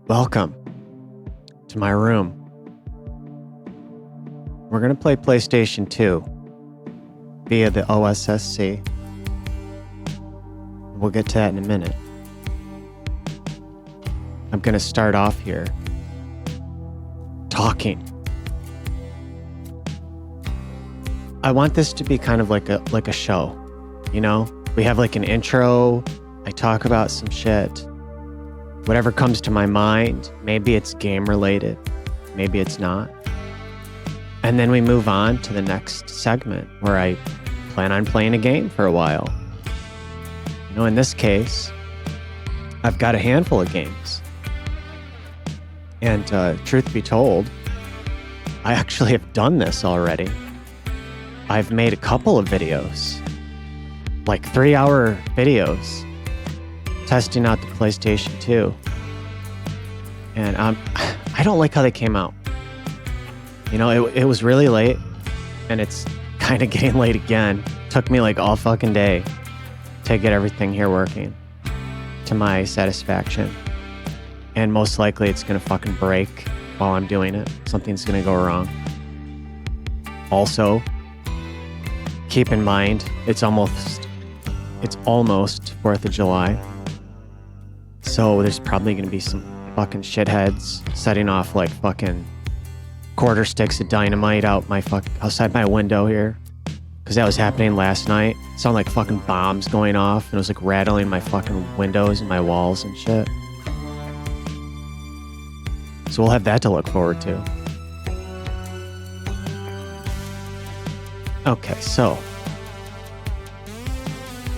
Welcome to my room. We're going to play PlayStation 2 via the OSSC. We'll get to that in a minute. I'm going to start off here talking. I want this to be kind of like a show, you know? We have like an intro. I talk about some shit. Whatever comes to my mind, maybe it's game related, maybe it's not. And then we move on to the next segment where I plan on playing a game for a while. You know, in this case, I've got a handful of games. And truth be told, I actually have done this already. I've made a couple of videos, like 3-hour videos, testing out the PlayStation 2. And I don't like how they came out. You know, it was really late, and it's kind of getting late again. Took me like all fucking day to get everything here working to my satisfaction. And most likely it's gonna fucking break while I'm doing it. Something's gonna go wrong. Also, keep in mind, it's almost 4th of July. So there's probably going to be some fucking shitheads setting off like fucking quarter sticks of dynamite outside my window here. Because that was happening last night. It sounded like fucking bombs going off. And it was like rattling my fucking windows and my walls and shit. So we'll have that to look forward to. Okay, so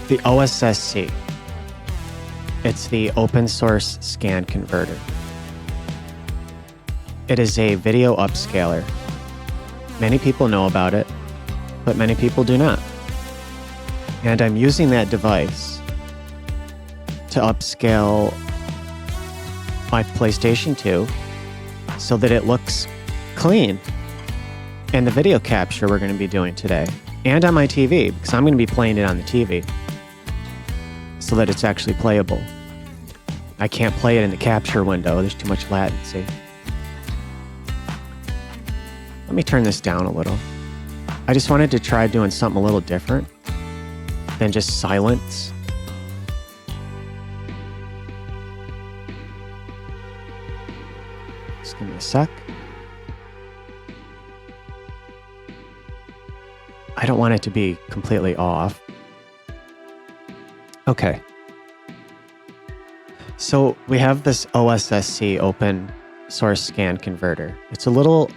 the OSSC. It's the open source scan converter. It is a video upscaler. Many people know about it, but many people do not. And I'm using that device to upscale my PlayStation 2 so that it looks clean in the video capture we're going to be doing today, and on my TV, because I'm going to be playing it on the TV so that it's actually playable. I can't play it in the capture window. There's too much latency. Let me turn this down a little. I just wanted to try doing something a little different than just silence. Just give me a sec. I don't want it to be completely off. Okay. So we have this OSSC open source scan converter. It's a little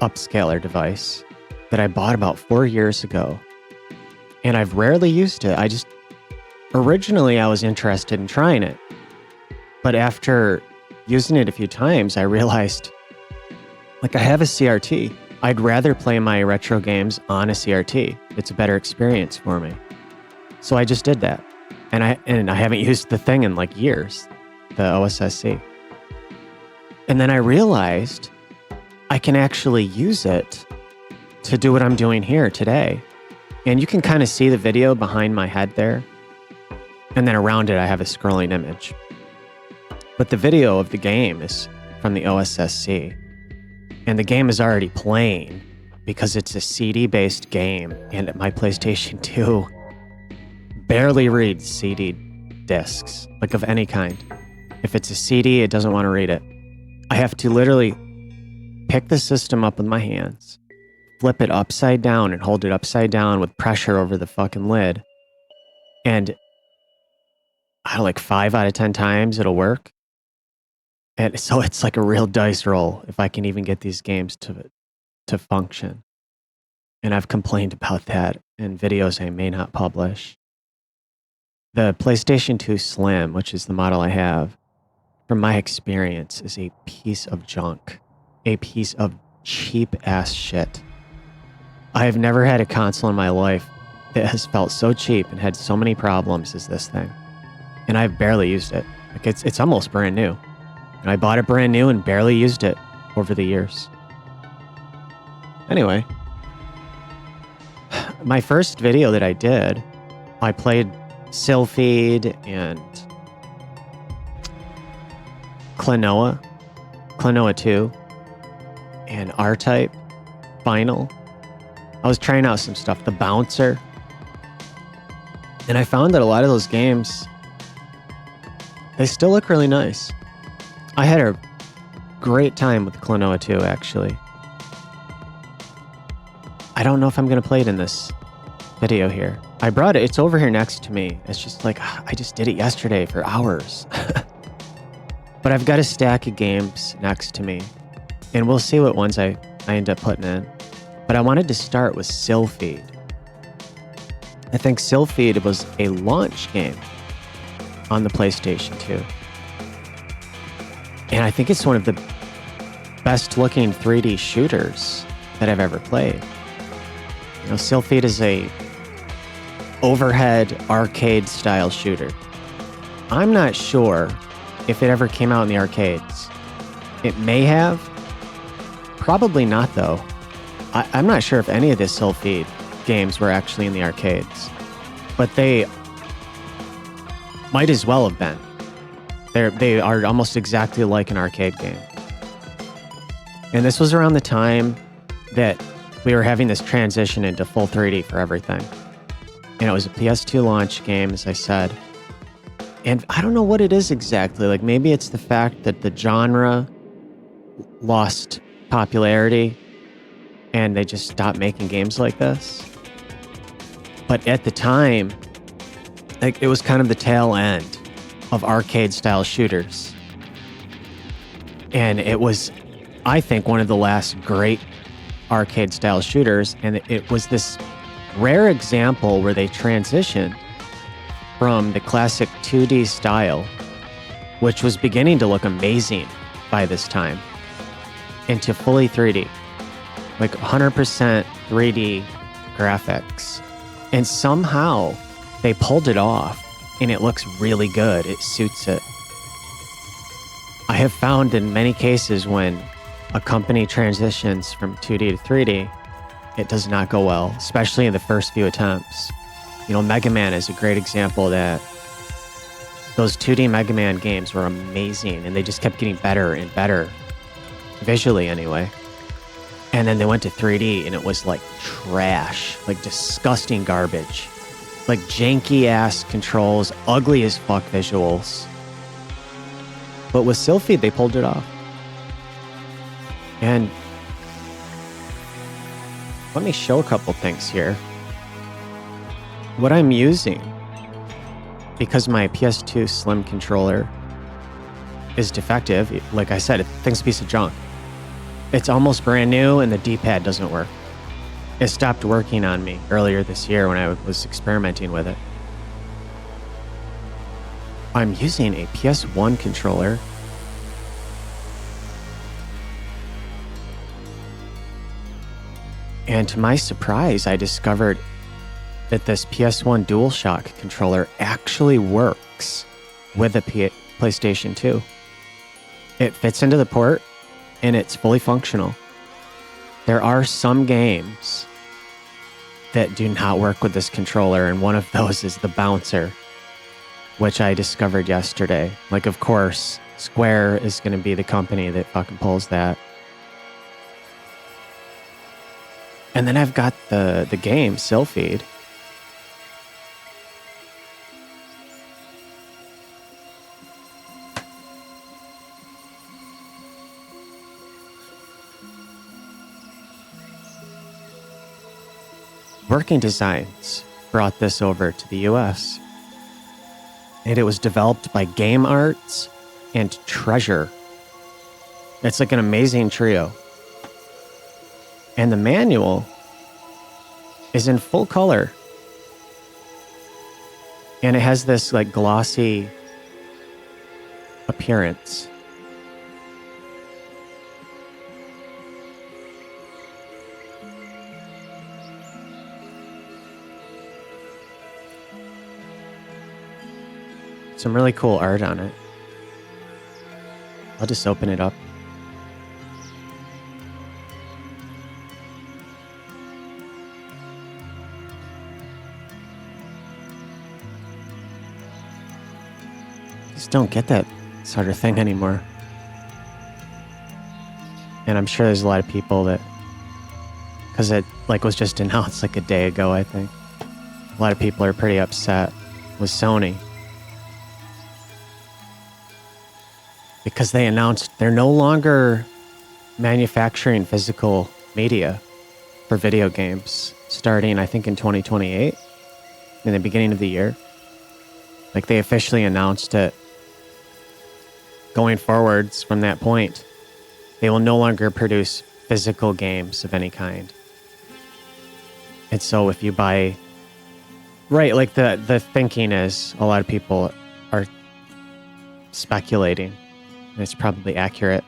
upscaler device that I bought about 4 years ago. And I've rarely used it. Originally I was interested in trying it. But after using it a few times, I realized, like, I have a CRT. I'd rather play my retro games on a CRT. It's a better experience for me. So I just did that. And I haven't used the thing in like years, the OSSC. And then I realized I can actually use it to do what I'm doing here today. And you can kind of see the video behind my head there. And then around it, I have a scrolling image. But the video of the game is from the OSSC. And the game is already playing because it's a CD-based game. And my PlayStation 2 barely reads CD discs, like of any kind. If it's a CD, it doesn't want to read it. I have to literally pick the system up with my hands, flip it upside down and hold it upside down with pressure over the fucking lid. And like 5 out of 10 times it'll work. And so it's like a real dice roll if I can even get these games to function. And I've complained about that in videos I may not publish. The PlayStation 2 Slim, which is the model I have, from my experience, is a piece of junk. A piece of cheap-ass shit. I have never had a console in my life that has felt so cheap and had so many problems as this thing. And I've barely used it. Like it's almost brand new. And I bought it brand new and barely used it over the years. Anyway, my first video that I did, I played Sylphid and Klonoa 2, and R-Type, Final. I was trying out some stuff, the Bouncer. And I found that a lot of those games, they still look really nice. I had a great time with Klonoa 2, actually. I don't know if I'm going to play it in this video here. I brought it. It's over here next to me. It's just like, I just did it yesterday for hours. But I've got a stack of games next to me. And we'll see what ones I end up putting in. But I wanted to start with Sylphid. I think Sylphid was a launch game on the PlayStation 2. And I think it's one of the best looking 3D shooters that I've ever played. You know, Sylphid is a overhead arcade style shooter. I'm not sure if it ever came out in the arcades. It may have. Probably not, though. I'm not sure if any of the Sylphid games were actually in the arcades. But they might as well have been. They are almost exactly like an arcade game. And this was around the time that we were having this transition into full 3D for everything. And it was a PS2 launch game, as I said. And I don't know what it is exactly. Like, maybe it's the fact that the genre lost popularity and they just stopped making games like this. But at the time, like, it was kind of the tail end of arcade-style shooters. And it was, I think, one of the last great arcade-style shooters. And it was this rare example where they transitioned from the classic 2D style, which was beginning to look amazing by this time, into fully 3D. Like 100% 3D graphics. And somehow they pulled it off and it looks really good. It suits it. I have found in many cases when a company transitions from 2D to 3D, it does not go well, especially in the first few attempts. You know, Mega Man is a great example of that. Those 2D Mega Man games were amazing and they just kept getting better and better, visually anyway. And then they went to 3D and it was like trash, like disgusting garbage. Like janky ass controls, ugly as fuck visuals. But with Sylphid, they pulled it off. And let me show a couple things here. What I'm using, because my PS2 Slim controller is defective, like I said, it thing's a piece of junk. It's almost brand new and the D-pad doesn't work. It stopped working on me earlier this year when I was experimenting with it. I'm using a PS1 controller. And to my surprise, I discovered that this PS1 DualShock controller actually works with a PlayStation 2. It fits into the port and it's fully functional. There are some games that do not work with this controller, and one of those is the Bouncer, which I discovered yesterday. Like, of course, Square is going to be the company that fucking pulls that. And then I've got the game, Sylphid. Working Designs brought this over to the US. And it was developed by Game Arts and Treasure. It's like an amazing trio. And the manual is in full color. And it has this like glossy appearance. Some really cool art on it. I'll just open it up. Just don't get that sort of thing anymore. And I'm sure there's a lot of people that, because it like was just announced like a day ago, I think. A lot of people are pretty upset with Sony because they announced they're no longer manufacturing physical media for video games starting, I think, in 2028, in the beginning of the year. Like, they officially announced it. Going forwards from that point, they will no longer produce physical games of any kind. And so if you buy... Right, like the thinking is, a lot of people are speculating, and it's probably accurate,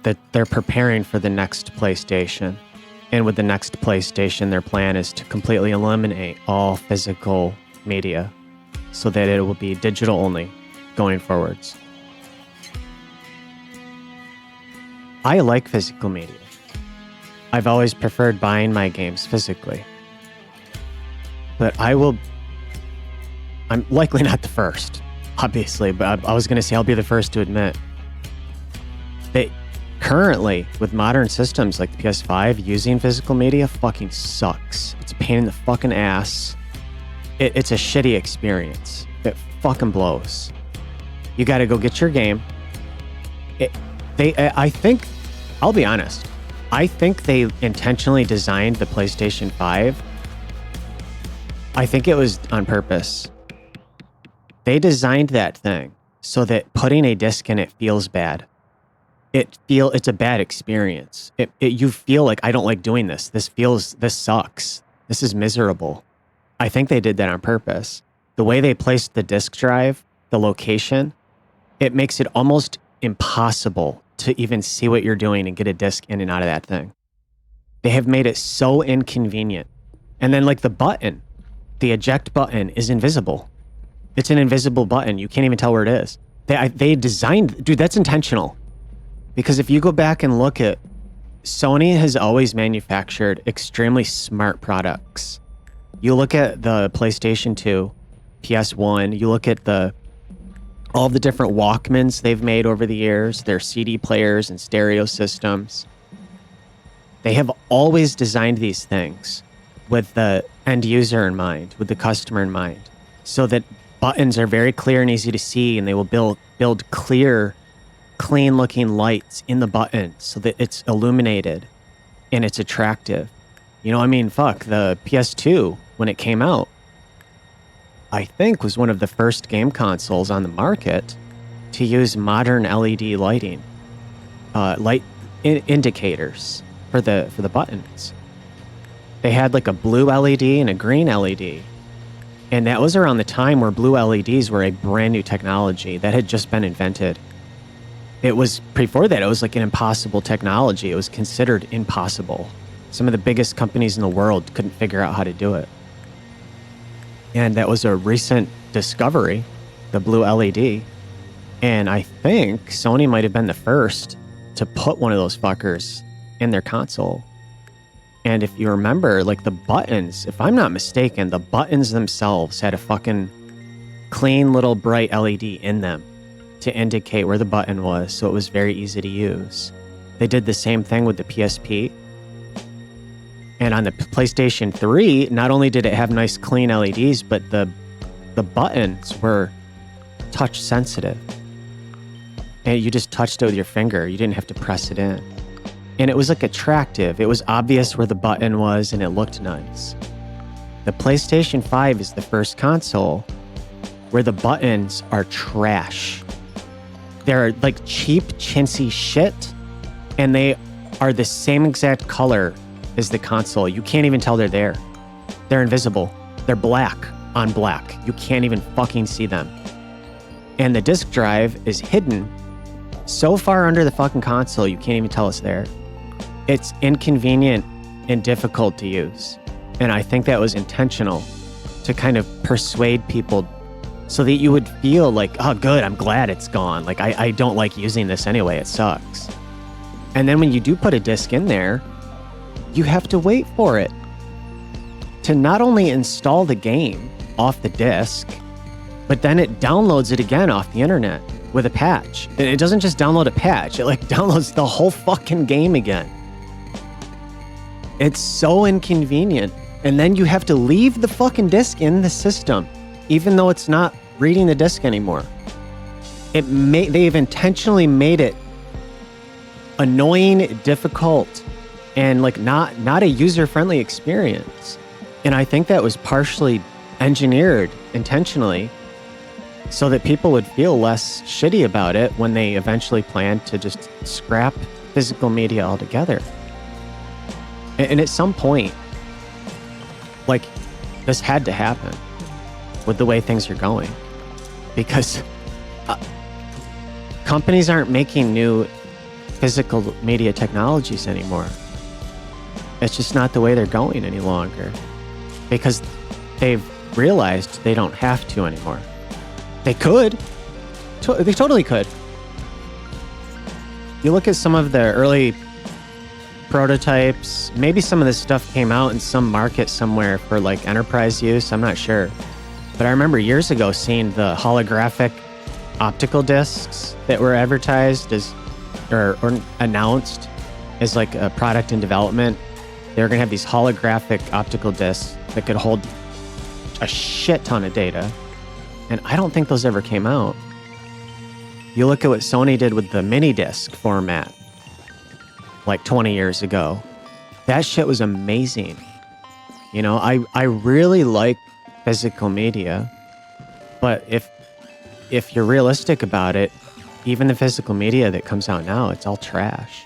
that they're preparing for the next PlayStation. And with the next PlayStation, their plan is to completely eliminate all physical media so that it will be digital only going forwards. I like physical media. I've always preferred buying my games physically. But I'm likely not the first, obviously, but I was going to say I'll be the first to admit that currently, with modern systems like the PS5, using physical media fucking sucks. It's a pain in the fucking ass. It's a shitty experience. It fucking blows. You got to go get your game. I think, I'll be honest, I think they intentionally designed the PlayStation 5. I think it was on purpose. They designed that thing so that putting a disc in it feels bad. It's a bad experience. You feel like, I don't like doing this. This sucks. This is miserable. I think they did that on purpose. The way they placed the disk drive, the location, it makes it almost impossible to even see what you're doing and get a disc in and out of that thing. They have made it so inconvenient. And then like the button, the eject button is invisible. It's an invisible button. You can't even tell where it is. They designed... Dude, that's intentional. Because if you go back and look at... Sony has always manufactured extremely smart products. You look at the PlayStation 2, PS1, you look at all the different Walkmans they've made over the years, their CD players and stereo systems. They have always designed these things with the end user in mind, with the customer in mind, so that buttons are very clear and easy to see, and they will build clear, clean-looking lights in the button so that it's illuminated and it's attractive. You know, I mean, fuck, the PS2, when it came out, I think was one of the first game consoles on the market to use modern LED lighting, light indicators for the buttons. They had like a blue LED and a green LED. And that was around the time where blue LEDs were a brand new technology that had just been invented. It was, before that, it was like an impossible technology. It was considered impossible. Some of the biggest companies in the world couldn't figure out how to do it. And that was a recent discovery, the blue LED. And I think Sony might have been the first to put one of those fuckers in their console. And if you remember, like the buttons, if I'm not mistaken, the buttons themselves had a fucking clean little bright LED in them to indicate where the button was, so it was very easy to use. They did the same thing with the PSP. And on the PlayStation 3, not only did it have nice clean LEDs, but the buttons were touch sensitive. And you just touched it with your finger. You didn't have to press it in. And it was like attractive. It was obvious where the button was and it looked nice. The PlayStation 5 is the first console where the buttons are trash. They're like cheap, chintzy shit, and they are the same exact color as the console. You can't even tell they're there. They're invisible. They're black on black. You can't even fucking see them. And the disk drive is hidden so far under the fucking console, you can't even tell it's there. It's inconvenient and difficult to use. And I think that was intentional to kind of persuade people so that you would feel like, oh, good, I'm glad it's gone. Like, I don't like using this anyway. It sucks. And then when you do put a disc in there, you have to wait for it to not only install the game off the disc, but then it downloads it again off the internet, with a patch. And it doesn't just download a patch, it like downloads the whole fucking game again. It's so inconvenient. And then you have to leave the fucking disc in the system, even though it's not reading the disc anymore. They've intentionally made it annoying, difficult, and like not a user-friendly experience. And I think that was partially engineered intentionally so that people would feel less shitty about it when they eventually plan to just scrap physical media altogether. And at some point, like, this had to happen with the way things are going, because companies aren't making new physical media technologies anymore. It's just not the way they're going any longer, because they've realized they don't have to anymore. They could. They totally could. You look at some of the early prototypes, maybe some of this stuff came out in some market somewhere for like enterprise use, I'm not sure. But I remember years ago seeing the holographic optical discs that were advertised as, or announced as like a product in development. They were gonna have these holographic optical discs that could hold a shit ton of data. And I don't think those ever came out. You look at what Sony did with the mini disc format like 20 years ago. That shit was amazing. You know, I really like physical media, but if you're realistic about it, even the physical media that comes out now, it's all trash.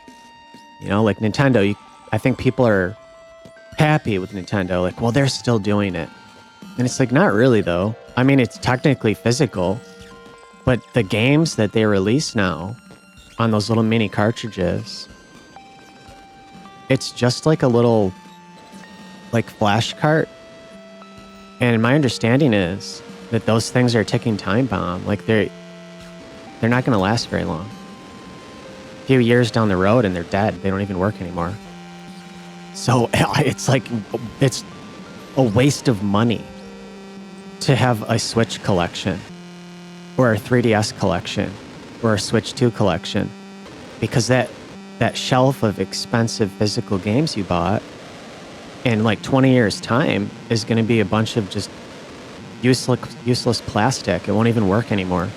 You know, like Nintendo, I think people are happy with Nintendo. Like, well, they're still doing it. And it's like, not really though. I mean, it's technically physical, but the games that they release now on those little mini cartridges, it's just like a little like flash cart. And my understanding is that those things are a ticking time bomb. Like they're not going to last very long. A few years down the road and they're dead. They don't even work anymore. So it's like, it's a waste of money to have a Switch collection or a 3DS collection or a Switch 2 collection, because that shelf of expensive physical games you bought in like 20 years time is going to be a bunch of just useless plastic. It won't even work anymore.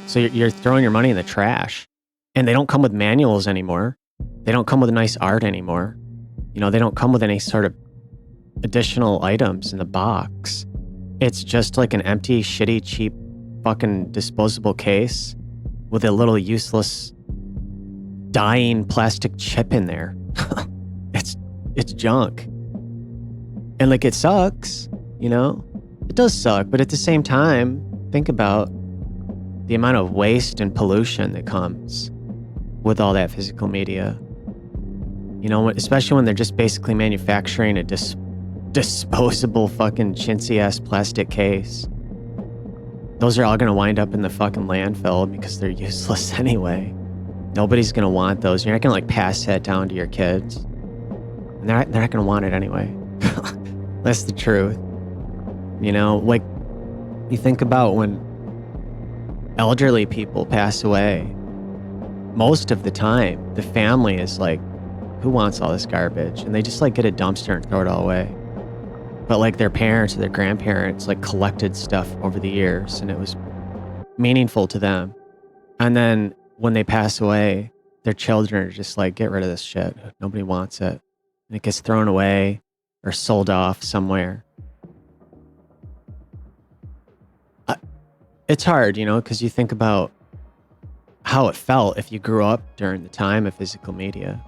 So you're throwing your money in the trash. And they don't come with manuals anymore. They don't come with nice art anymore. You know, they don't come with any sort of additional items in the box. It's just like an empty, shitty, cheap, fucking disposable case with a little useless, dying plastic chip in there. It's junk. And like, it sucks, you know? It does suck, but at the same time, think about the amount of waste and pollution that comes with all that physical media. You know, especially when they're just basically manufacturing a disposable fucking chintzy-ass plastic case. Those are all going to wind up in the fucking landfill because they're useless anyway. Nobody's going to want those. You're not going to like pass that down to your kids. And they're not going to want it anyway. That's the truth. You know, like, you think about when elderly people pass away, most of the time, the family is like, who wants all this garbage? And they just like get a dumpster and throw it all away. But like their parents or their grandparents like collected stuff over the years and it was meaningful to them. And then when they pass away, their children are just like, get rid of this shit. Nobody wants it. And it gets thrown away or sold off somewhere. It's hard, you know, because you think about how it felt if you grew up during the time of physical media.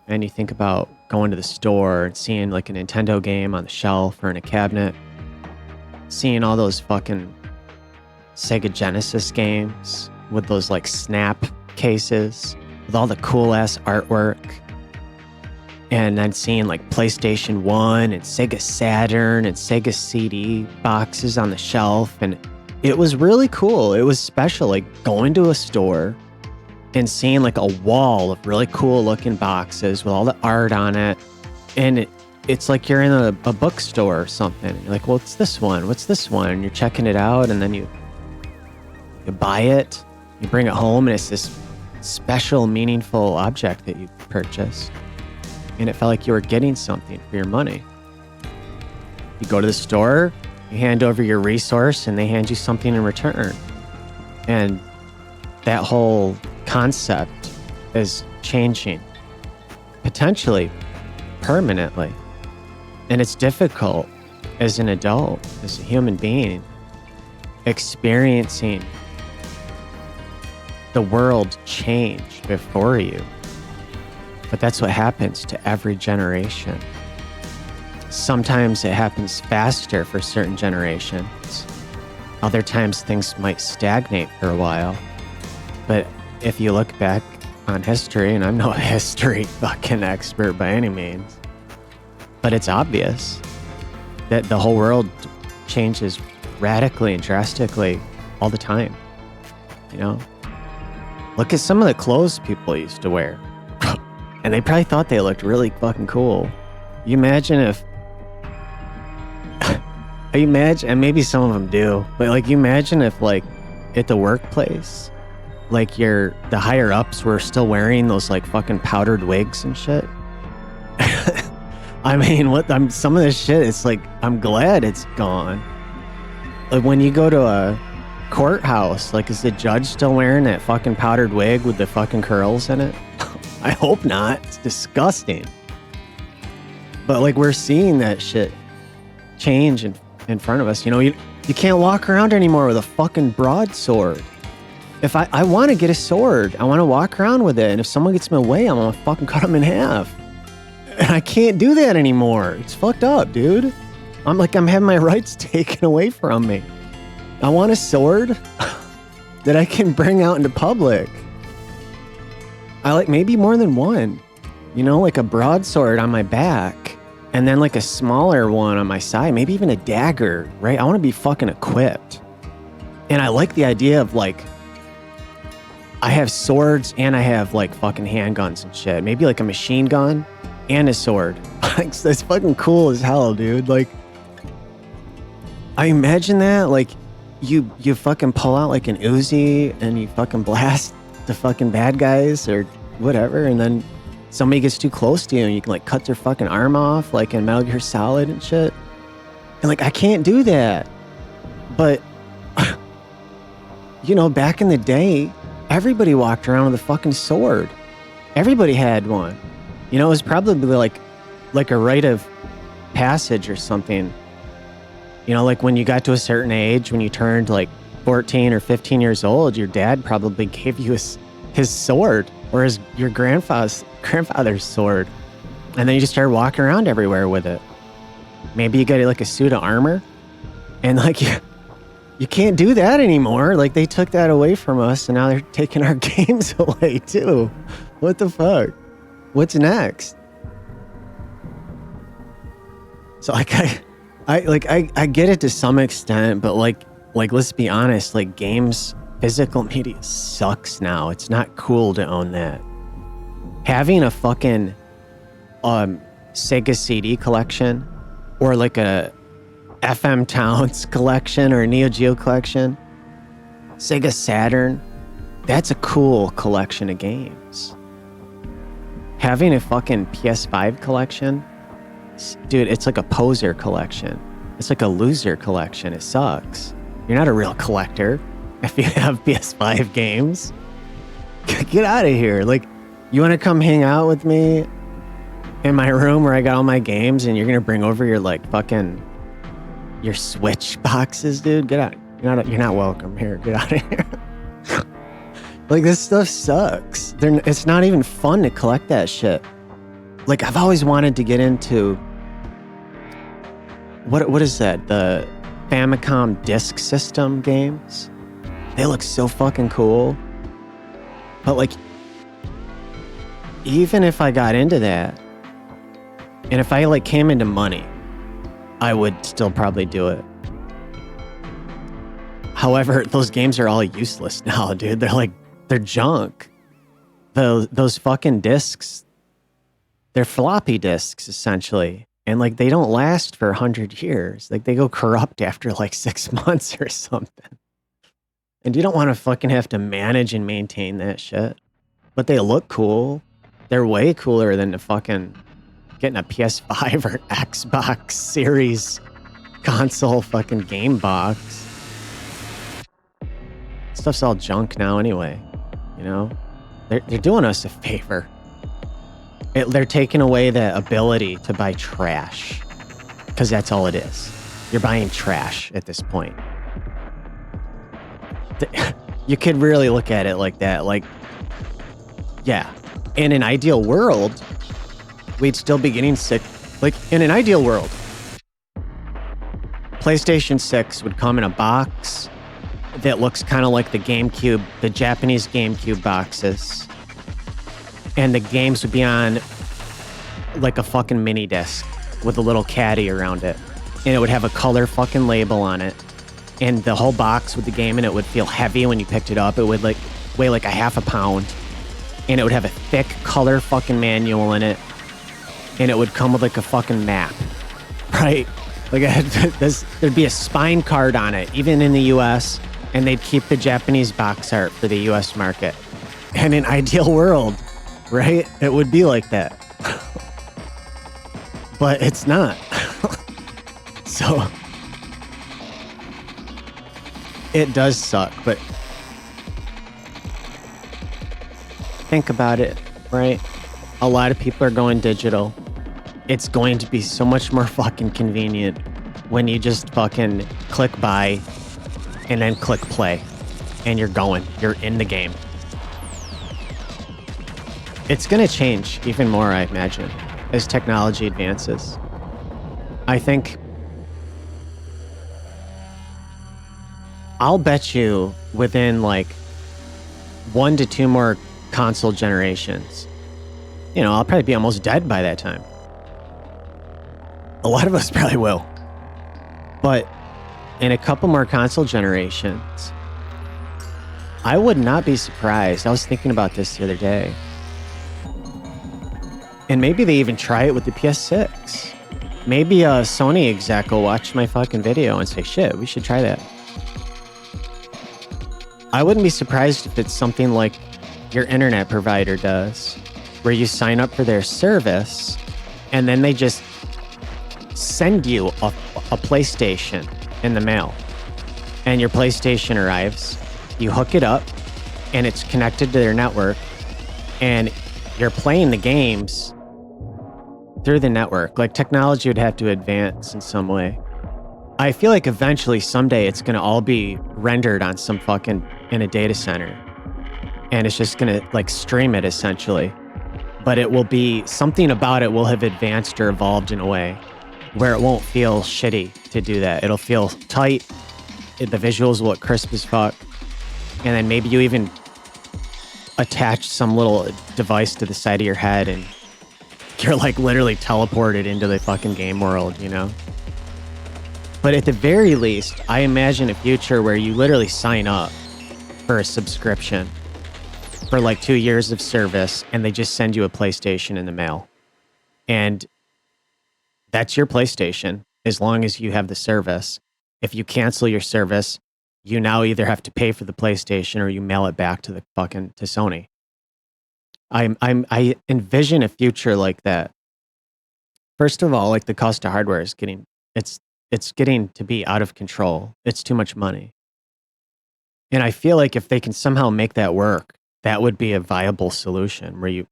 And you think about going to the store and seeing like a Nintendo game on the shelf or in a cabinet, seeing all those fucking Sega Genesis games with those like snap cases with all the cool ass artwork, and then seeing like PlayStation 1 and Sega Saturn and Sega CD boxes on the shelf. And it was really cool. It was special, like going to a store and seeing like a wall of really cool looking boxes with all the art on it. And it's like you're in a bookstore or something. You're like, well, what's this one? What's this one? And you're checking it out. And then you You buy it, you bring it home, and it's this special, meaningful object that you purchased. And it felt like you were getting something for your money. You go to the store, you hand over your resource, and they hand you something in return. And that whole concept is changing, potentially permanently. And it's difficult as an adult, as a human being, experiencing the world change before you. But that's what happens to every generation. Sometimes it happens faster for certain generations. Other times things might stagnate for a while. But if you look back on history, and I'm no history fucking expert by any means, but it's obvious that the whole world changes radically and drastically all the time. You know? Look at some of the clothes people used to wear. And they probably thought they looked really fucking cool. You imagine if... you imagine, and maybe some of them do, but like you imagine if like at the workplace, like the higher ups were still wearing those like fucking powdered wigs and shit. I mean, some of this shit, it's like, I'm glad it's gone. Like when you go to a courthouse, like is the judge still wearing that fucking powdered wig with the fucking curls in it? I hope not. It's disgusting. But like we're seeing that shit change in front of us. You know, you can't walk around anymore with a fucking broadsword. If I want to get a sword, I want to walk around with it. And if someone gets in my way, I'm going to fucking cut them in half. And I can't do that anymore. It's fucked up, dude. I'm having my rights taken away from me. I want a sword that I can bring out into public. I like maybe more than one. You know, like a broadsword on my back. And then like a smaller one on my side. Maybe even a dagger, right? I want to be fucking equipped. And I like the idea of like, I have swords and I have like fucking handguns and shit. Maybe like a machine gun and a sword. That's fucking cool as hell, dude. Like, I imagine that. Like, you fucking pull out like an Uzi and you fucking blast the fucking bad guys or whatever, and then somebody gets too close to you and you can like cut their fucking arm off, like in Metal Gear Solid and shit. And like, I can't do that. But, you know, back in the day, everybody walked around with a fucking sword. Everybody had one. You know, it was probably like a rite of passage or something. You know, like when you got to a certain age, when you turned like 14 or 15 years old, your dad probably gave you his sword or your grandfather's sword. And then you just started walking around everywhere with it. Maybe you got like a suit of armor. And like, you can't do that anymore. Like they took that away from us and now they're taking our games away too. What the fuck? What's next? So like I get it to some extent, but like let's be honest, like games, physical media sucks now. It's not cool to own that. Having a fucking Sega CD collection or like a FM Towns collection or a Neo Geo collection, Sega Saturn, that's a cool collection of games. Having a fucking PS5 collection, dude, it's like a poser collection. It's like a loser collection. It sucks. You're not a real collector if you have PS5 games. Get out of here. Like, you want to come hang out with me in my room where I got all my games and you're going to bring over your like fucking your Switch boxes, dude? Get out. You're not welcome here. Get out of here. Like, this stuff sucks. It's not even fun to collect that shit. Like, I've always wanted to get into... What is that? The Famicom Disk System games? They look so fucking cool. But, like, even if I got into that, and if I, like, came into money, I would still probably do it. However, those games are all useless now, dude. They're junk. Those fucking discs, they're floppy disks, essentially. And, like, they don't last for 100 years. Like, they go corrupt after, like, 6 months or something. And you don't want to fucking have to manage and maintain that shit. But they look cool. They're way cooler than the fucking getting a PS5 or Xbox Series console fucking game box. Stuff's all junk now anyway. You know? They're doing us a favor. They're taking away the ability to buy trash. Because that's all it is. You're buying trash at this point. You could really look at it like that. Like, yeah. In an ideal world, we'd still be getting sick. Like, in an ideal world, PlayStation 6 would come in a box that looks kind of like the GameCube, the Japanese GameCube boxes. And the games would be on like a fucking mini disc with a little caddy around it. And it would have a color fucking label on it. And the whole box with the game in it would feel heavy when you picked it up. It would like weigh like a half a pound. And it would have a thick color fucking manual in it. And it would come with like a fucking map. Right? Like there'd be a spine card on it, even in the US. And they'd keep the Japanese box art for the US market. And in an ideal world, right? It would be like that. But it's not. So it does suck, but think about it, right? A lot of people are going digital. It's going to be so much more fucking convenient when you just fucking click buy and then click play and you're going. You're in the game. It's going to change even more, I imagine, as technology advances. I think I'll bet you within like 1 to 2 more console generations, you know, I'll probably be almost dead by that time. A lot of us probably will. But in a couple more console generations, I would not be surprised. I was thinking about this the other day. And maybe they even try it with the PS6. Maybe a Sony exec will watch my fucking video and say, shit, we should try that. I wouldn't be surprised if it's something like your internet provider does, where you sign up for their service and then they just send you a PlayStation in the mail. And your PlayStation arrives, you hook it up, and it's connected to their network, and you're playing the games through the network. Like, technology would have to advance in some way. I feel like eventually, someday, it's going to all be rendered on some fucking, in a data center. And it's just going to, like, stream it, essentially. But it will be, something about it will have advanced or evolved in a way where it won't feel shitty to do that. It'll feel tight. The visuals will look crisp as fuck. And then maybe you even attach some little device to the side of your head and you're like literally teleported into the fucking game world, you know? But at the very least, I imagine a future where you literally sign up for a subscription for like 2 years of service and they just send you a PlayStation in the mail. And that's your PlayStation as long as you have the service. If you cancel your service, you now either have to pay for the PlayStation or you mail it back to the fucking to Sony. I envision a future like that. First of all, like the cost of hardware is getting it's getting to be out of control. It's too much money. And I feel like if they can somehow make that work, that would be a viable solution where you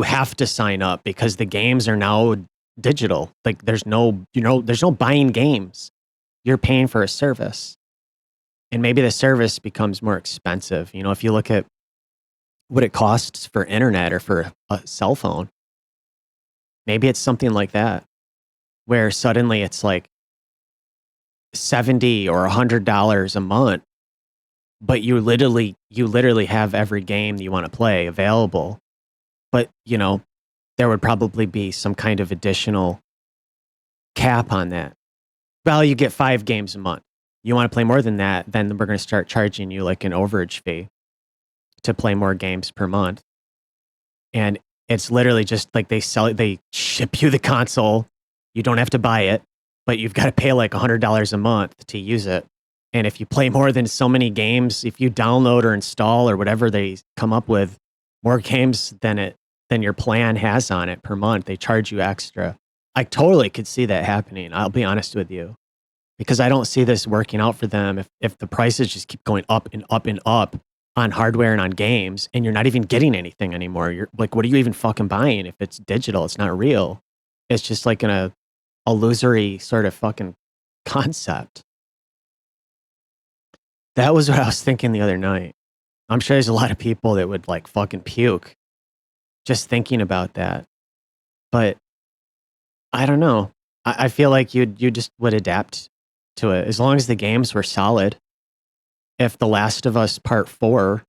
have to sign up because the games are now digital. Like there's no buying games. You're paying for a service. And maybe the service becomes more expensive. You know, if you look at what it costs for internet or for a cell phone, maybe it's something like that, where suddenly it's like $70 or $100 a month, but you literally have every game you want to play available. But, you know, there would probably be some kind of additional cap on that. Well, you get 5 games a month. You want to play more than that, then we're going to start charging you like an overage fee to play more games per month. And it's literally just like they ship you the console. You don't have to buy it, but you've got to pay like $100 a month to use it. And if you play more than so many games, if you download or install or whatever they come up with, more games than your plan has on it per month, they charge you extra. I totally could see that happening. I'll be honest with you, because I don't see this working out for them if the prices just keep going up and up and up on hardware and on games, and you're not even getting anything anymore. You're like, what are you even fucking buying if it's digital? It's not real. It's just like a illusory sort of fucking concept. That was what I was thinking the other night. I'm sure there's a lot of people that would like fucking puke just thinking about that. But I don't know. I feel like you just would adapt to it as long as the games were solid. If The Last of Us Part 4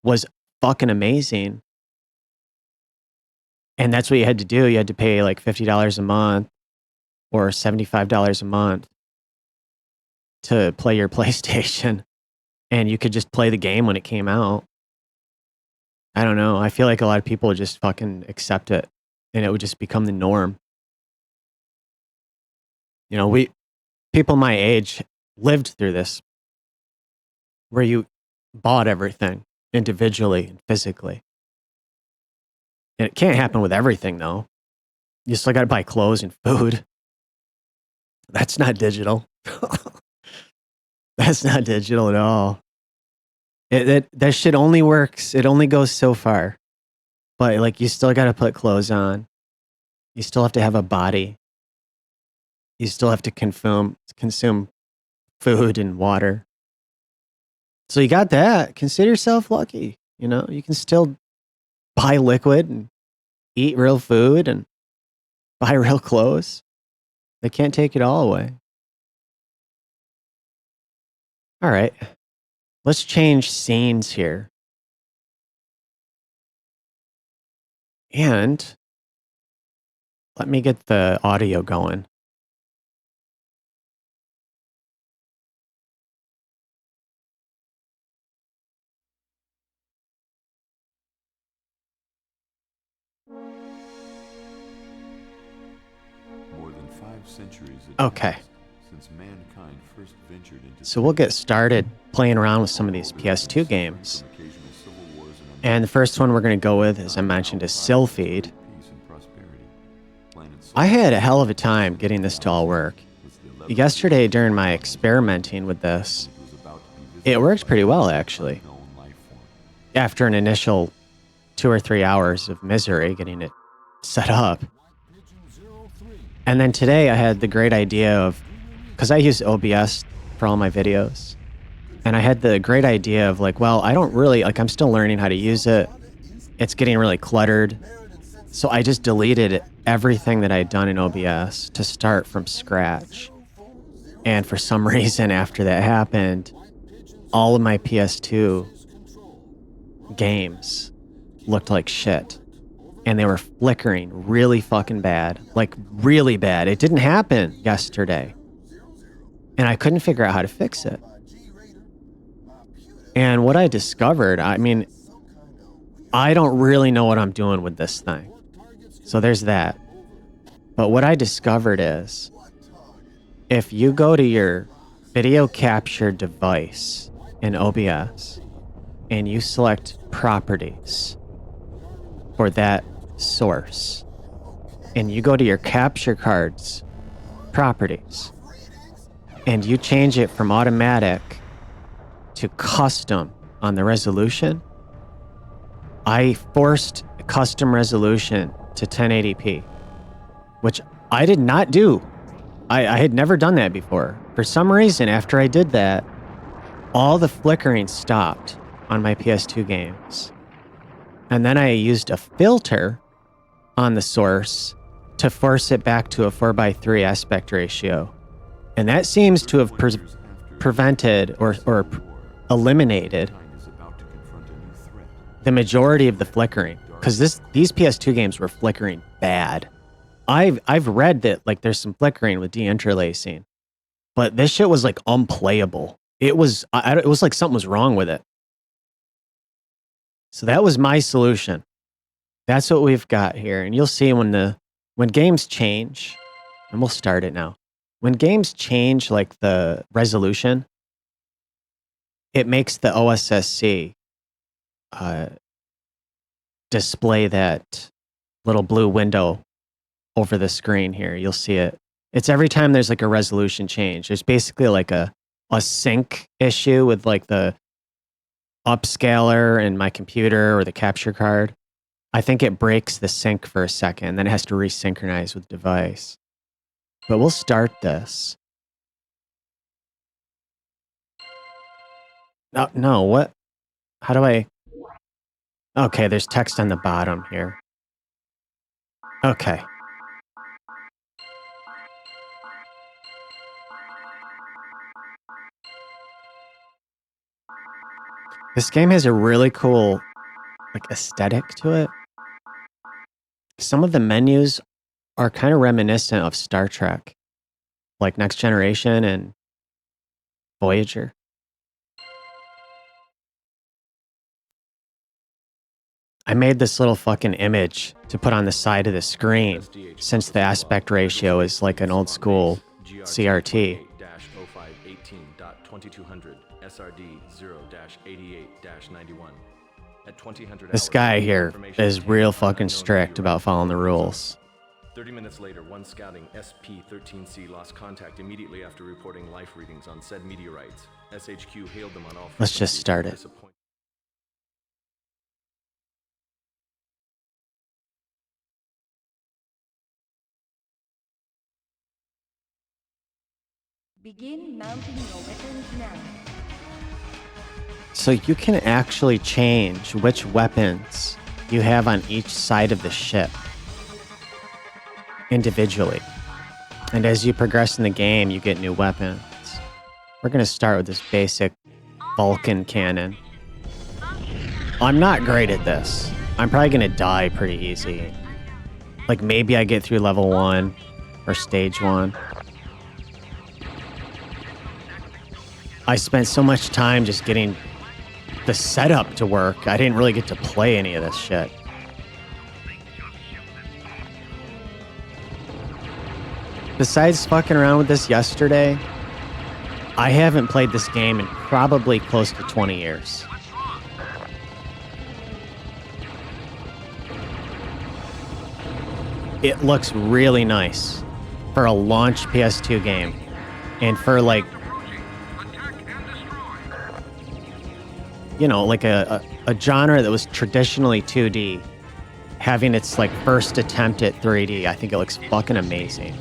was fucking amazing, and that's what you had to do, you had to pay like $50 a month or $75 a month to play your PlayStation, and you could just play the game when it came out. I don't know. I feel like a lot of people would just fucking accept it, and it would just become the norm. You know, people my age lived through this, where you bought everything individually and physically. And it can't happen with everything, though. You still got to buy clothes and food. That's not digital. That's not digital at all. That shit only works. It only goes so far. But like, you still got to put clothes on. You still have to have a body. You still have to consume food and water. So you got that. Consider yourself lucky. You know, you can still buy liquid and eat real food and buy real clothes. They can't take it all away. All right. Let's change scenes here. And let me get the audio going. More than 5 centuries Okay. Since mankind first ventured into So we'll get started playing around with some of these PS2 games. And the first one we're going to go with, as I mentioned, is Sylphied. I had a hell of a time getting this to all work. Yesterday, during my experimenting with this, it worked pretty well, actually. After an initial 2 or 3 hours of misery getting it set up. And then today I had the great idea of, because I use OBS for all my videos, and I had the great idea of like, well, I don't really, like, I'm still learning how to use it. It's getting really cluttered. So I just deleted everything that I'd done in OBS to start from scratch. And for some reason, after that happened, all of my PS2 games looked like shit. And they were flickering really fucking bad. Like, really bad. It didn't happen yesterday. And I couldn't figure out how to fix it. And what I discovered, I mean, I don't really know what I'm doing with this thing. So there's that. But what I discovered is, if you go to your video capture device in OBS and you select properties for that source, and you go to your capture cards properties and you change it from automatic to custom on the resolution, I forced custom resolution to 1080p, which I did not do. I had never done that before. For some reason, after I did that, all the flickering stopped on my PS2 games. And then I used a filter on the source to force it back to a 4:3 aspect ratio. And that seems to have prevented or eliminated the majority of the flickering. Because these PS2 games were flickering bad. I've read that like there's some flickering with deinterlacing, but this shit was like unplayable. It was it was like something was wrong with it. So that was my solution. That's what we've got here, and you'll see when games change, and we'll start it now. When games change like the resolution, it makes the OSSC display that little blue window over the screen here. You'll see it. It's every time there's like a resolution change. There's basically like a sync issue with like the upscaler in my computer or the capture card. I think it breaks the sync for a second, then it has to resynchronize with the device. But we'll start this. No, what? How do I? Okay, there's text on the bottom here. Okay. This game has a really cool like aesthetic to it. Some of the menus are kind of reminiscent of Star Trek, like Next Generation and Voyager. I made this little fucking image to put on the side of the screen since the aspect ratio is like an old school CRT. This guy here is real fucking strict about following the rules. 30 minutes later, one scouting SP-13C lost contact immediately after reporting life readings on said meteorites. SHQ hailed them on all. Let's just start it. Begin mounting your weapons now. So you can actually change which weapons you have on each side of the ship individually. And as you progress in the game, you get new weapons. We're going to start with this basic Vulcan cannon. I'm not great at this. I'm probably going to die pretty easy. Like maybe I get through level 1 or stage 1. I spent so much time just getting the setup to work. I didn't really get to play any of this shit. Besides fucking around with this yesterday, I haven't played this game in probably close to 20 years. It looks really nice for a launch PS2 game. And for like, you know, like a genre that was traditionally 2D, having its like first attempt at 3D, I think it looks fucking amazing.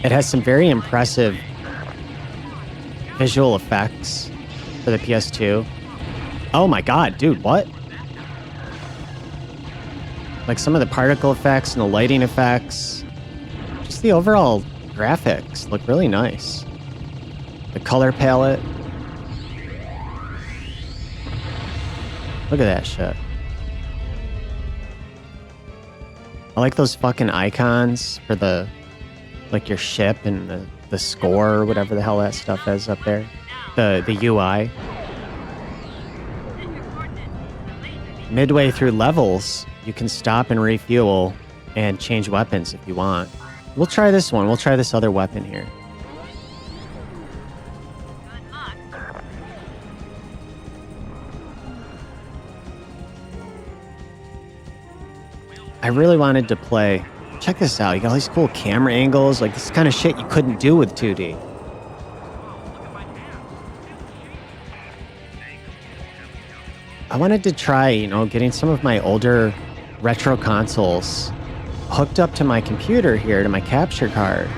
It has some very impressive visual effects for the PS2. Oh my god, dude, what? Like some of the particle effects and the lighting effects. Just the overall graphics look really nice. The color palette. Look at that shit. I like those fucking icons for the, like your ship and the score or whatever the hell that stuff is up there. The UI. Midway through levels, you can stop and refuel and change weapons if you want. We'll try this one. We'll try this other weapon here. I really wanted to play. Check this out. You got all these cool camera angles. Like this kind of shit you couldn't do with 2D. I wanted to try, you know, getting some of my older retro consoles hooked up to my computer here, to my capture card,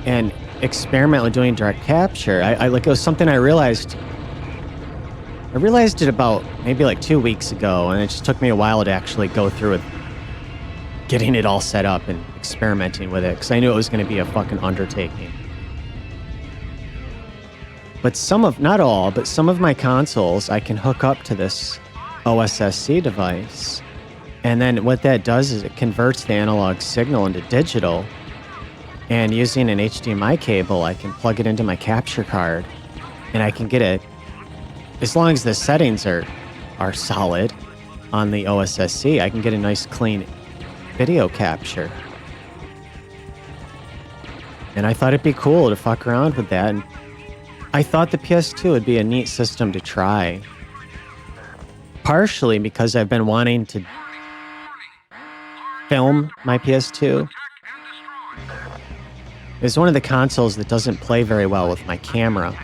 and experiment with doing direct capture. I like, it was something I realized it about maybe like 2 weeks ago, and it just took me a while to actually go through it, getting it all set up and experimenting with it, because I knew it was going to be a fucking undertaking. But not all, but some of my consoles I can hook up to this OSSC device. And then what that does is it converts the analog signal into digital. And using an HDMI cable, I can plug it into my capture card. And I can get it, as long as the settings are solid on the OSSC, I can get a nice clean video capture. And I thought it'd be cool to fuck around with that. And I thought the PS2 would be a neat system to try. Partially because I've been wanting to film my PS2. It's one of the consoles that doesn't play very well with my camera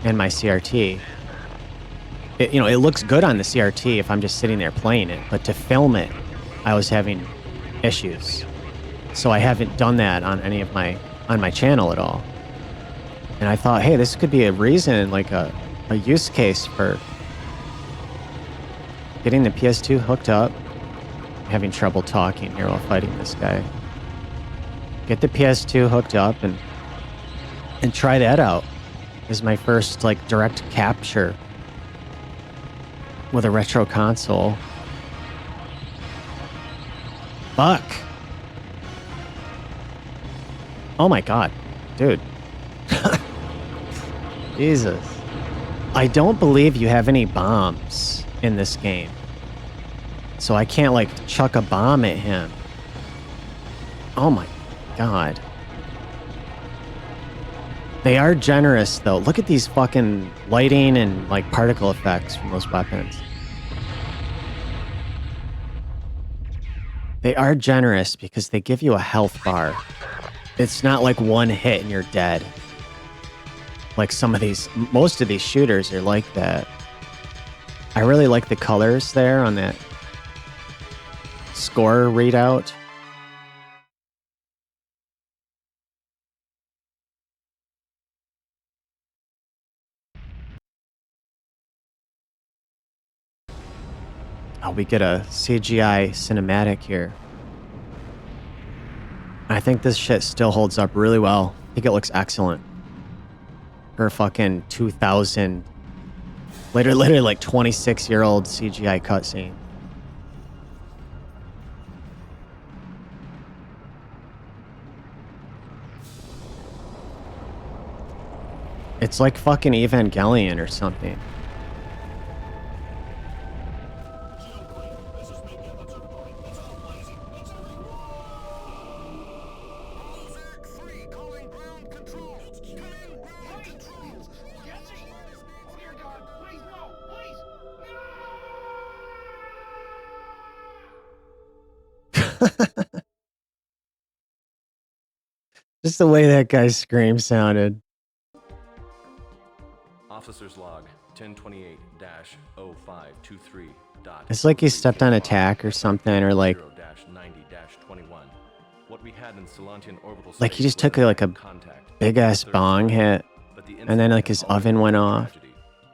and my CRT. It looks good on the CRT if I'm just sitting there playing it, but to film it, I was having issues. So I haven't done that on my channel at all. And I thought, hey, this could be a reason, like a use case for getting the PS2 hooked up. I'm having trouble talking here while fighting this guy. Get the PS2 hooked up and try that out as my first like direct capture with a retro console. Fuck. Oh my god, dude. Jesus. I don't believe you have any bombs in this game. So I can't like chuck a bomb at him. Oh my god. They are generous though. Look at these fucking lighting and like particle effects from those weapons. They are generous because they give you a health bar. It's not like one hit and you're dead. Like most of these shooters are like that. I really like the colors there on that score readout. Oh, we get a CGI cinematic here. I think this shit still holds up really well. I think it looks excellent. For a fucking 2000, literally like 26-year-old CGI cutscene. It's like fucking Evangelion or something. Just the way that guy's scream sounded. Officer's log 1028-0523. It's like he stepped on a tack or something, or like he just took like a big ass bong hit, and then like his oven went off.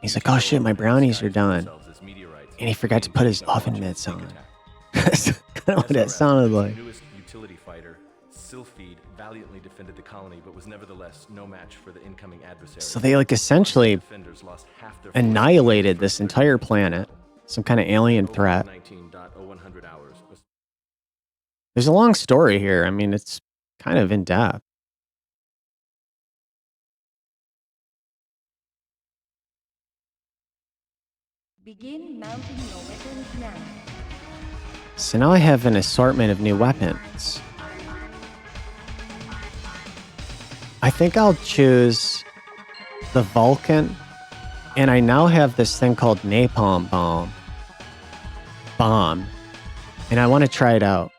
He's like, oh shit, my brownies are done. And he forgot to put his oven mitts on. That's kind of what that sounded like. Utility fighter, Sylphid valiantly defended the colony, but was nevertheless no match for the incoming adversary. So they like essentially annihilated this entire planet. Some kind of alien threat. There's a long story here. I mean, it's kind of in depth. Begin mounting your weapons now. So now I have an assortment of new weapons. I think I'll choose the Vulcan, and I now have this thing called Napalm Bomb, and I want to try it out.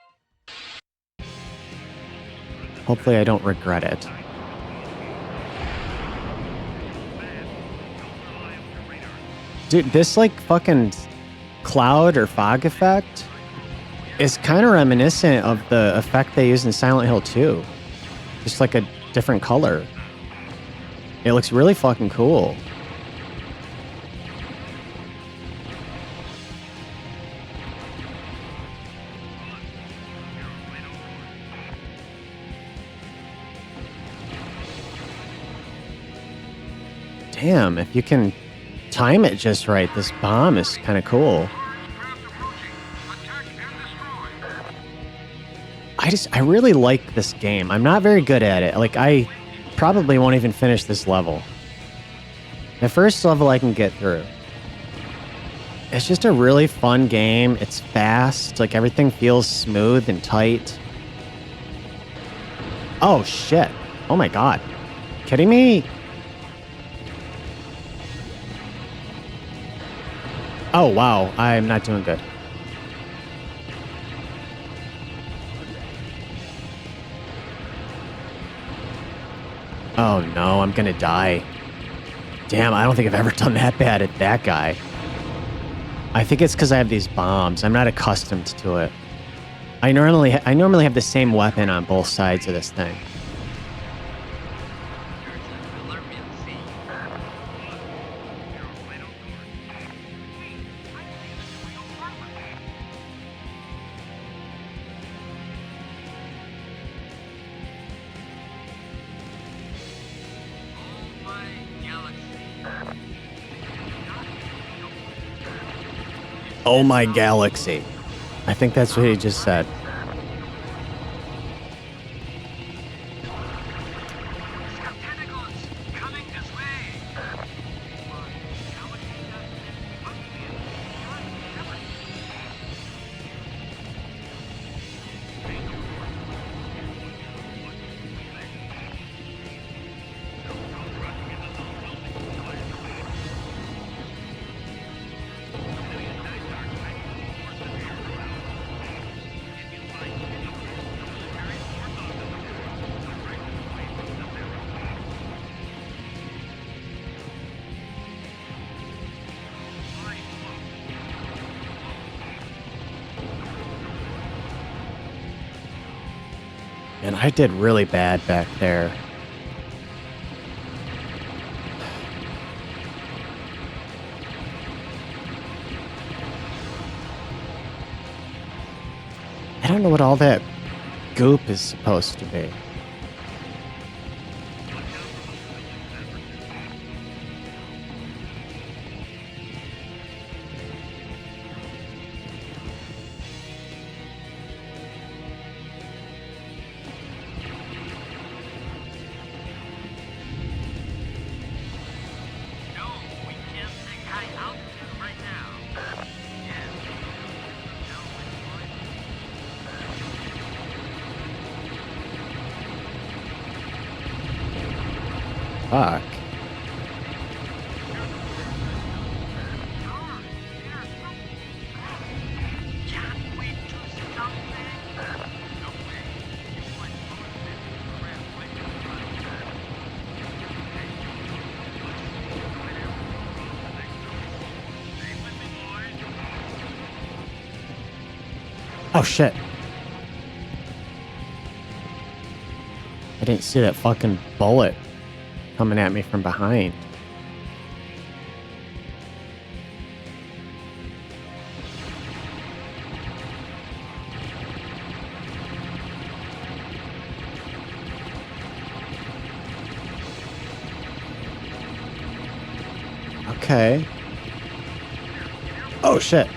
Hopefully I don't regret it. Dude, this like fucking cloud or fog effect is kind of reminiscent of the effect they used in Silent Hill 2. Just like a different color. It looks really fucking cool. Damn, if you can time it just right, this bomb is kind of cool. I really like this game. I'm not very good at it. Like, I probably won't even finish this level. The first level I can get through. It's just a really fun game. It's fast. Like, everything feels smooth and tight. Oh, shit. Oh, my God. Kidding me? Oh, wow. I'm not doing good. Oh, no. I'm going to die. Damn, I don't think I've ever done that bad at that guy. I think it's because I have these bombs. I'm not accustomed to it. I normally have the same weapon on both sides of this thing. Oh my galaxy. I think that's what he just said. And I did really bad back there. I don't know what all that goop is supposed to be. Fuck. Oh shit. I didn't see that fucking bullet coming at me from behind. Okay. Oh shit.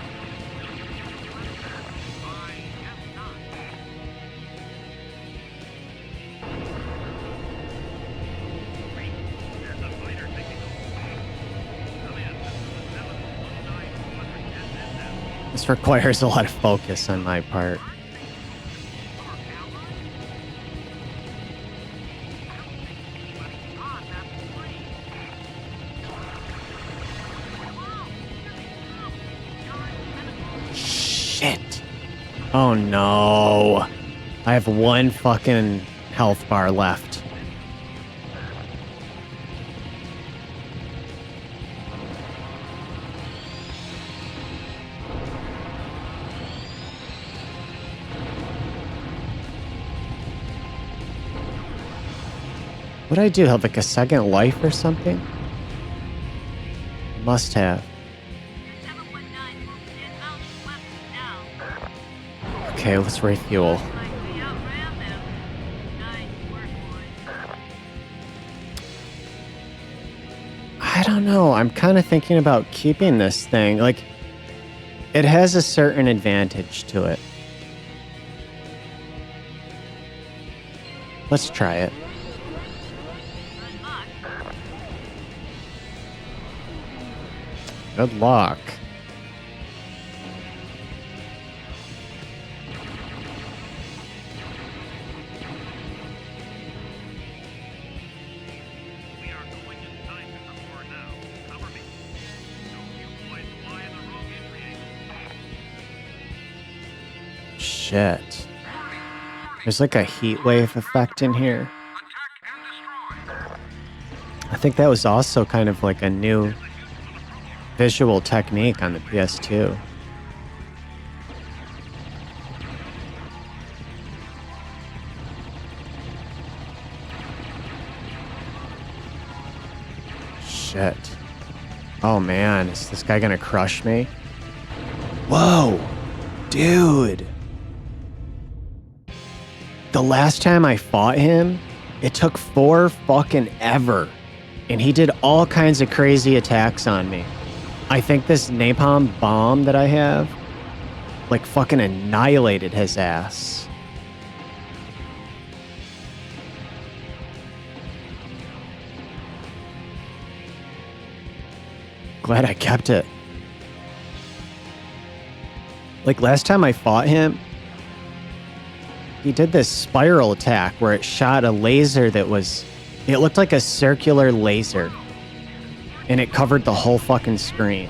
This requires a lot of focus on my part. Shit. Oh no. I have one fucking health bar left. What did I do? Have like a second life or something? Must have. Okay, let's refuel. I don't know. I'm kind of thinking about keeping this thing. Like, it has a certain advantage to it. Let's try it. Good luck. Shit. There's like a heat wave effect in here. I think that was also kind of like a new visual technique on the PS2. Shit. Oh man, is this guy gonna crush me? Whoa! Dude! The last time I fought him, it took 4 fucking ever. And he did all kinds of crazy attacks on me. I think this napalm bomb that I have, like, fucking annihilated his ass. Glad I kept it. Like, last time I fought him, he did this spiral attack where it shot a laser that was... It looked like a circular laser. And it covered the whole fucking screen.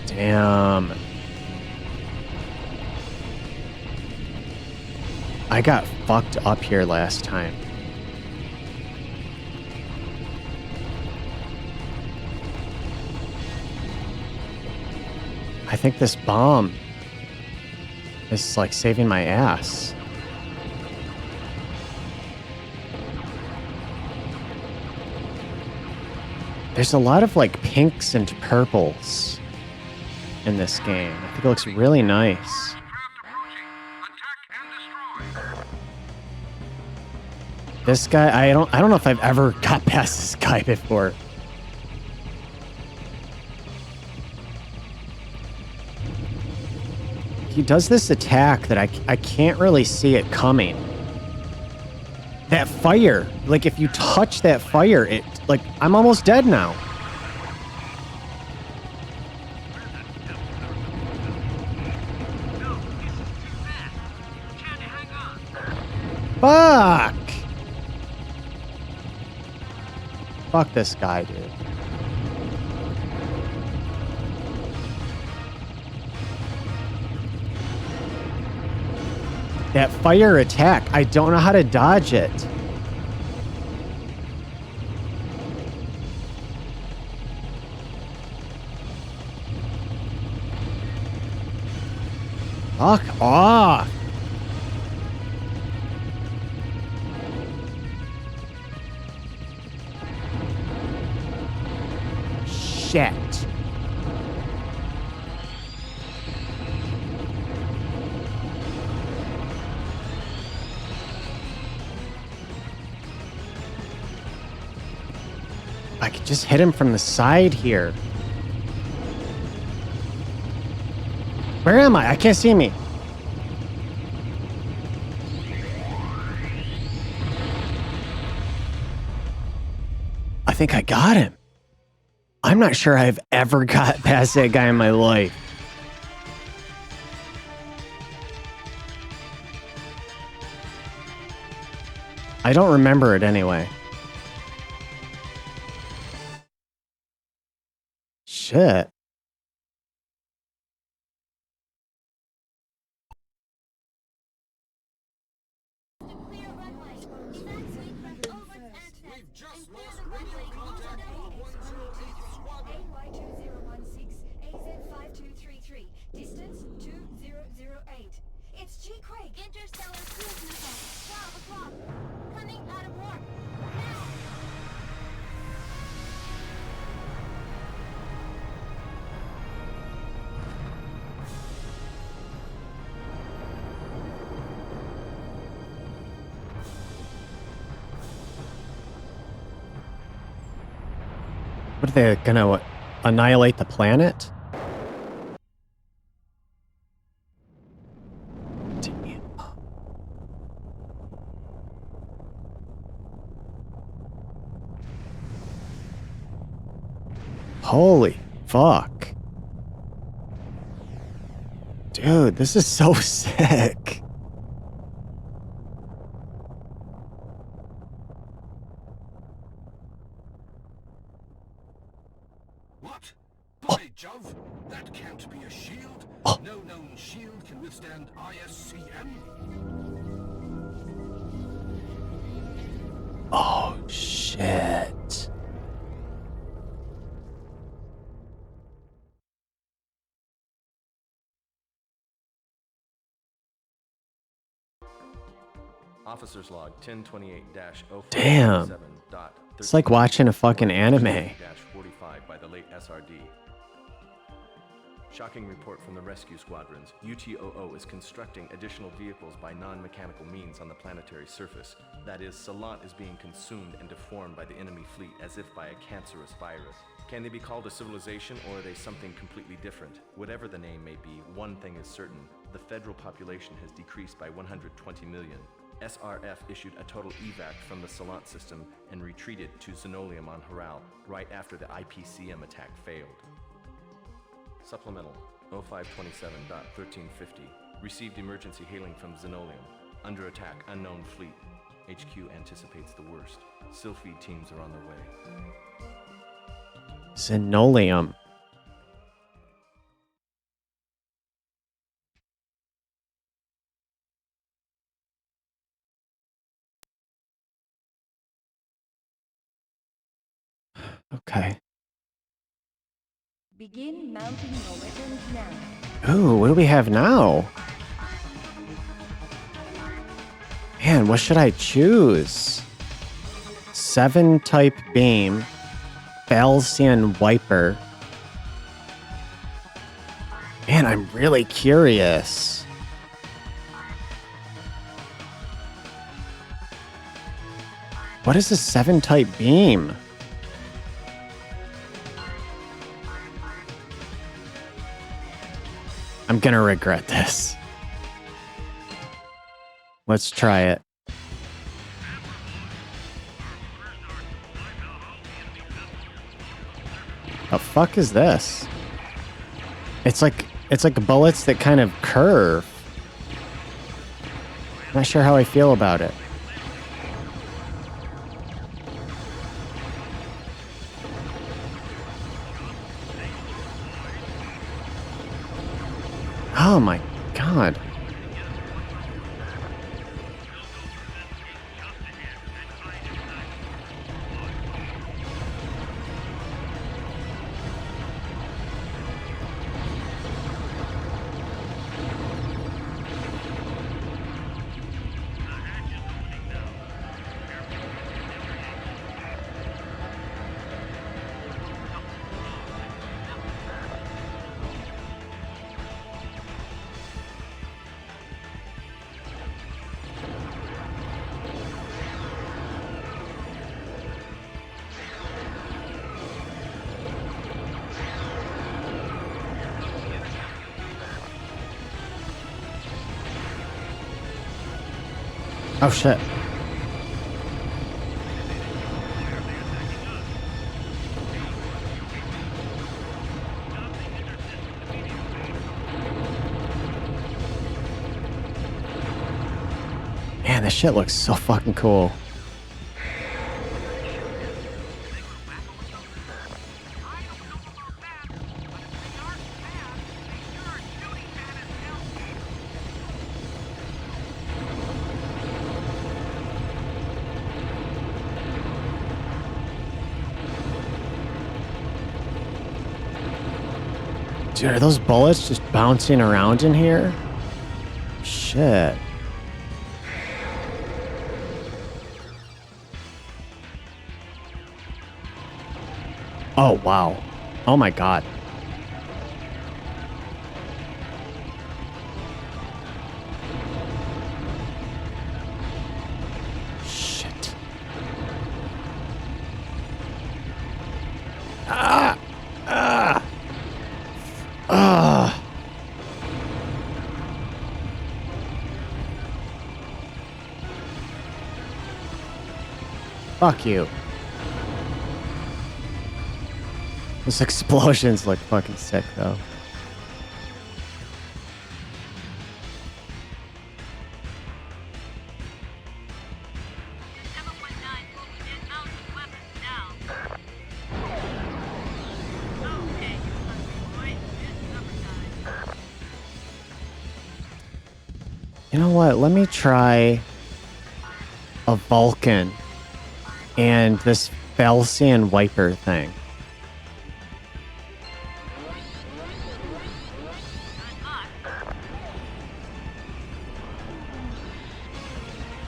Damn. I got fucked up here last time. I think this bomb is like saving my ass. There's a lot of like pinks and purples in this game. I think it looks really nice. This guy, I don't know if I've ever got past this guy before. He does this attack that I can't really see it coming. That fire, like if you touch that fire, it, like, I'm almost dead now. Fuck! Fuck this guy, dude. That fire attack, I don't know how to dodge it. Fuck off. Shit. I could just hit him from the side here. Where am I? I can't see me. I think I got him. I'm not sure I've ever got past that guy in my life. I don't remember it anyway. Shit. What are they gonna annihilate the planet? Damn. Holy fuck. Dude, this is so sick. can't be a shield. Oh. No known shield can withstand ISCM. Oh, shit. Officer's log 1028-047. Damn. It's like watching a fucking anime. -45 by the late SRD. Shocking report from the rescue squadrons. UTOO is constructing additional vehicles by non-mechanical means on the planetary surface. That is, Salant is being consumed and deformed by the enemy fleet as if by a cancerous virus. Can they be called a civilization, or are they something completely different? Whatever the name may be, one thing is certain. The federal population has decreased by 120 million. SRF issued a total evac from the Salant system and retreated to Xenolium on Haral right after the IPCM attack failed. Supplemental 0527.1350. Received emergency hailing from Xenolium. Under attack, unknown fleet. HQ anticipates the worst. Sylpheed teams are on their way. Xenolium. Okay. Begin mounting your weapons now. Ooh, what do we have now? Man, what should I choose? 7 type beam. Balsian wiper. Man, I'm really curious. What is a 7 type beam? I'm gonna regret this. Let's try it. The fuck is this? It's like bullets that kind of curve. Not sure how I feel about it. Oh my god. Oh shit. Man, this shit looks so fucking cool. Dude, are those bullets just bouncing around in here? Shit. Oh, wow. Oh my god. Shit. Ah! Ah! Ah! Fuck you. Those explosions look fucking sick, though. You know what? Let me try a Vulcan and this Falsian Wiper thing.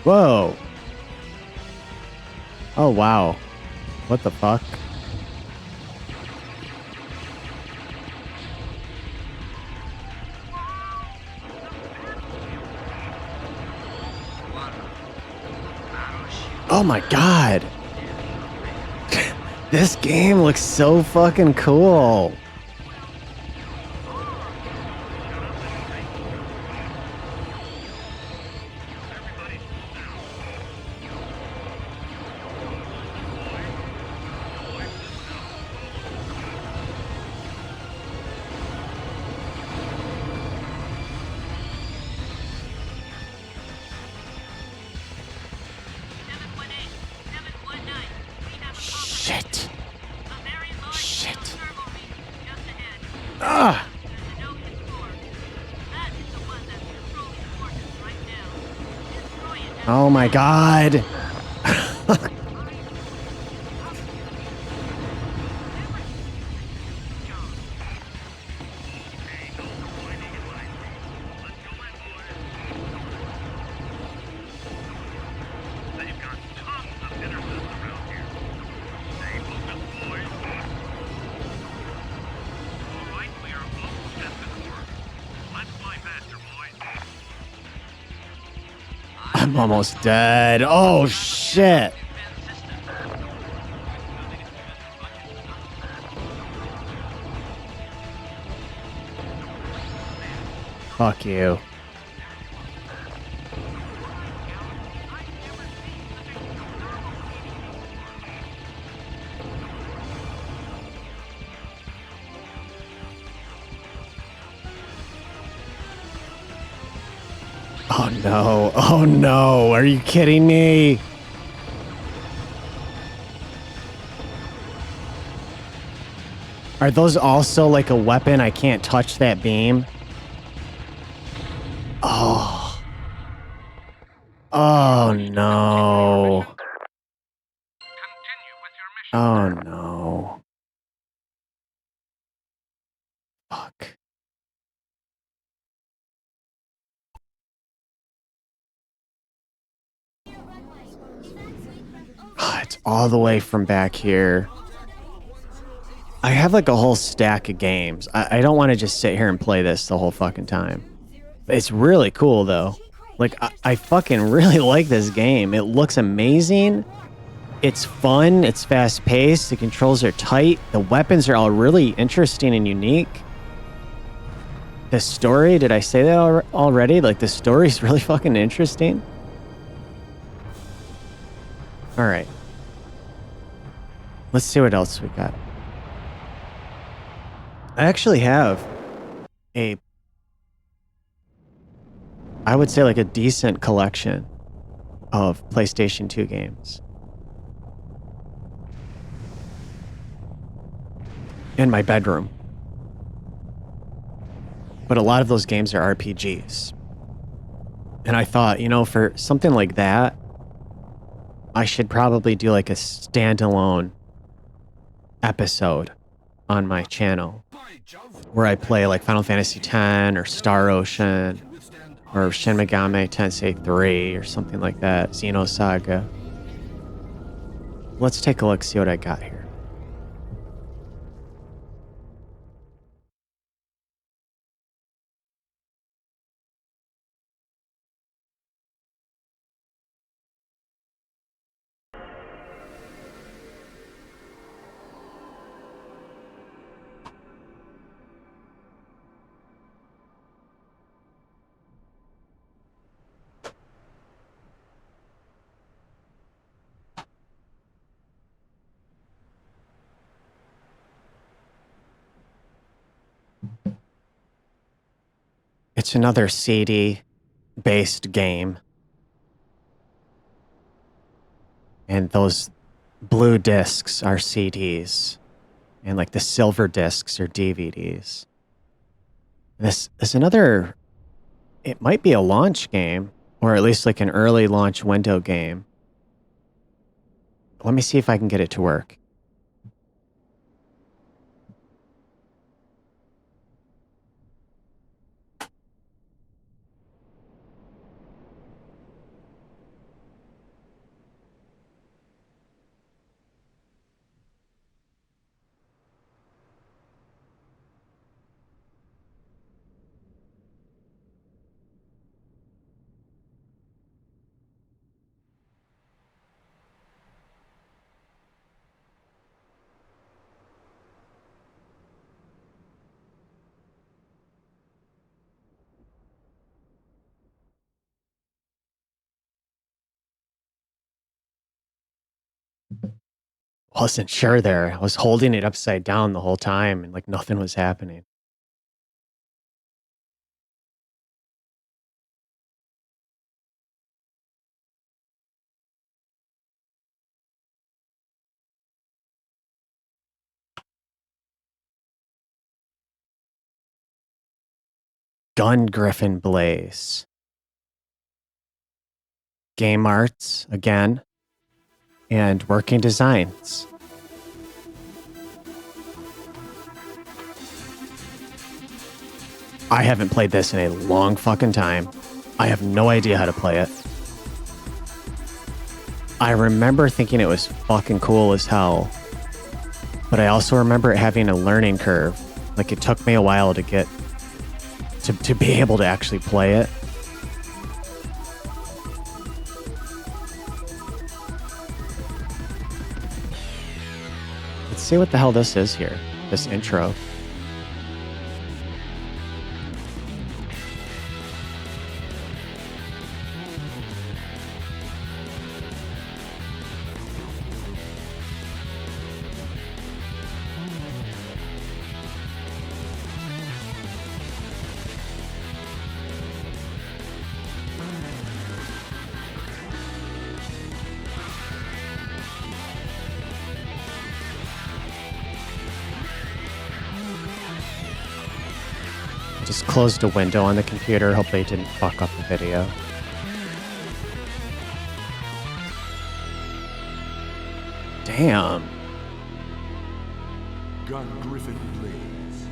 Whoa. Oh, wow. What the fuck? Oh my god. This game looks so fucking cool. Shit. Shit. Ah! Oh my god. I'm almost dead. Oh shit. Fuck you. Oh no. Oh no. Are you kidding me? Are those also like a weapon? I can't touch that beam. Oh. Oh no. Oh no. Fuck. It's all the way from back here. I have like a whole stack of games. I don't want to just sit here and play this the whole fucking time. It's really cool though. Like I fucking really like this game. It looks amazing. It's fun. It's fast paced. The controls are tight. The weapons are all really interesting and unique. The story, did I say that already? Like the story's really fucking interesting. All right. Let's see what else we got. I actually have I would say like a decent collection of PlayStation 2 games in my bedroom. But a lot of those games are RPGs. And I thought, you know, for something like that, I should probably do like a standalone episode on my channel where I play like Final Fantasy X or Star Ocean or Shin Megami Tensei 3 or something like that, Xenosaga. Let's take a look, see what I got here. It's another CD-based game. And those blue discs are CDs. And like the silver discs are DVDs. This is another It might be a launch game, or at least like an early launch window game. Let me see if I can get it to work. Wasn't sure there. I was holding it upside down the whole time and like nothing was happening. Gun Griffin Blaze. Game arts again. And working designs. I haven't played this in a long fucking time. I have no idea how to play it. I remember thinking it was fucking cool as hell. But I also remember it having a learning curve. Like it took me a while to get to be able to actually play it. Let's see what the hell this is here. This intro. Just closed a window on the computer. Hopefully it didn't fuck up the video. Damn. Gun Griffin Blaze.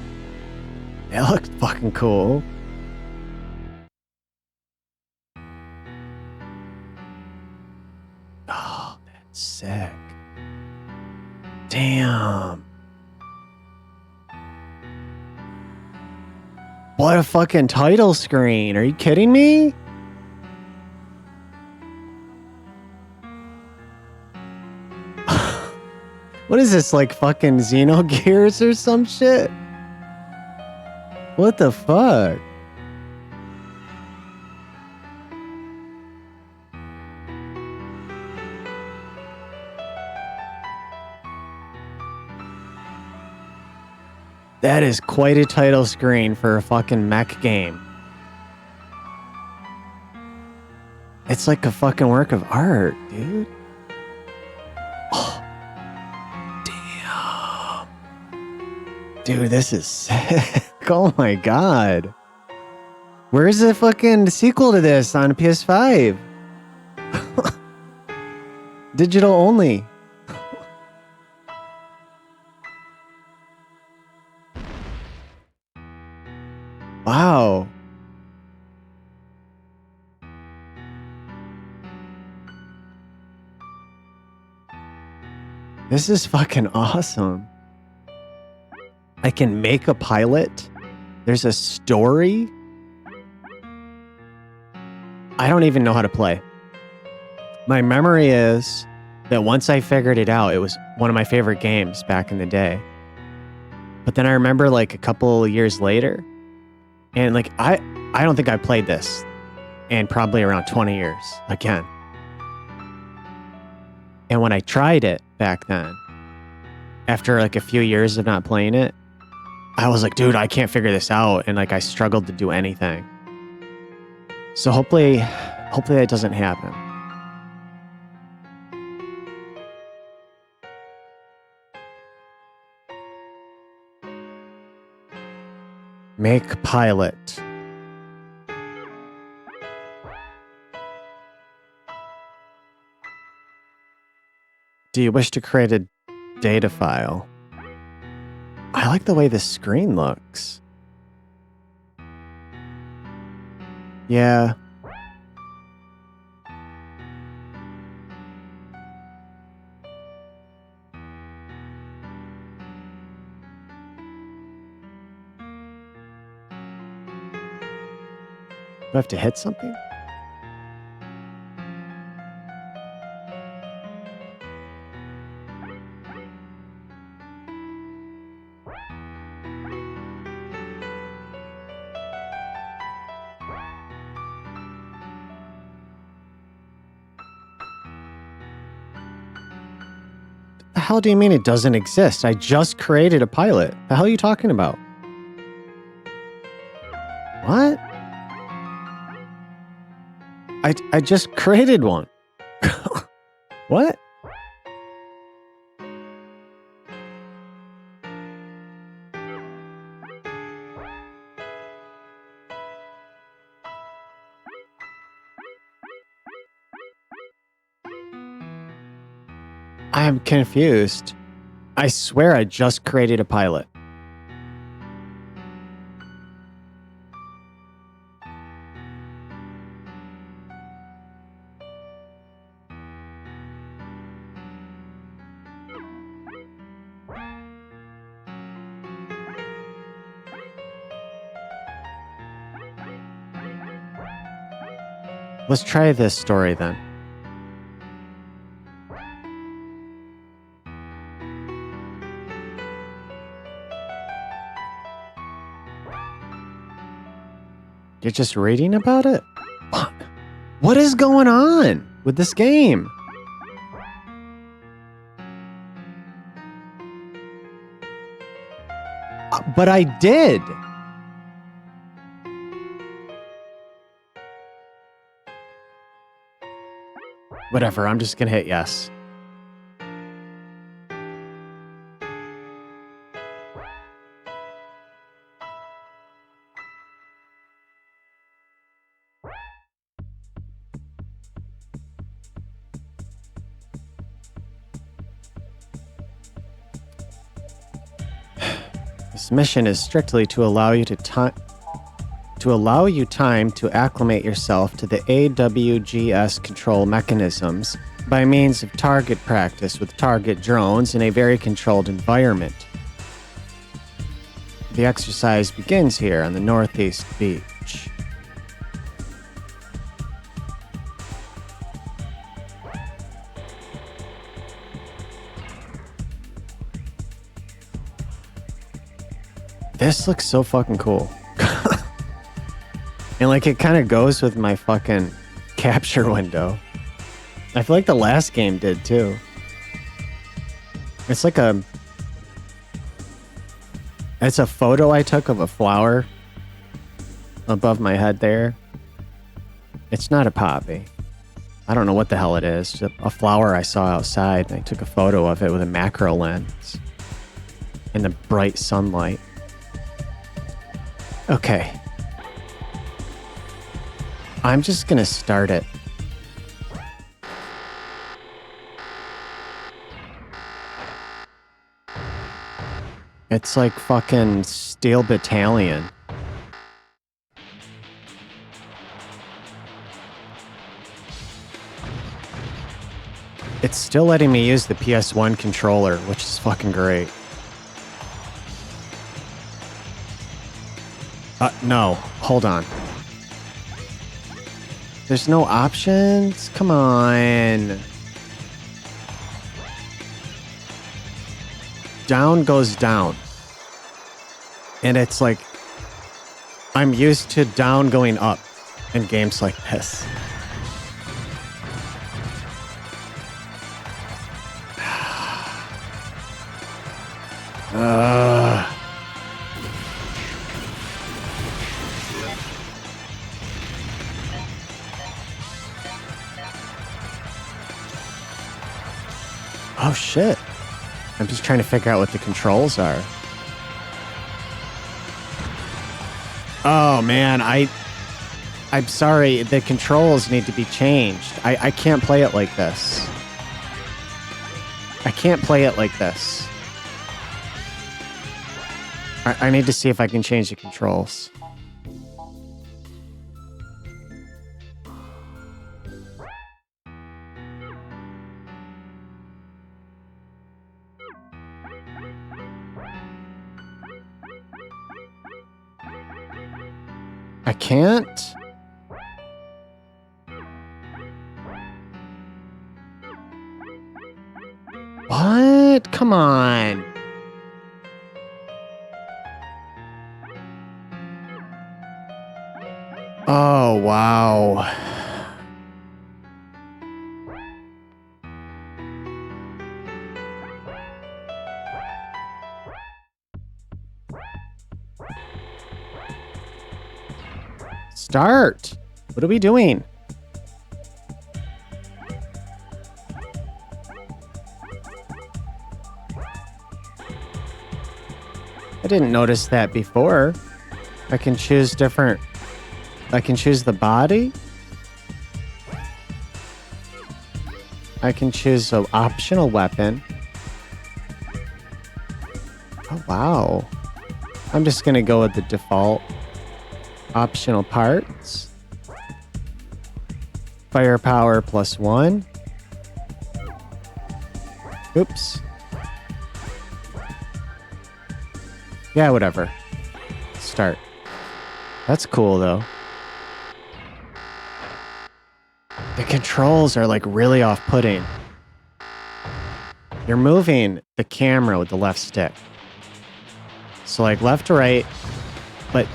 It looked fucking cool. Oh, that's sick. Damn. What a fucking title screen. Are you kidding me? What is this, like fucking Xenogears or some shit? What the fuck? That is quite a title screen for a fucking mech game. It's like a fucking work of art, dude. Oh. Damn. Dude, this is sick. Oh my god. Where's the fucking sequel to this on PS5? Digital only. Wow. This is fucking awesome. I can make a pilot. There's a story. I don't even know how to play. My memory is that once I figured it out, it was one of my favorite games back in the day. But then I remember like a couple years later, and like I don't think I played this in probably around 20 years again. And when I tried it back then, after like a few years of not playing it, I was like, dude, I can't figure this out. And like I struggled to do anything. So hopefully that doesn't happen. Make pilot. Do you wish to create a data file? I like the way the screen looks. Yeah. Do I have to hit something? The hell do you mean it doesn't exist? I just created a pilot. The hell are you talking about? What? I just created one. What? I am confused. I swear I just created a pilot. Let's try this story then. You're just reading about it? What is going on with this game? But I did. Whatever, I'm just gonna hit yes. This mission is strictly to allow you time to acclimate yourself to the AWGS control mechanisms by means of target practice with target drones in a very controlled environment. The exercise begins here on the Northeast Beach. This looks so fucking cool. And like it kind of goes with my fucking capture window. I feel like the last game did too. It's like it's a photo I took of a flower above my head there. It's not a poppy. I don't know what the hell it is. Just a flower I saw outside, and I took a photo of it with a macro lens in the bright sunlight. Okay. I'm just gonna start it. It's like fucking Steel Battalion. It's still letting me use the PS1 controller, which is fucking great. No, hold on. There's no options? Come on. Down goes down. And it's like, I'm used to down going up in games like this. Oh shit. I'm just trying to figure out what the controls are. Oh man, I'm sorry, the controls need to be changed. I can't play it like this. I can't play it like this. I need to see if I can change the controls. I can't. What? Come on. Oh, wow. Start. What are we doing? I didn't notice that before. I can choose different... I can choose the body. I can choose an optional weapon. Oh, wow. I'm just going to go with the default. Optional parts. Firepower +1. Oops. Yeah, whatever. Start. That's cool, though. The controls are, like, really off-putting. You're moving the camera with the left stick. So, like, left to right, but,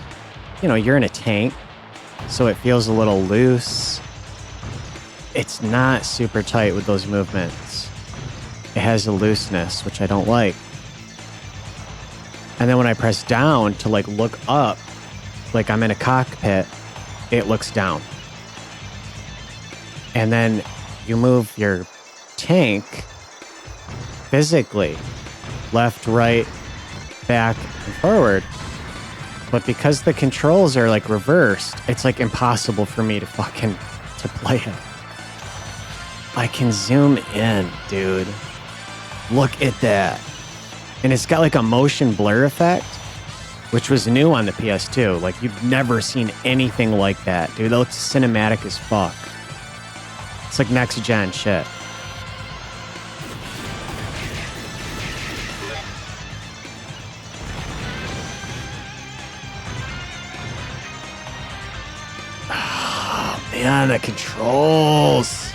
you know, you're in a tank, so it feels a little loose. It's not super tight with those movements. It has a looseness, which I don't like. And then when I press down to, like, look up, like I'm in a cockpit, it looks down. And then you move your tank physically, left, right, back, and forward. But because the controls are, like, reversed, it's, like, impossible for me to play it. I can zoom in, dude. Look at that. And it's got, like, a motion blur effect, which was new on the PS2. Like, you've never seen anything like that, dude. That looks cinematic as fuck. It's like next-gen shit. Oh, man, the controls.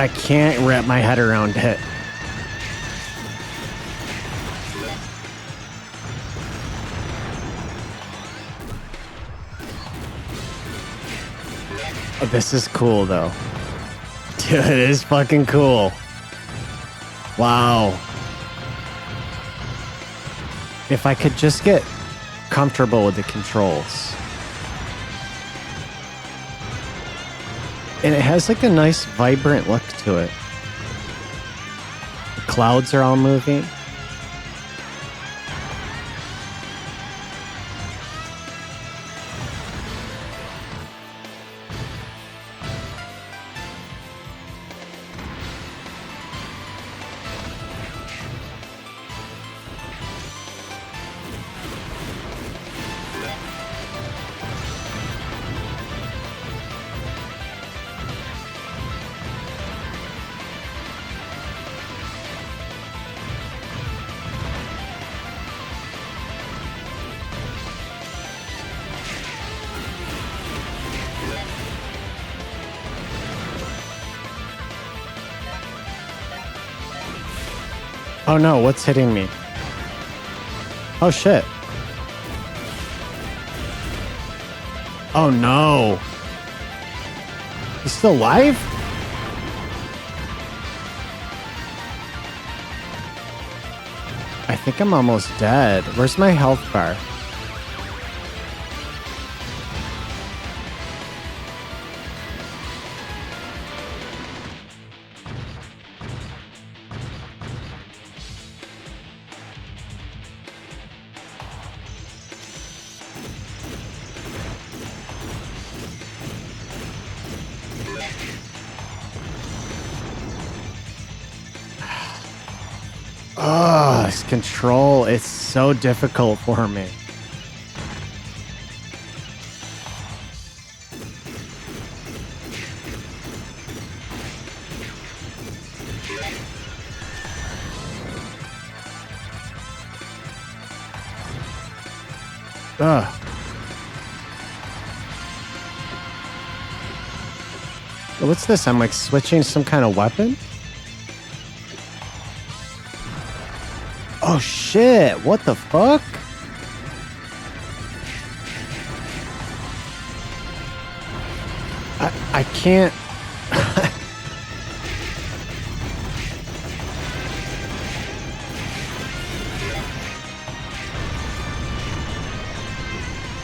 I can't wrap my head around it. Oh, this is cool, though. Dude, it is fucking cool. Wow. If I could just get comfortable with the controls. And it has, like, a nice, vibrant look to it. The clouds are all moving. Oh no, what's hitting me? Oh shit. Oh no. He's still alive? I think I'm almost dead. Where's my health bar? Oh, this control, it's so difficult for me. Ugh. What's this? I'm like switching some kind of weapon? Oh shit, what the fuck? I can't.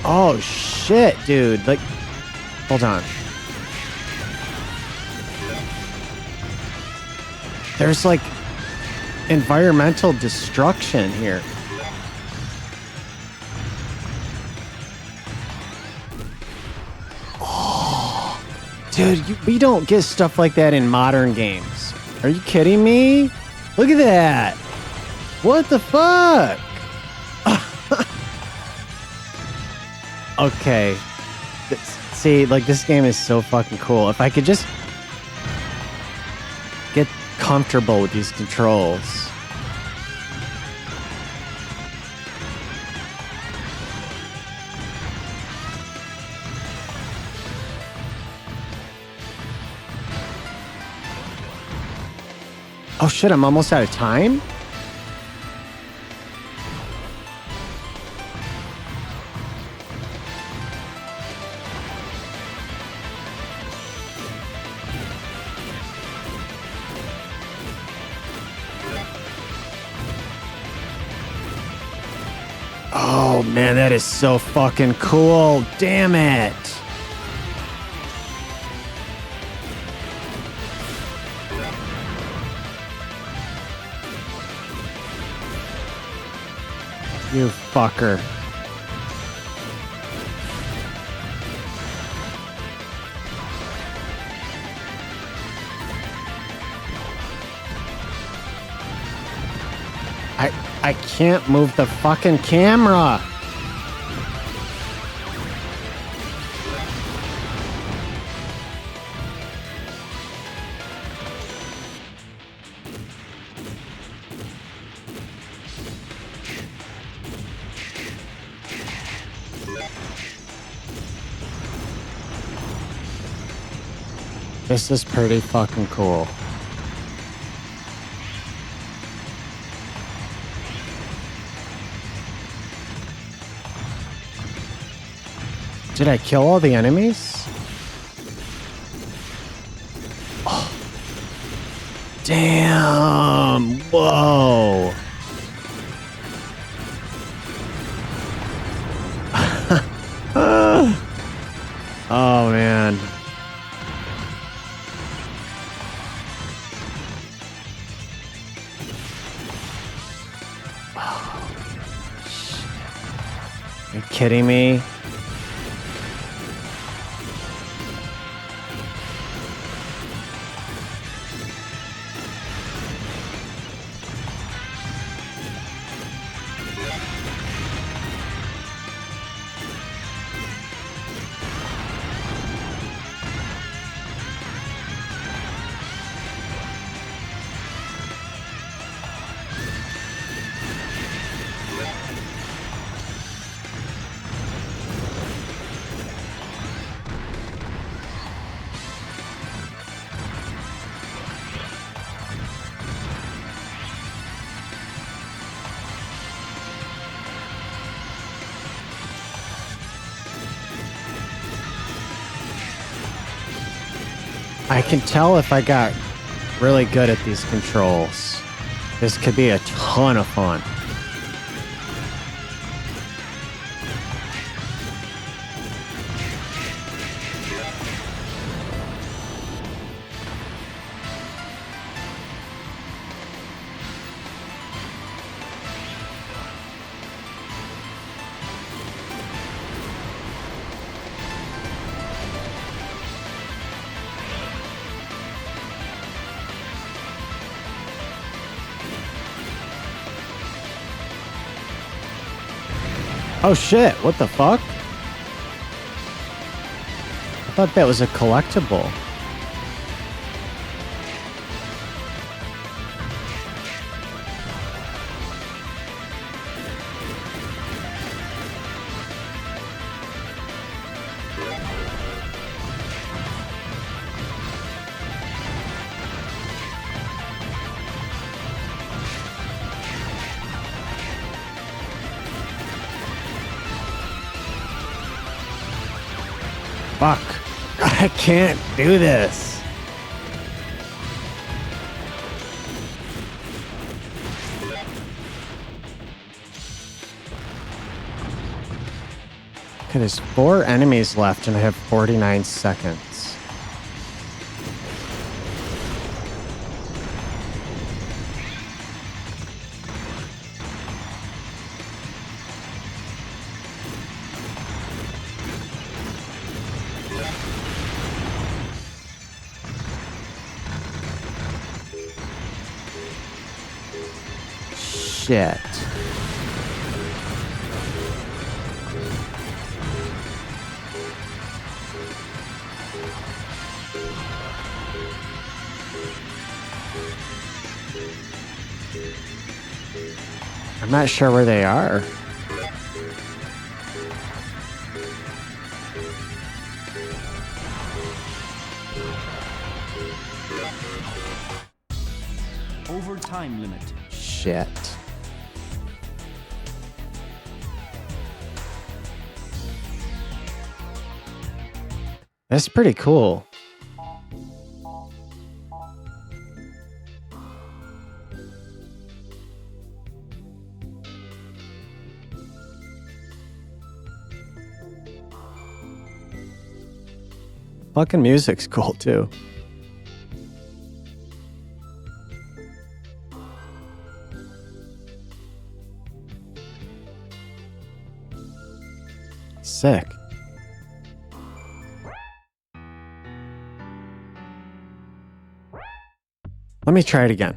Oh shit, dude. Like, hold on. There's like environmental destruction here. Oh, dude, we don't get stuff like that in modern games. Are you kidding me? Look at that. What the fuck? Okay. See, like, this game is so fucking cool. If I could just get comfortable with these controls. Oh shit, I'm almost out of time? Oh man, that is so fucking cool. Damn it. You fucker. I can't move the fucking camera. This is pretty fucking cool. Did I kill all the enemies? Oh. Damn! Whoa! Oh man. Are you kidding me? I can tell if I got really good at these controls. This could be a ton of fun. Oh shit, what the fuck? I thought that was a collectible. Fuck. I can't do this. Okay, there's 4 enemies left and I have 49 seconds. Shit. I'm not sure where they are. Over time limit. Shit. That's pretty cool. Fucking music's cool too. Sick. Let me try it again.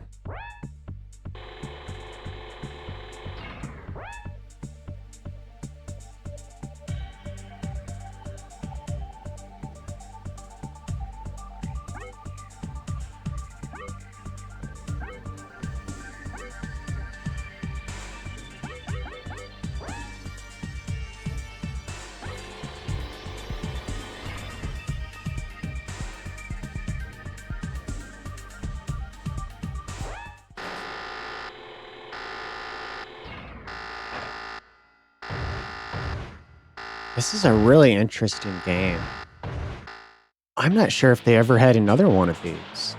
This is a really interesting game. I'm not sure if they ever had another one of these.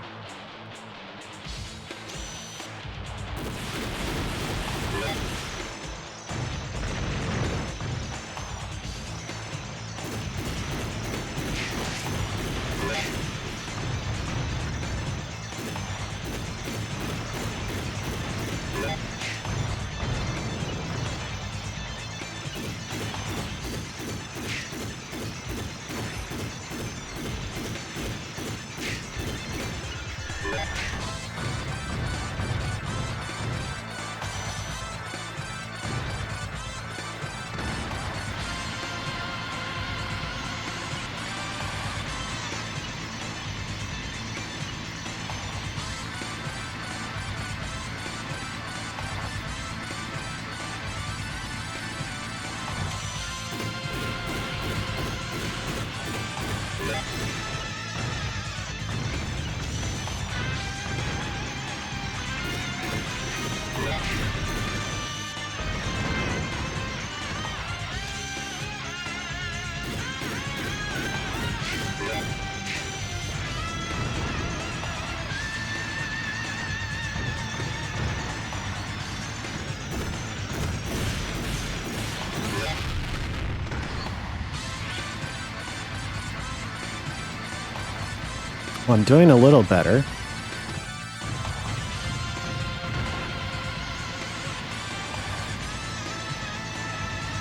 Well, I'm doing a little better.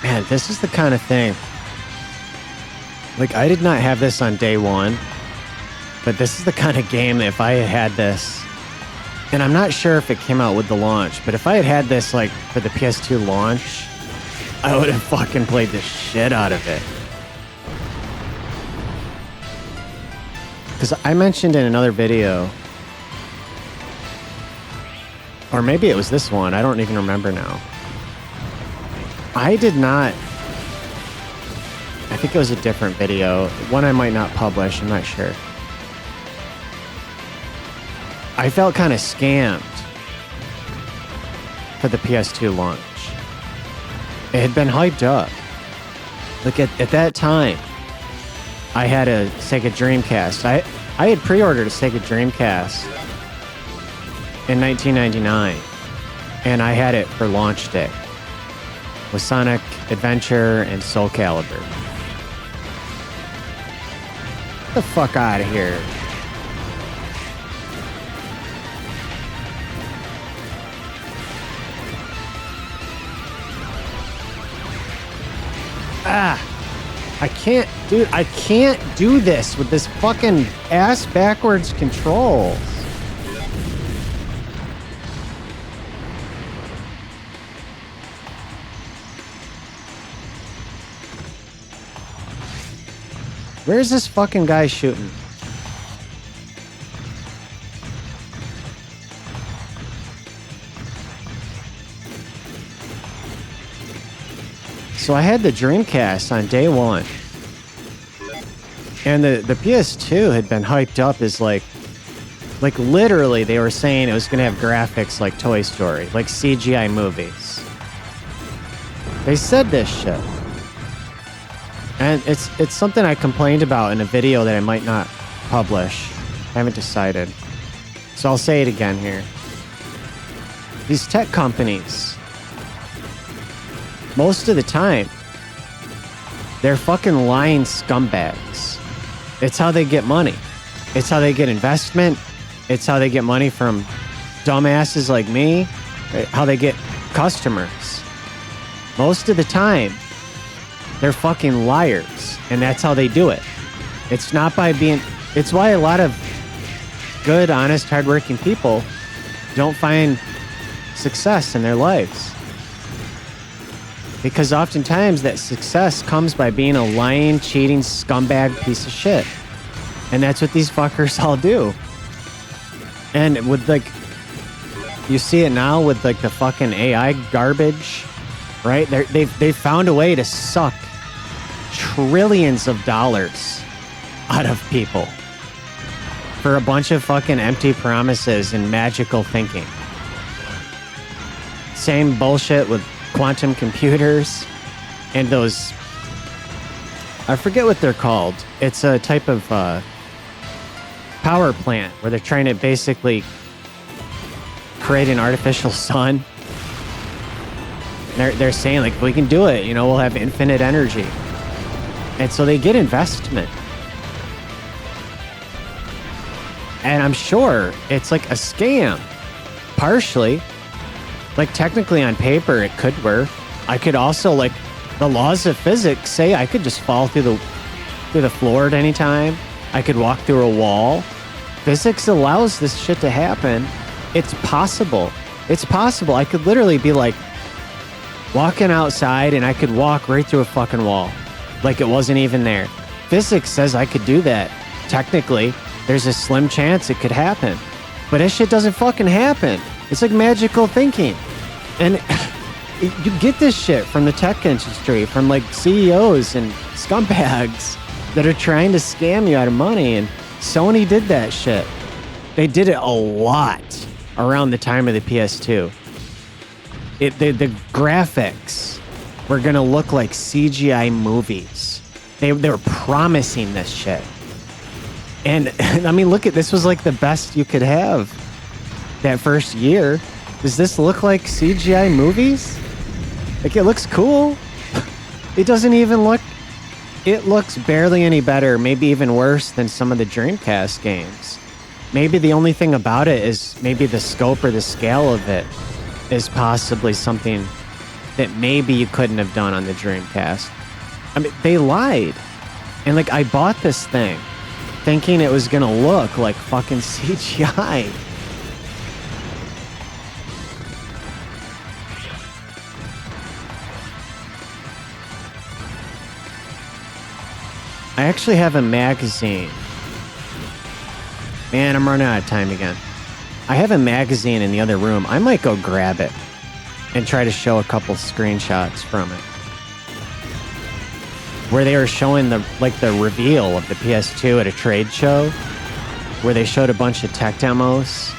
Man, this is the kind of thing. Like, I did not have this on day one, but this is the kind of game that if I had had this, and I'm not sure if it came out with the launch, but if I had had this, like, for the PS2 launch, I would have fucking played the shit out of it. Because I mentioned in another video, or maybe it was this one, I don't even remember now. I did not, I think it was a different video, one I might not publish, I'm not sure. I felt kind of scammed for the PS2 launch. It had been hyped up. Like at that time, I had a Sega Dreamcast. I had pre-ordered a Sega Dreamcast in 1999, and I had it for launch day with Sonic Adventure and Soul Calibur. Get the fuck out of here. I can't, dude, I can't do this with this fucking ass backwards controls. Where's this fucking guy shooting? So I had the Dreamcast on day one. And the PS2 had been hyped up as like literally they were saying it was going to have graphics like Toy Story, like CGI movies. They said this shit. And it's something I complained about in a video that I might not publish. I haven't decided. So I'll say it again here. These tech companies, most of the time, they're fucking lying scumbags. It's how they get money. It's how they get investment. It's how they get money from dumbasses like me. How they get customers. Most of the time, they're fucking liars. And that's how they do it. It's not by being... It's why a lot of good, honest, hardworking people don't find success in their lives. Because oftentimes that success comes by being a lying, cheating, scumbag piece of shit. And that's what these fuckers all do. And with like, you see it now with like the fucking AI garbage, right? They've found a way to suck trillions of dollars out of people for a bunch of fucking empty promises and magical thinking. Same bullshit with quantum computers and those, I forget what they're called. It's a type of power plant where they're trying to basically create an artificial sun. They're saying like, we can do it, you know, we'll have infinite energy. And so they get investment. And I'm sure it's like a scam, partially. Like technically on paper, it could work. I could also, like, the laws of physics say I could just fall through the floor at any time. I could walk through a wall. Physics allows this shit to happen. It's possible. It's possible. I could literally be like walking outside and I could walk right through a fucking wall. Like it wasn't even there. Physics says I could do that. Technically, there's a slim chance it could happen. But that shit doesn't fucking happen. It's like magical thinking. And you get this shit from the tech industry, from like CEOs and scumbags that are trying to scam you out of money. And Sony did that shit. They did it a lot around the time of the PS2. The graphics were going to look like CGI movies. They were promising this shit. And I mean, look at this, was like the best you could have that first year. Does this look like CGI movies? Like, it looks cool. It doesn't even look... It looks barely any better, maybe even worse than some of the Dreamcast games. Maybe the only thing about it is maybe the scope or the scale of it is possibly something that maybe you couldn't have done on the Dreamcast. I mean, they lied. And, like, I bought this thing thinking it was gonna look like fucking CGI. I actually have a magazine. Man, I'm running out of time again. I have a magazine in the other room. I might go grab it and try to show a couple screenshots from it. Where they were showing the reveal of the PS2 at a trade show, where they showed a bunch of tech demos.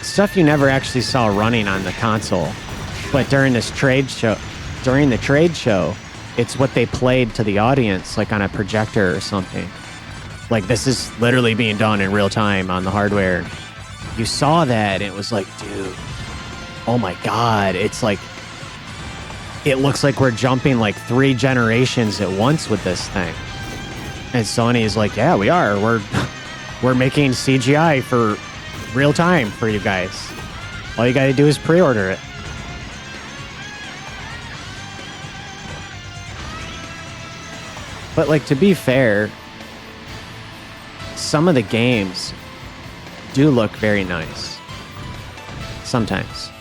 Stuff you never actually saw running on the console. But during the trade show, it's what they played to the audience, like on a projector or something. Like, this is literally being done in real time on the hardware. You saw that, and it was like, dude, oh my God. It's like, it looks like we're jumping like 3 generations at once with this thing. And Sony's like, yeah, we are. We're making CGI for real time for you guys. All you got to do is pre-order it. But like, to be fair, some of the games do look very nice. Sometimes.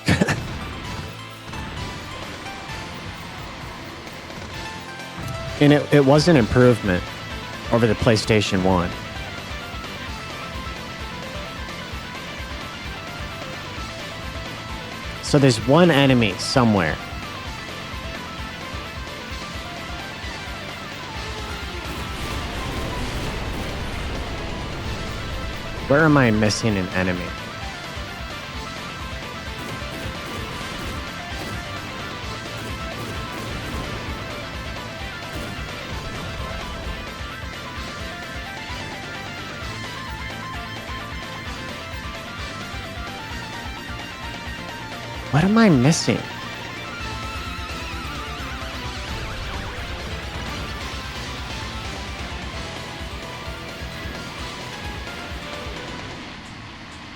And it was an improvement over the PlayStation 1. So there's one enemy somewhere. Where am I missing an enemy? What am I missing?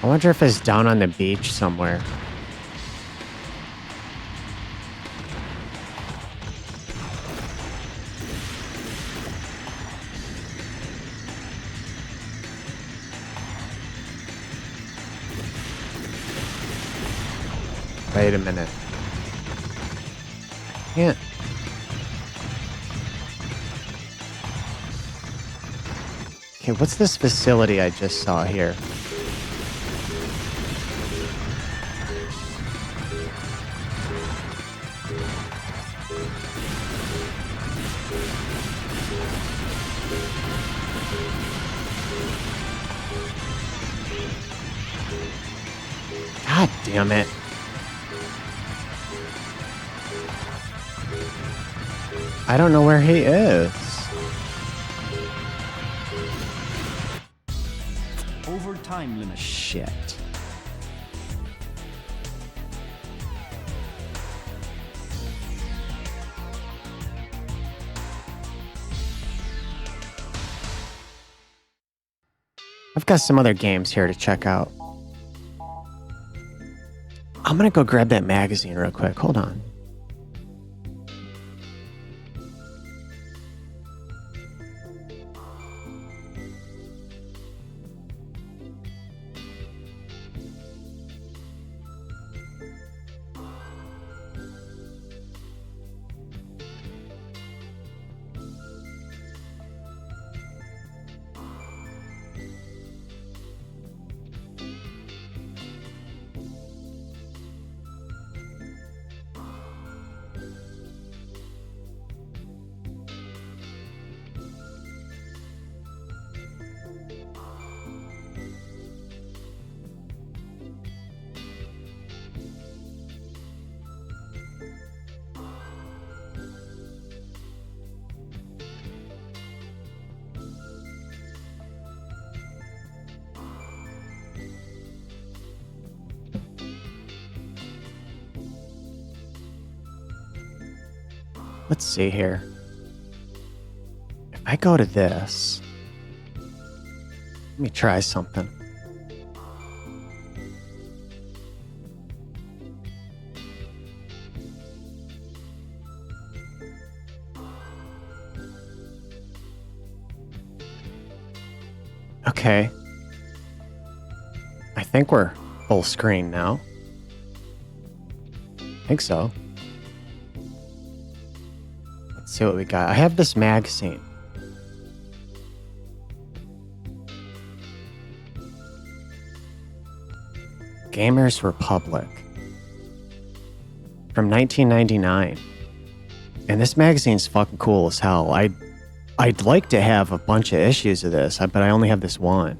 I wonder if it's down on the beach somewhere. Wait a minute. Can't. Okay, what's this facility I just saw here? God damn it. I don't know where he is. Overtime limit. Shit. I've got some other games here to check out. I'm gonna go grab that magazine real quick. Hold on. Let's see here. If I go to this, let me try something. Okay. I think we're full screen now. I think so. Let's see what we got. I have this magazine. Gamers Republic from 1999. And this magazine's fucking cool as hell. I'd like to have a bunch of issues of this, but I only have this one.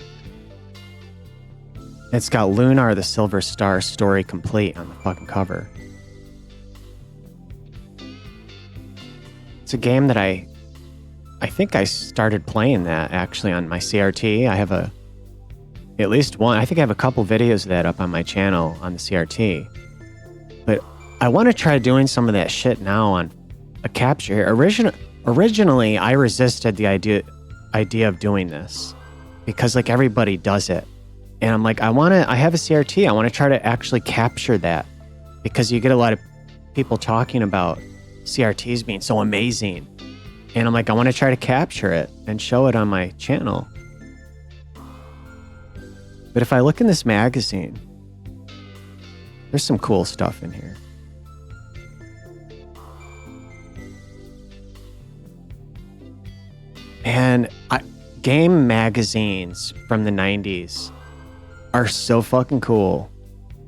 It's got Lunar the Silver Star story complete on the fucking cover. It's a game that I think I started playing that actually on my CRT. I have at least one. I think I have a couple videos of that up on my channel on the CRT. But I want to try doing some of that shit now on a capture here. Originally, I resisted the idea of doing this because like everybody does it. And I'm like, I have a CRT. I want to try to actually capture that because you get a lot of people talking about CRTs being so amazing. And I'm like, I want to try to capture it and show it on my channel. But if I look in this magazine, there's some cool stuff in here. And game magazines from the 90s are so fucking cool.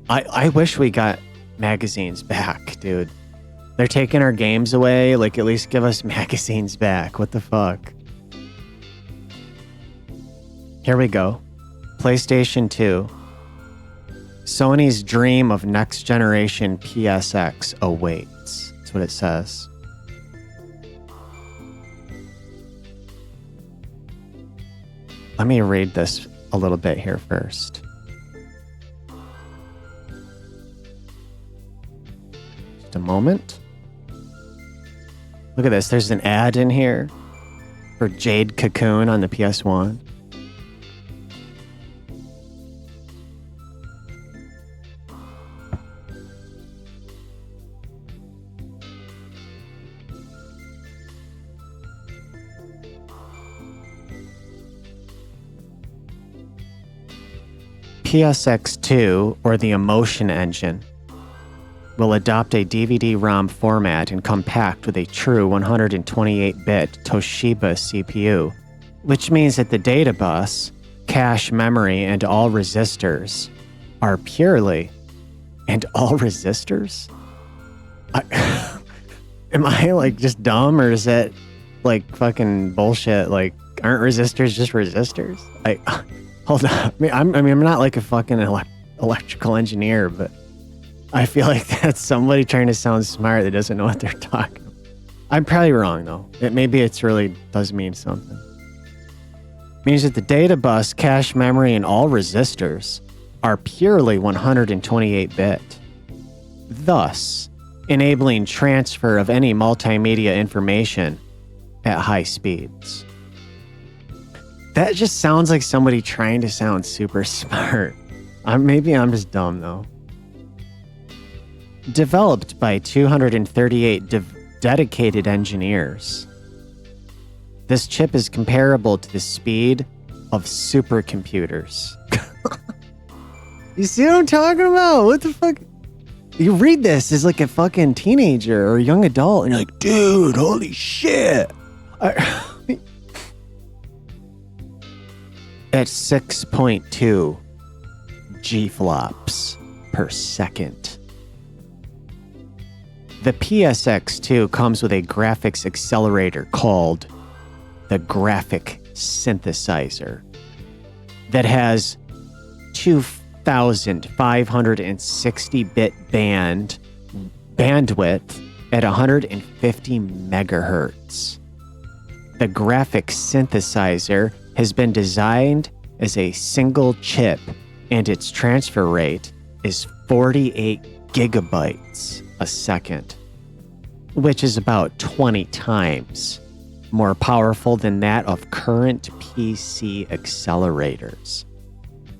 I wish we got magazines back, dude. They're taking our games away. Like, at least give us magazines back. What the fuck? Here we go. PlayStation 2. Sony's dream of next generation PSX awaits. That's what it says. Let me read this a little bit here first. Just a moment. Look at this. There's an ad in here for Jade Cocoon on the PS1. PSX2, or the Emotion Engine, will adopt a DVD-ROM format and come packed with a true 128-bit Toshiba CPU, which means that the data bus, cache memory, and all resistors are purely... And all resistors? Am I, like, just dumb, or is that, like, fucking bullshit? Like, aren't resistors just resistors? Hold on. I'm not like a fucking electrical engineer, but I feel like that's somebody trying to sound smart that doesn't know what they're talking about. I'm probably wrong, though. Maybe it's really does mean something. It means that the data bus, cache memory, and all resistors are purely 128-bit, thus enabling transfer of any multimedia information at high speeds. That just sounds like somebody trying to sound super smart. Maybe I'm just dumb, though. Developed by 238 dedicated engineers. This chip is comparable to the speed of supercomputers. You see what I'm talking about? What the fuck? You read this as like a fucking teenager or a young adult, and you're like, dude, holy shit. At 6.2 G-flops per second. The PSX2 comes with a graphics accelerator called the Graphic Synthesizer that has 2,560-bit bandwidth at 150 megahertz. The Graphic Synthesizer has been designed as a single chip, and its transfer rate is 48 gigabytes a second, which is about 20 times more powerful than that of current PC accelerators.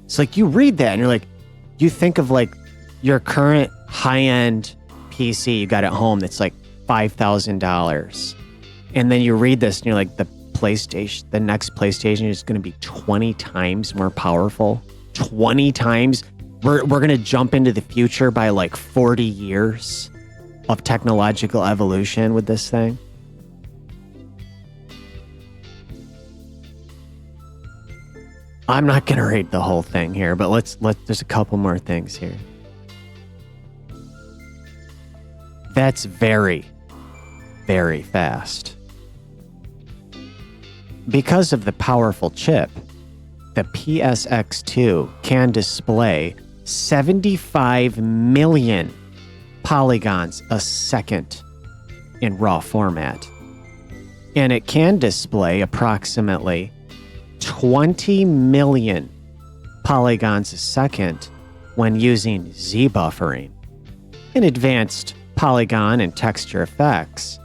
It's like you read that and you're like, you think of like your current high-end PC you got at home that's like $5,000. And then you read this and you're like, the next PlayStation is going to be 20 times more powerful. 20 times. We're going to jump into the future by like 40 years of technological evolution with this thing. I'm not going to read the whole thing here, but there's a couple more things here. That's very, very fast. Because of the powerful chip, the PSX2 can display 75 million polygons a second in raw format. And it can display approximately 20 million polygons a second when using Z buffering and advanced polygon and texture effects,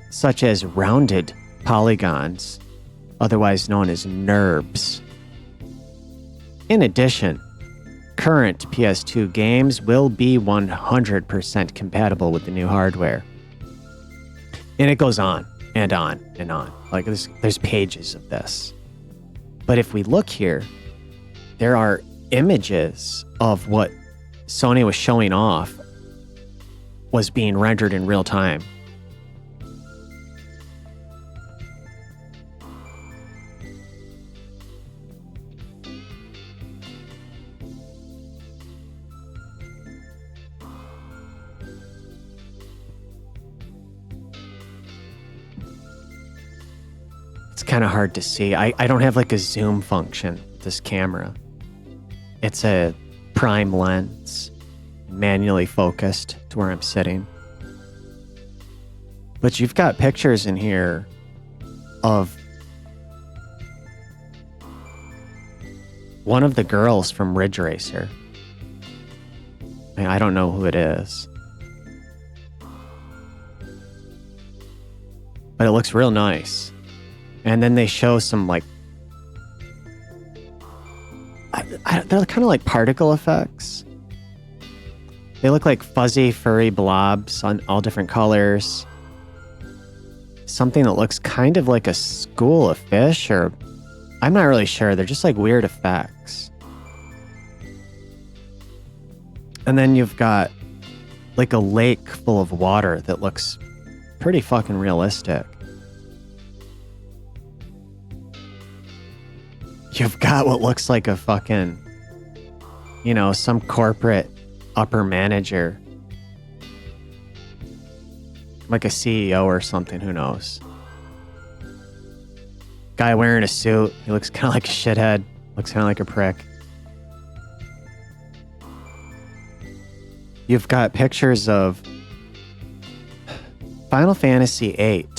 such as rounded polygons, otherwise known as NURBS. In addition, current PS2 games will be 100% compatible with the new hardware. And it goes on and on and on. Like there's pages of this. But if we look here, there are images of what Sony was showing off was being rendered in real time. It's kind of hard to see. I don't have like a zoom function with this camera. It's a prime lens, manually focused to where I'm sitting. But you've got pictures in here of one of the girls from Ridge Racer. I don't know who it is. But it looks real nice. And then they show some like... they're kind of like particle effects. They look like fuzzy, furry blobs on all different colors. Something that looks kind of like a school of fish, or... I'm not really sure. They're just like weird effects. And then you've got like a lake full of water that looks pretty fucking realistic. You've got what looks like a fucking, you know, some corporate upper manager. Like a CEO or something, who knows. Guy wearing a suit. He looks kind of like a shithead. Looks kind of like a prick. You've got pictures of Final Fantasy VIII.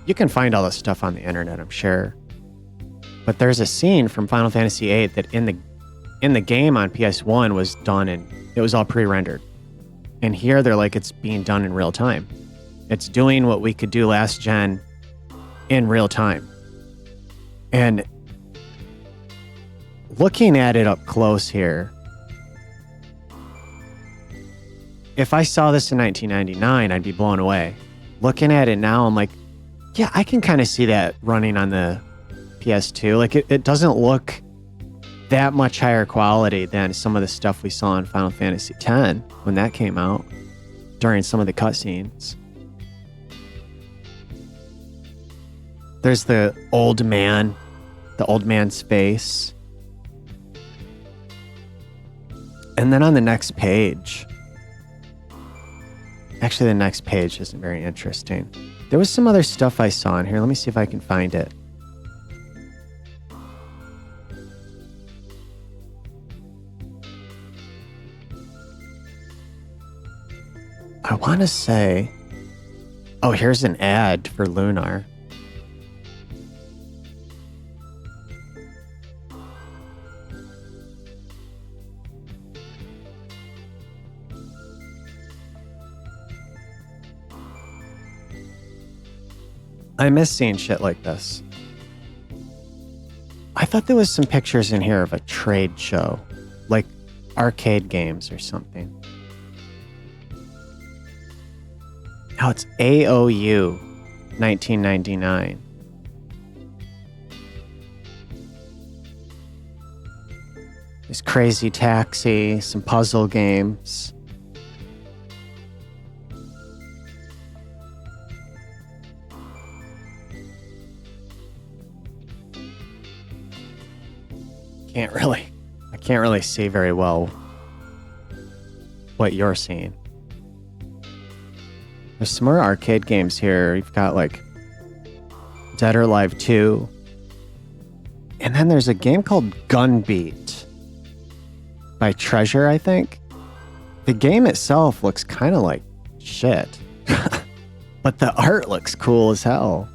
You can find all this stuff on the internet, I'm sure. But there's a scene from Final Fantasy VIII that in the game on PS1 was done and it was all pre-rendered. And here they're like it's being done in real time. It's doing what we could do last gen in real time. And looking at it up close here, if I saw this in 1999, I'd be blown away. Looking at it now, I'm like, yeah, I can kind of see that running on the PS2. Like it doesn't look that much higher quality than some of the stuff we saw in Final Fantasy X when that came out during some of the cutscenes. There's the old man's face. And then on the next page, actually the next page isn't very interesting. There was some other stuff I saw in here. Let me see if I can find it. I want to say... Oh, here's an ad for Lunar. I miss seeing shit like this. I thought there was some pictures in here of a trade show, like arcade games or something. Oh, it's AOU 1999. There's Crazy Taxi, some puzzle games. I can't really see very well what you're seeing. There's some more arcade games here. You've got like Dead or Alive 2. And then there's a game called Gunbeat by Treasure, I think. The game itself looks kind of like shit. But the art looks cool as hell.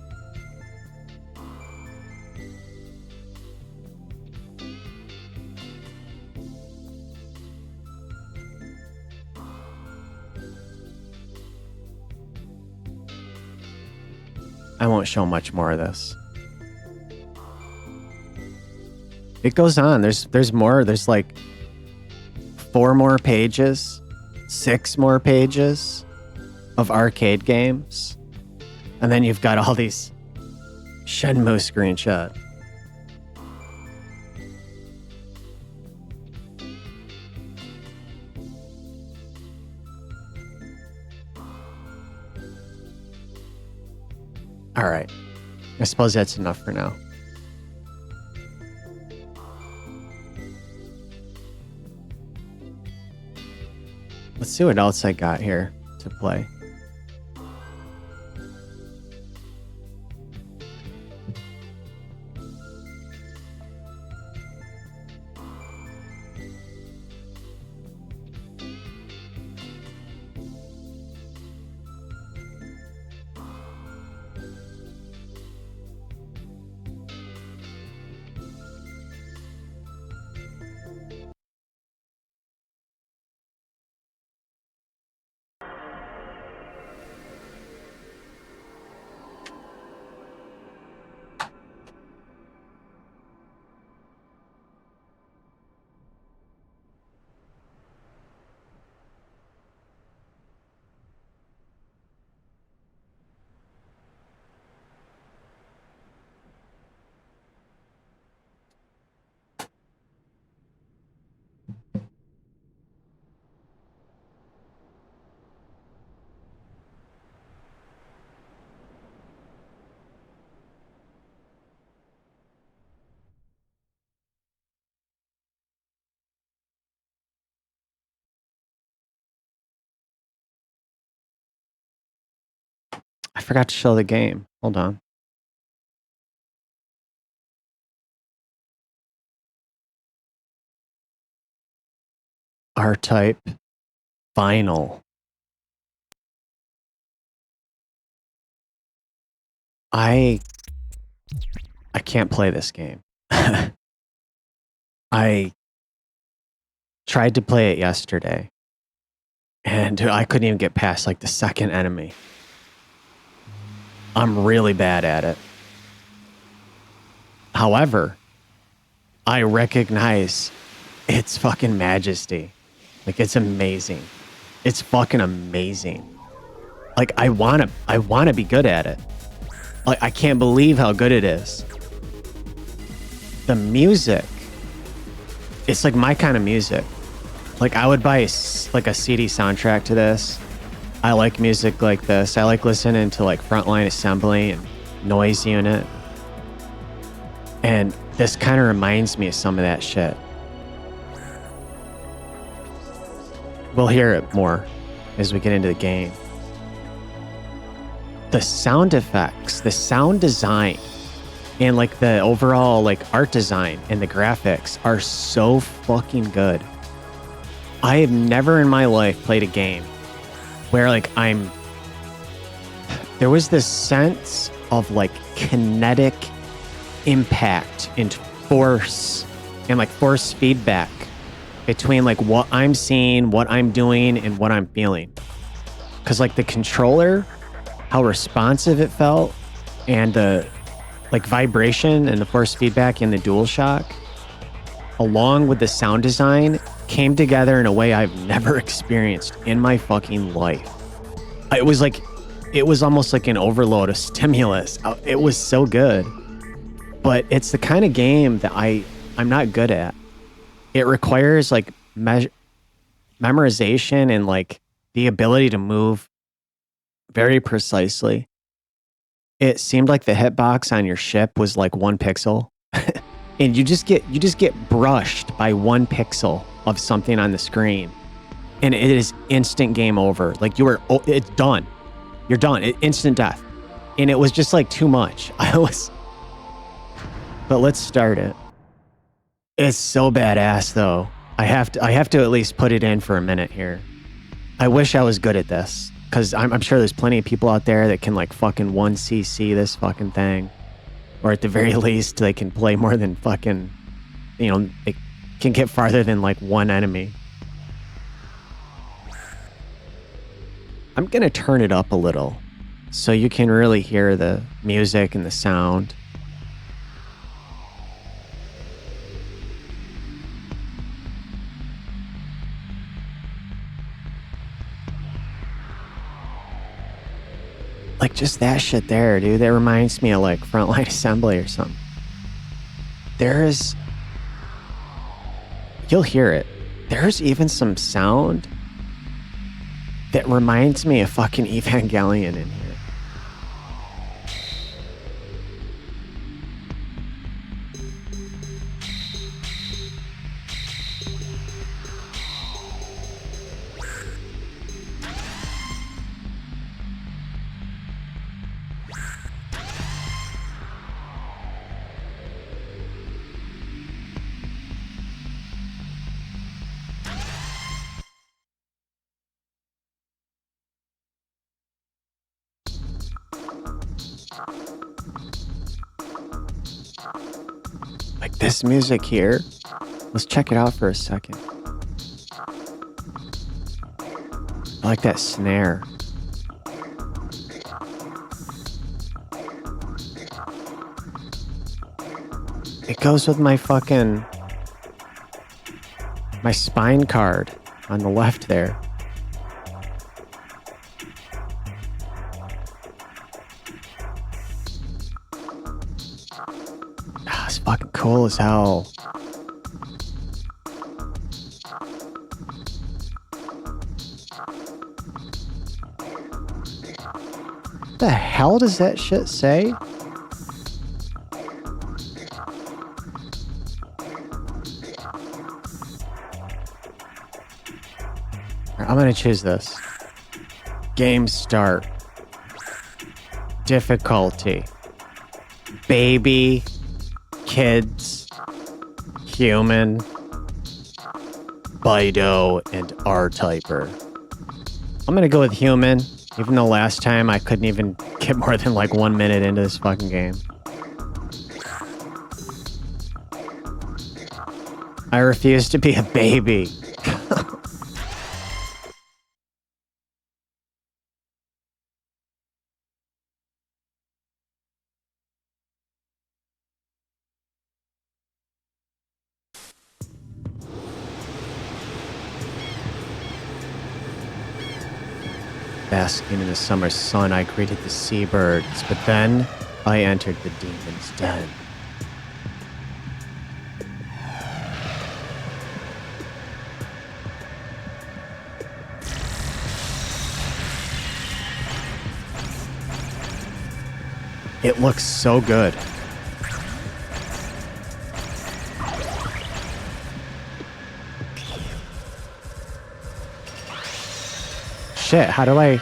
I won't show much more of this. It goes on. There's more. There's like 4 more pages, 6 more pages of arcade games. And then you've got all these Shenmue screenshots. All right. I suppose that's enough for now. Let's see what else I got here to play. I forgot to show the game. Hold on. R-Type Vinyl. I can't play this game. I tried to play it yesterday, and I couldn't even get past like the second enemy. I'm really bad at it. However, I recognize its fucking majesty. Like, it's amazing. It's fucking amazing. Like, I wanna be good at it. Like, I can't believe how good it is. The music, it's like my kind of music. Like, I would buy like a CD soundtrack to this. I like music like this. I like listening to like Frontline Assembly and Noise Unit. And this kind of reminds me of some of that shit. We'll hear it more as we get into the game. The sound effects, the sound design, and like the overall like art design and the graphics are so fucking good. I have never in my life played a game where like there was this sense of like kinetic impact and force and like force feedback between like what I'm seeing, what I'm doing, and what I'm feeling. Cause like the controller, how responsive it felt, and the like vibration and the force feedback in the DualShock, along with the sound design, came together in a way I've never experienced in my fucking life. It was almost like an overload of stimulus. It was so good. But it's the kind of game that I'm not good at. It requires like memorization and like the ability to move very precisely. It seemed like the hitbox on your ship was like 1 pixel. and you just get brushed by 1 pixel of something on the screen, and it is instant game over. Like it's done. You're done. Instant death. And it was just like too much. But let's start it. It's so badass though. I have to at least put it in for a minute here. I wish I was good at this, because I'm sure there's plenty of people out there that can like fucking 1cc this fucking thing. Or at the very least, they can play more than fucking, it can get farther than like 1 enemy. I'm gonna turn it up a little so you can really hear the music and the sound. Like just that shit there, dude. That reminds me of like Frontline Assembly or something. You'll hear it. There's even some sound that reminds me of fucking Evangelion in here. Like this music here. Let's check it out for a second. I like that snare. It goes with my spine card on the left there. It's fucking cool as hell. What the hell does that shit say? I'm gonna choose this. Game start. Difficulty. Baby. Kids. Human. Bido and R-Typer. I'm gonna go with human, even though last time I couldn't even get more than like 1 minute into this fucking game. I refuse to be a baby. Basking in the summer sun, I greeted the seabirds, but then I entered the demon's den. It looks so good. Shit, how do I...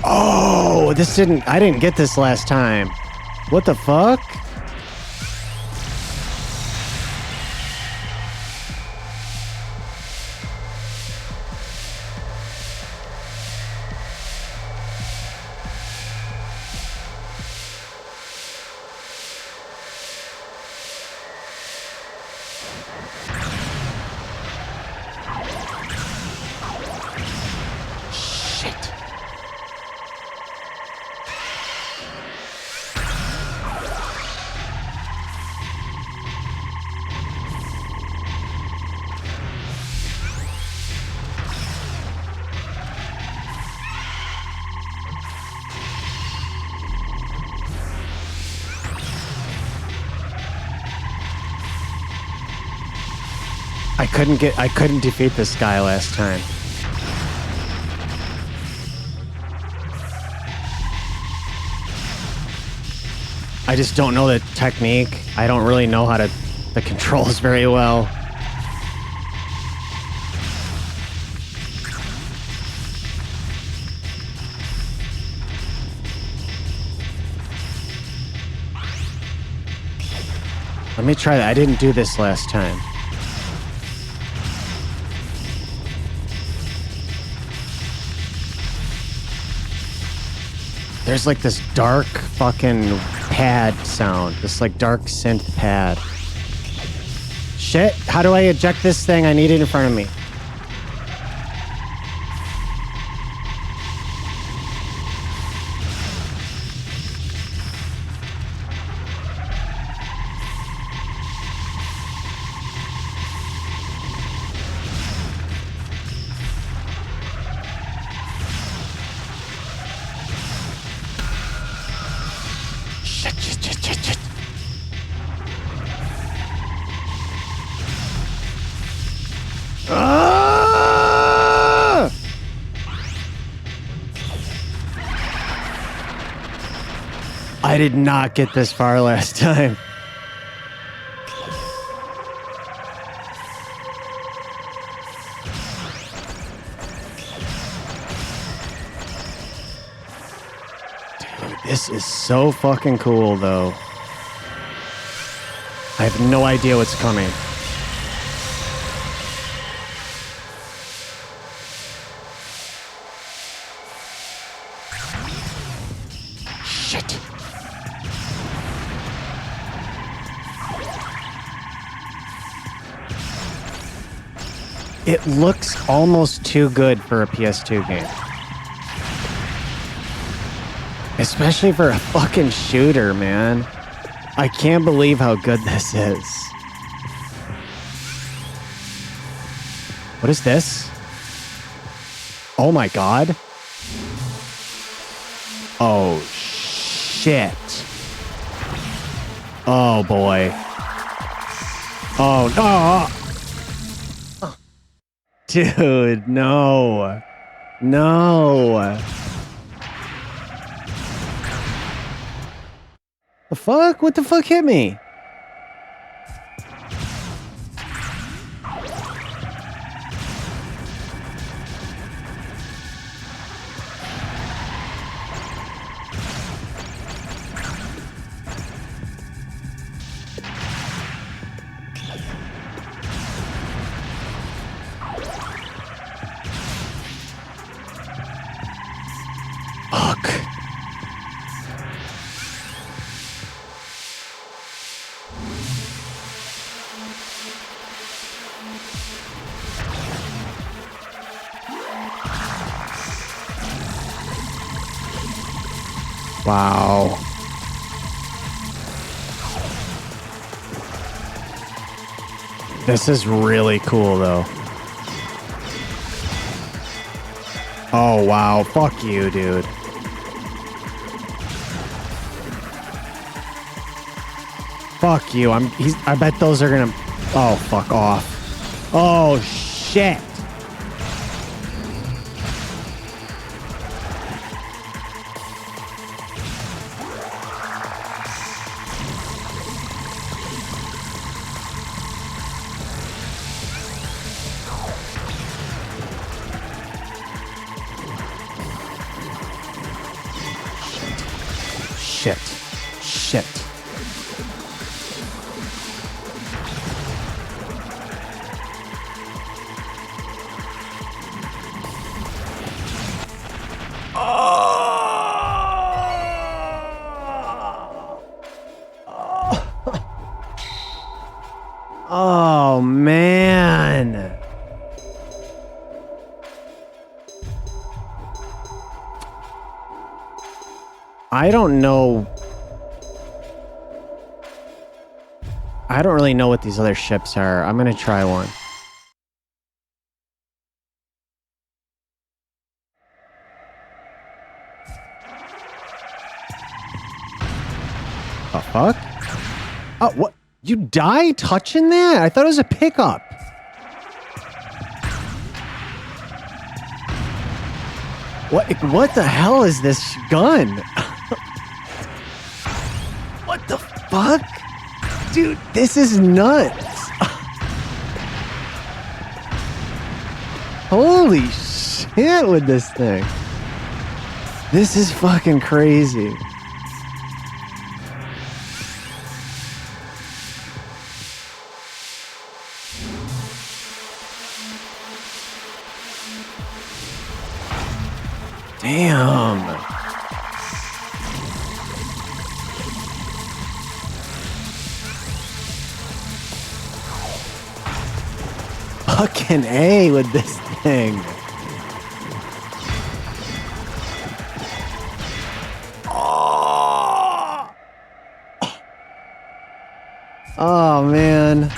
Oh, I didn't get this last time. What the fuck? I couldn't defeat this guy last time. I just don't know the technique. I don't really know the controls very well. Let me try that. I didn't do this last time. There's like this dark fucking pad sound. This like dark synth pad. Shit, how do I eject this thing? I need it in front of me. Shit. Ah! I did not get this far last time. Dude, this is so fucking cool, though. I have no idea what's coming. Shit. It looks almost too good for a PS2 game. Especially for a fucking shooter, man. I can't believe how good this is. What is this? Oh my god. Oh shit. Oh boy. Oh no. Dude, no. No. The fuck? What the fuck hit me? Fuck. Wow. This is really cool, though. Oh, wow. Fuck you, dude. Fuck you. I bet those are gonna... Oh, fuck off. Oh, shit. Shit. Shit. Oh, man. I don't know. I don't really know what these other ships are. I'm gonna try one. The fuck? Oh, what? You die touching that? I thought it was a pickup. What the hell is this gun? What the fuck? Dude, this is nuts. Holy shit with this thing. This is fucking crazy. Damn. Fucking A with this thing. Oh, oh man.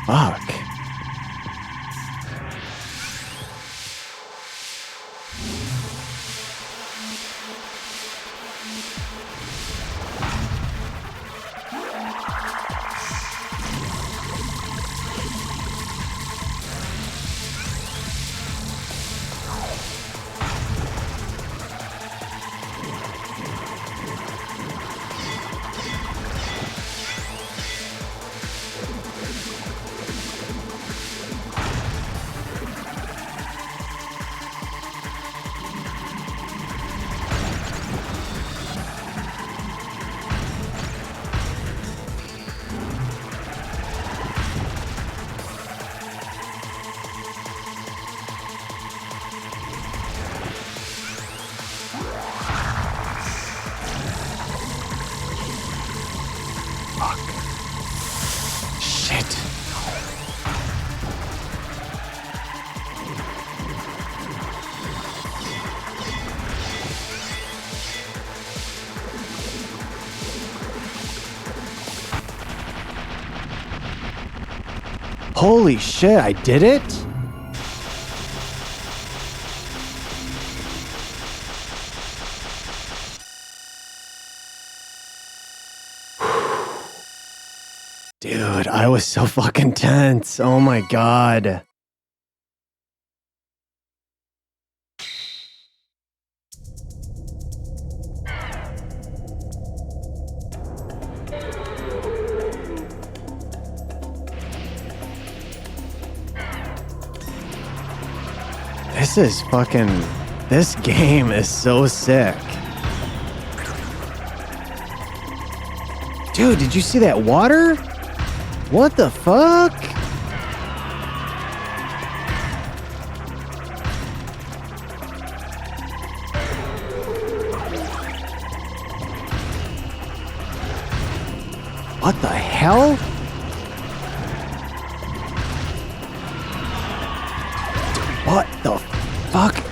Fuck. Shit. Holy shit, I did it? Dude, I was so fucking tense. Oh my god. This game is so sick. Dude, did you see that water? What the fuck? What the hell? What the fuck?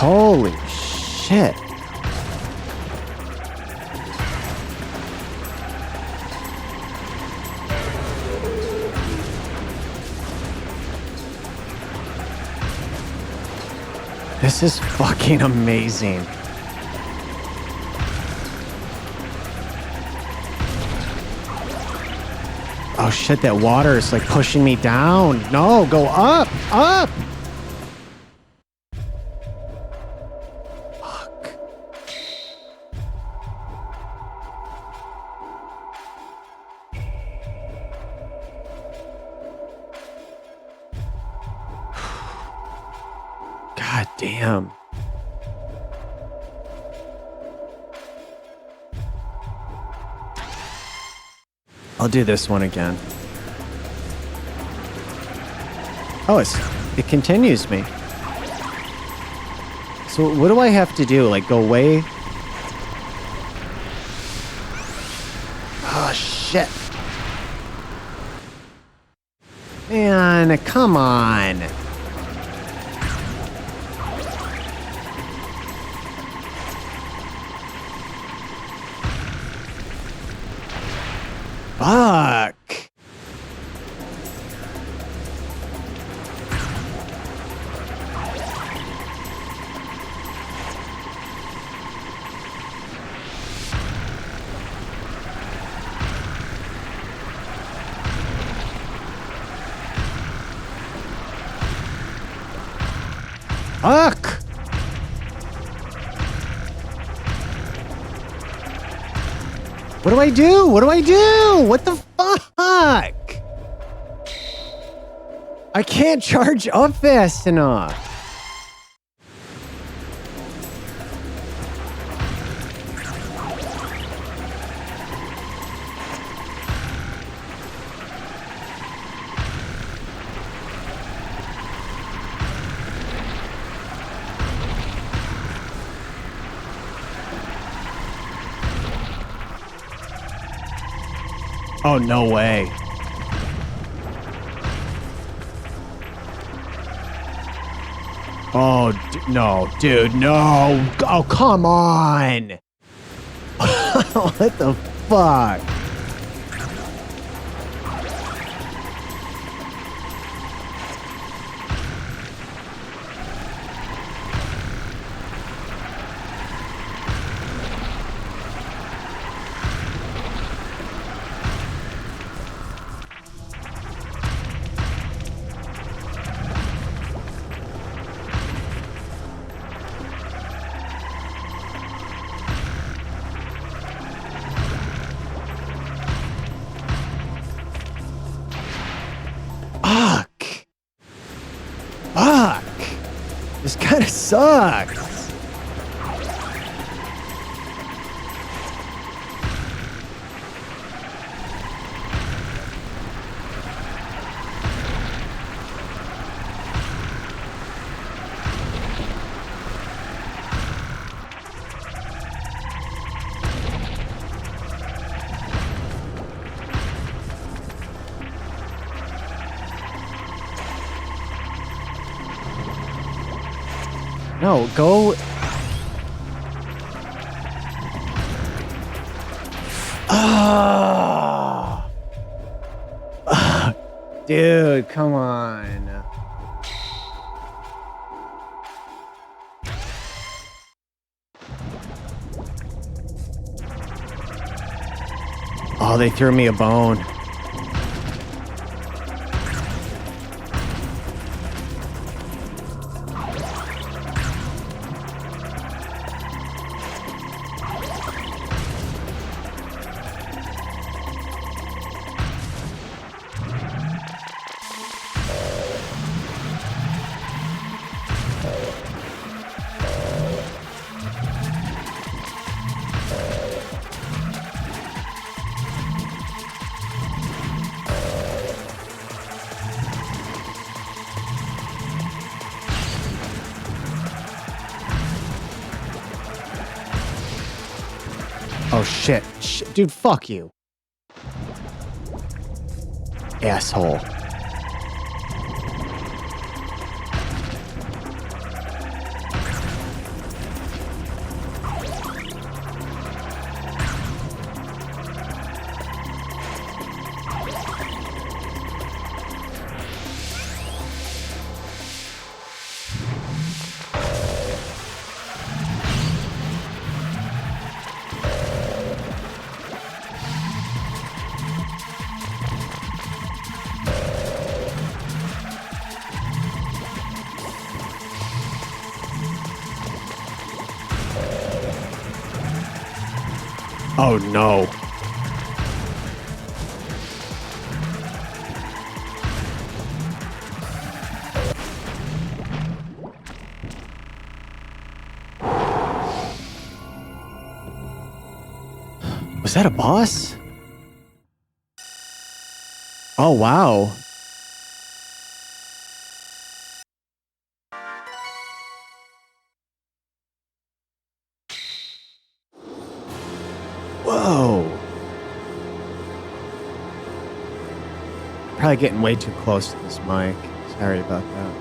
Holy shit. This is fucking amazing. Oh shit, that water is like pushing me down. No, go up, up. Fuck. God damn. I'll do this one again. Oh, it continues me. So what do I have to do? Like go way? Oh shit. Man, come on. Fuck. Fuck! What do I do? What do I do? What the fuck? I can't charge up fast enough. Oh, no way. Oh, no, dude, no. Oh, come on. What the fuck? Fuck! This kind of sucks. No, go. Ah, dude, come on. Oh, they threw me a bone. Oh shit. Dude, fuck you. Asshole. Oh no. Was that a boss? Oh, wow. Whoa. Probably getting way too close to this mic. Sorry about that.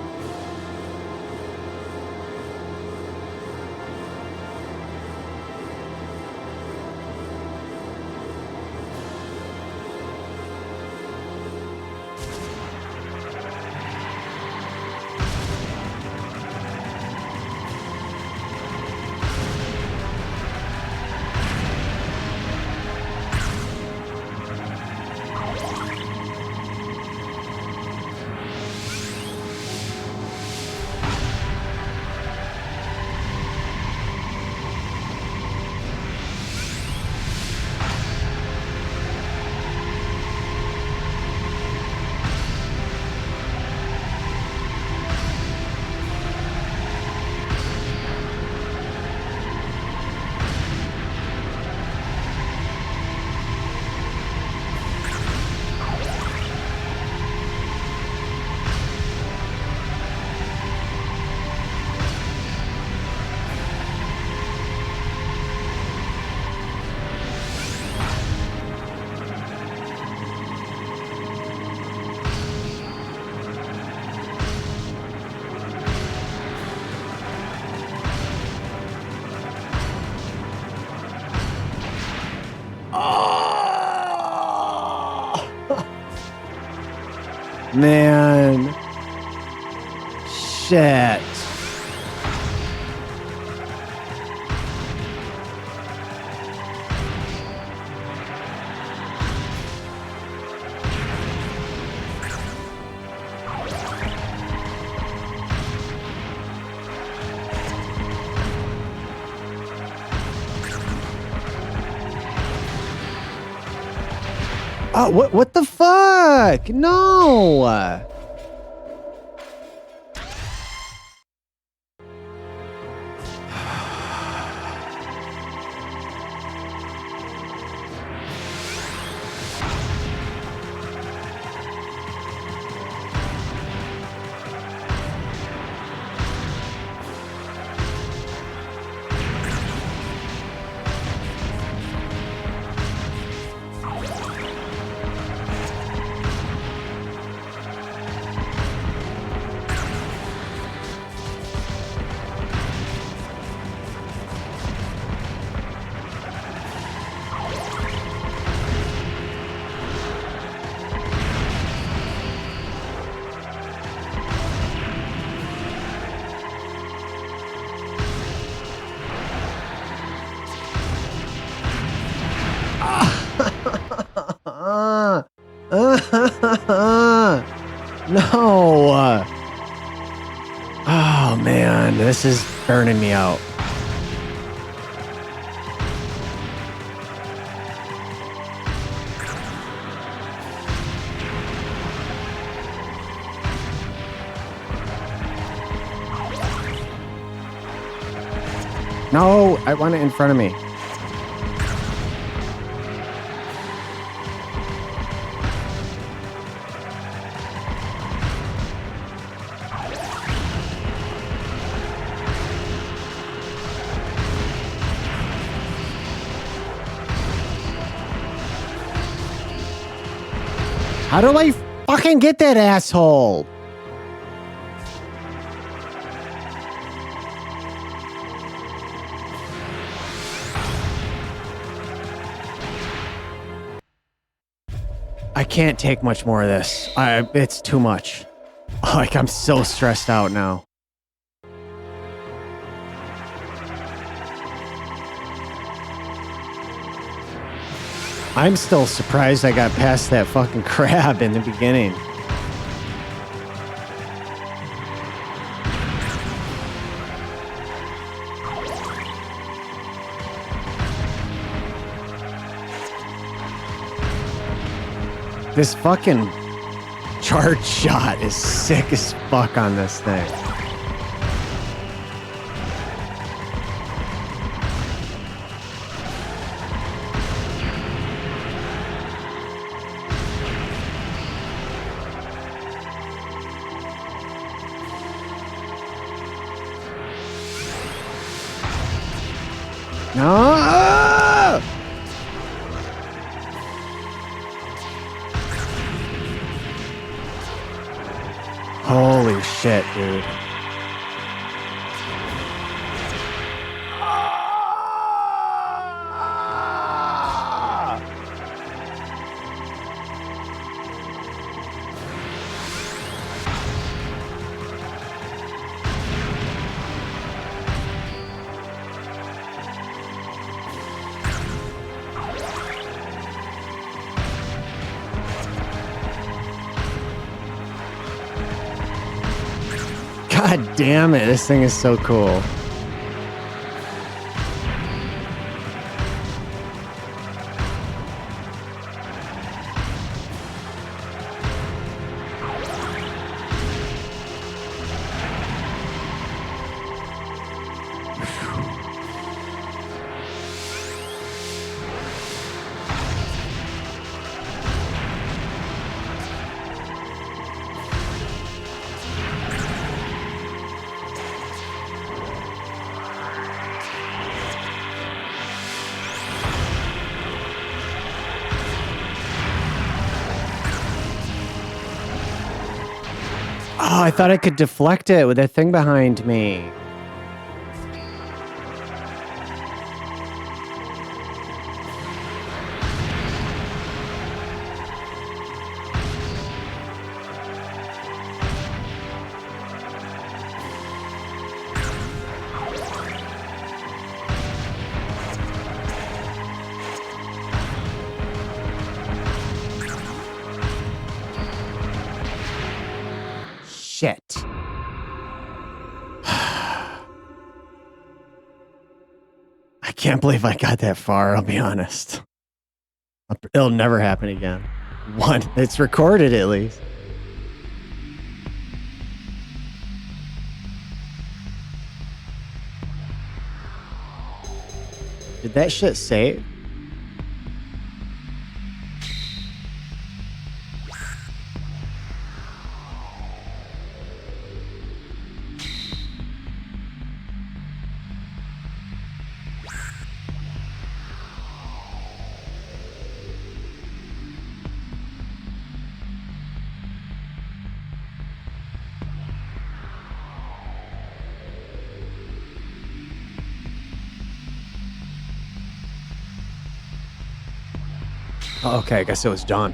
Man. Shit. Oh, what the fuck? No. No. Oh man, this is burning me out. No, I want it in front of me. How do I fucking get that asshole? I can't take much more of this. It's too much. Like, I'm so stressed out now. I'm still surprised I got past that fucking crab in the beginning. This fucking charge shot is sick as fuck on this thing. No! Holy shit, dude. God damn it, this thing is so cool. Oh, I thought I could deflect it with that thing behind me. Shit. I can't believe I got that far, I'll be honest. It'll never happen again. It's recorded at least. Did that shit save? Oh, okay, I guess it was done.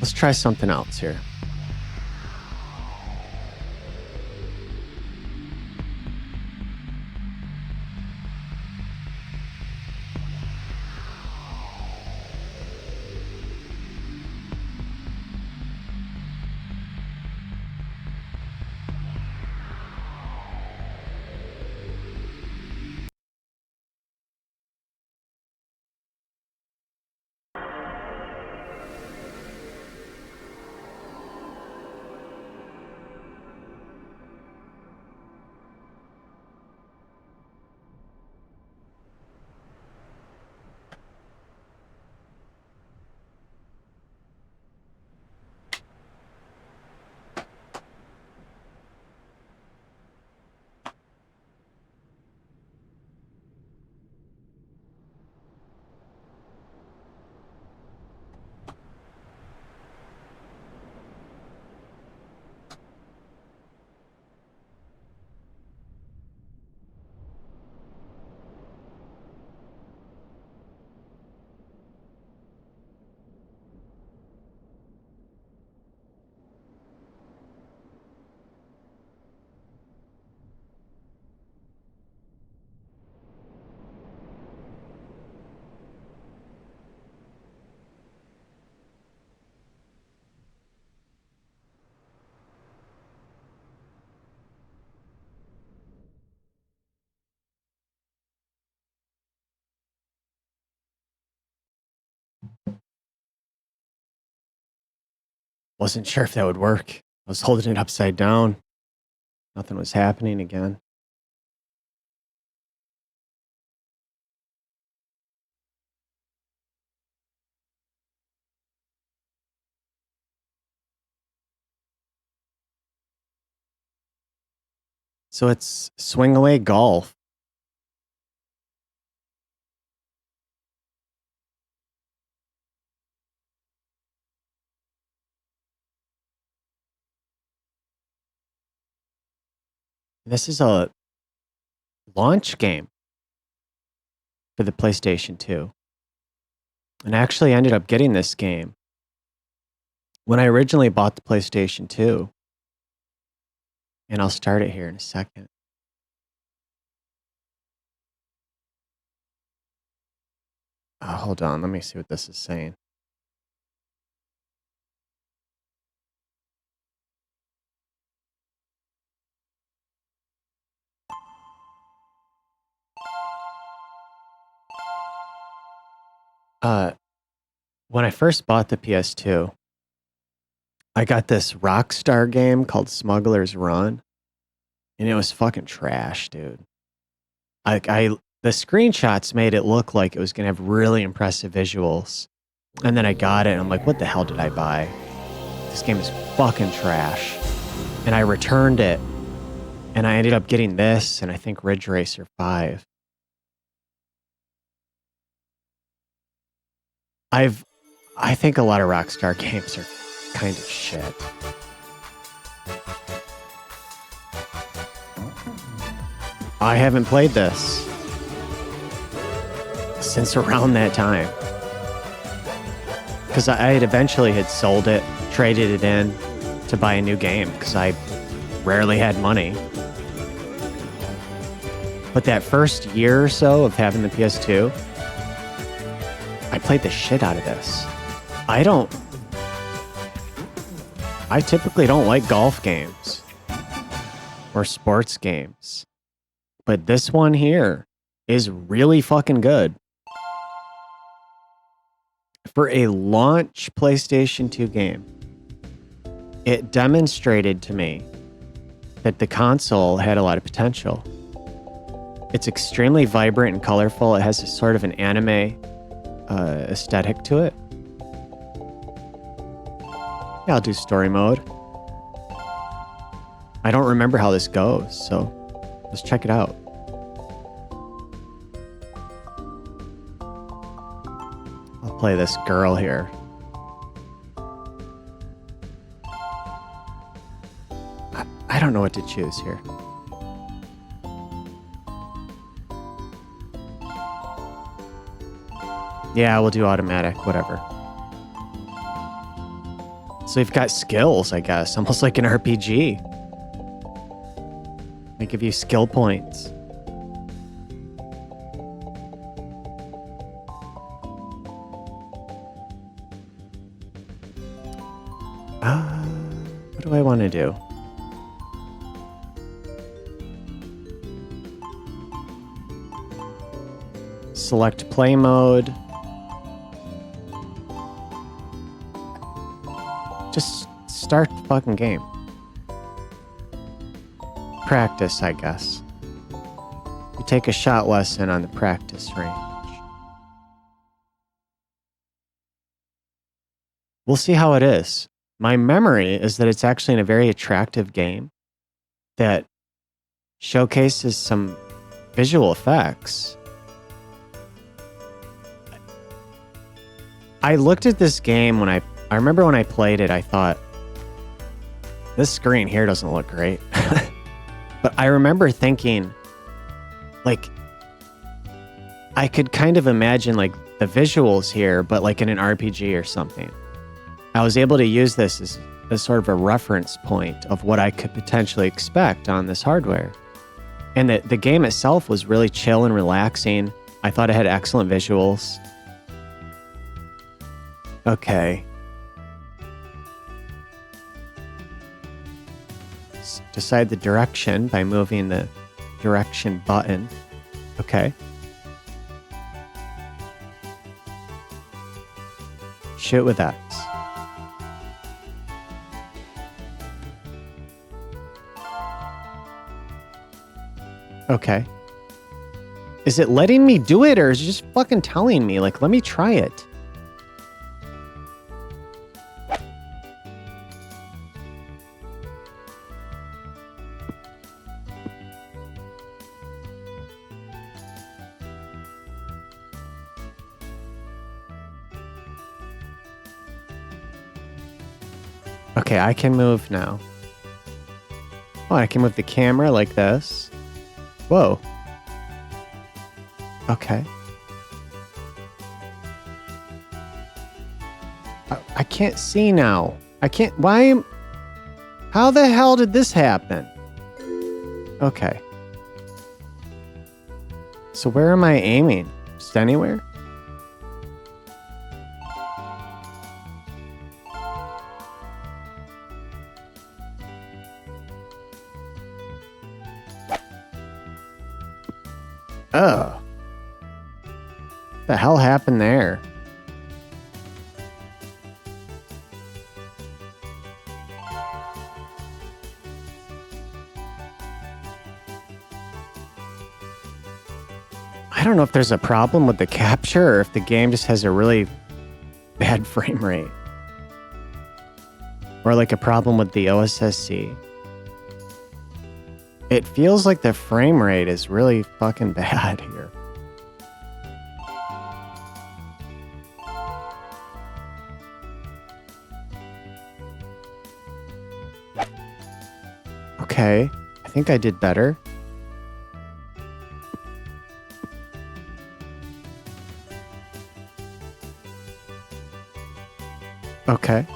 Let's try something else here. Wasn't sure if that would work. I was holding it upside down. Nothing was happening again. So it's Swing Away Golf. This is a launch game for the PlayStation 2. And I actually ended up getting this game when I originally bought the PlayStation 2. And I'll start it here in a second. Hold on, let me see what this is saying. When I first bought the PS2, I got this Rockstar game called Smuggler's Run, and it was fucking trash, dude. The screenshots made it look like it was gonna have really impressive visuals, and then I got it, and I'm like, what the hell did I buy? This game is fucking trash. And I returned it, and I ended up getting this, and I think Ridge Racer 5. I think a lot of Rockstar games are kind of shit. I haven't played this since around that time. Because I had eventually had sold it, traded it in to buy a new game because I rarely had money. But that first year or so of having the PS2, I played the shit out of this. I typically don't like golf games or sports games, but this one here is really fucking good. For a launch PlayStation 2 game, it demonstrated to me that the console had a lot of potential. It's extremely vibrant and colorful. It has a sort of an anime aesthetic to it. Yeah, I'll do story mode. I don't remember how this goes, so let's check it out. I'll play this girl here. I don't know what to choose here. Yeah, we'll do automatic, whatever. So you've got skills, I guess, almost like an RPG. They give you skill points. What do I want to do? Select play mode. Just start the fucking game. Practice, I guess. You take a shot lesson on the practice range. We'll see how it is. My memory is that it's actually in a very attractive game that showcases some visual effects. I looked at this game when I remember when I played it, I thought, this screen here doesn't look great. But I remember thinking, like, I could kind of imagine, like, the visuals here, but, like, in an RPG or something. I was able to use this as sort of a reference point of what I could potentially expect on this hardware. And the game itself was really chill and relaxing. I thought it had excellent visuals. Okay. Decide the direction by moving the direction button. Okay. Shoot with X. Okay. Is it letting me do it, or is it just fucking telling me, like, let me try it? Okay, I can move now. Oh, I can move the camera like this. Whoa. Okay. I can't see now. I can't. Why am. How the hell did this happen? Okay. So where am I aiming? Just anywhere? Oh. What the hell happened there? I don't know if there's a problem with the capture or if the game just has a really bad frame rate. Or like a problem with the OSSC. It feels like the frame rate is really fucking bad here. Okay, I think I did better. Okay.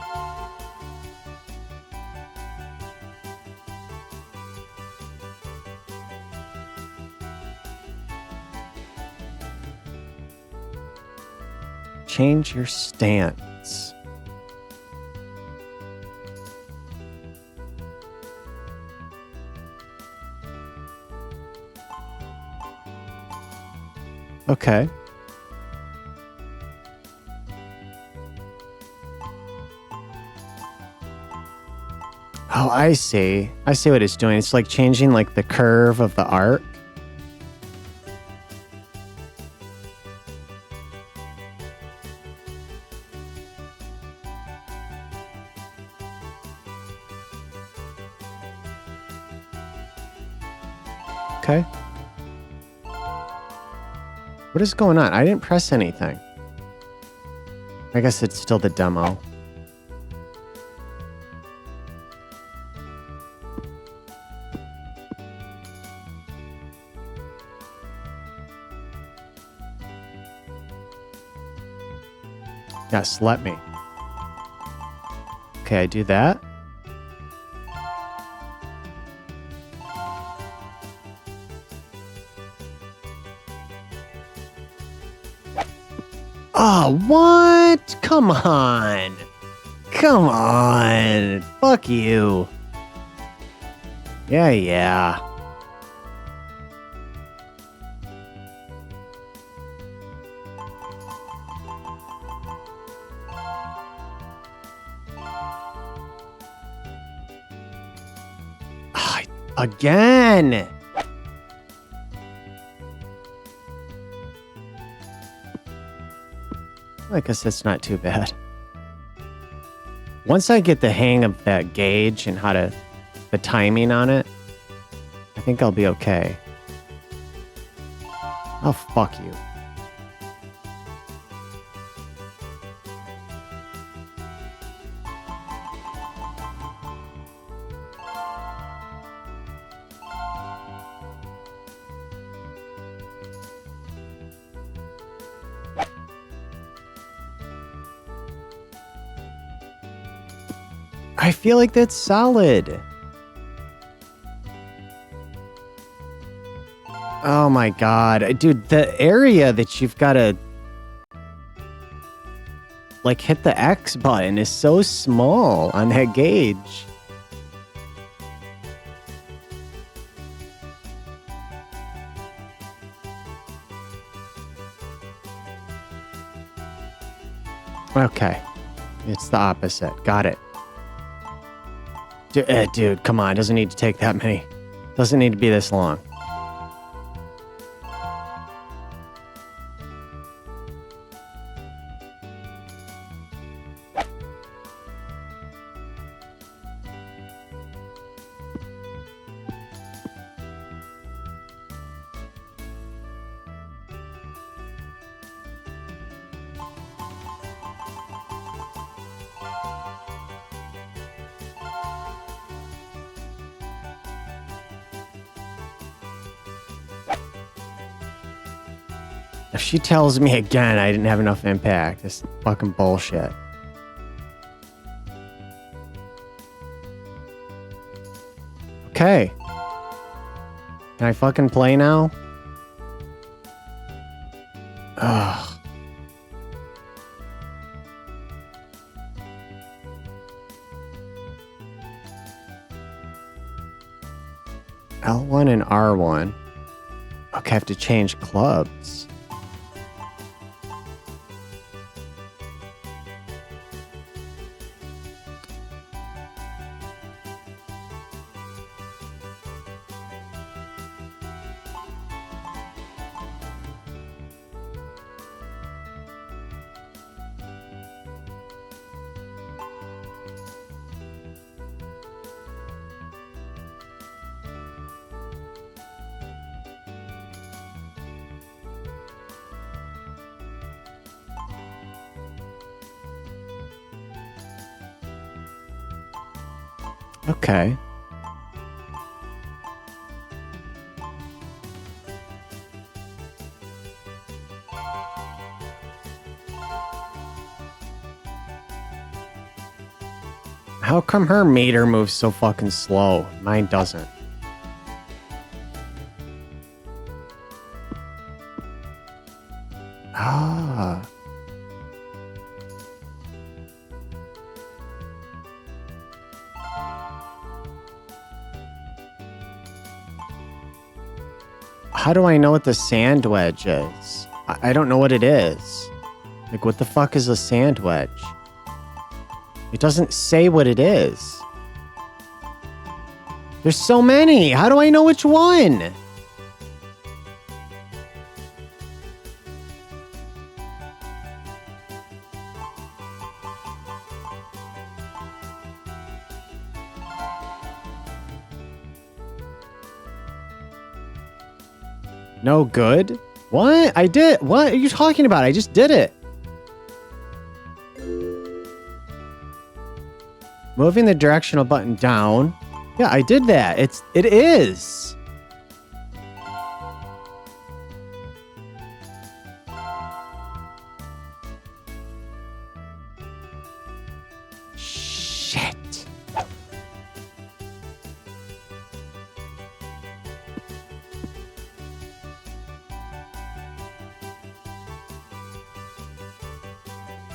Change your stance. Okay. Oh, I see. I see what it's doing. It's like changing like the curve of the arc. Okay. What is going on? I didn't press anything. I guess it's still the demo. Yes, let me. Okay, I do that. Oh, what? Come on. Come on. Fuck you. Yeah. Again. I guess that's not too bad. Once I get the hang of that gauge and the timing on it, I think I'll be okay. Oh, fuck you. I feel like that's solid. Oh my god. Dude, the area that you've got to like hit the X button is so small on that gauge. Okay. It's the opposite. Got it. Dude, come on. It doesn't need to take that many. Doesn't need to be this long. If she tells me again I didn't have enough impact, it's fucking bullshit. Okay. Can I fucking play now? Ugh. L1 and R1. Okay, I have to change clubs. Okay. How come her meter moves so fucking slow? Mine doesn't. Ah. How do I know what the sand wedge is? I don't know what it is. Like, what the fuck is a sand wedge? It doesn't say what it is. There's so many. How do I know which one? No good? What? I did. What are you talking about? I just did it. Moving the directional button down. Yeah, I did that. It is. Shit.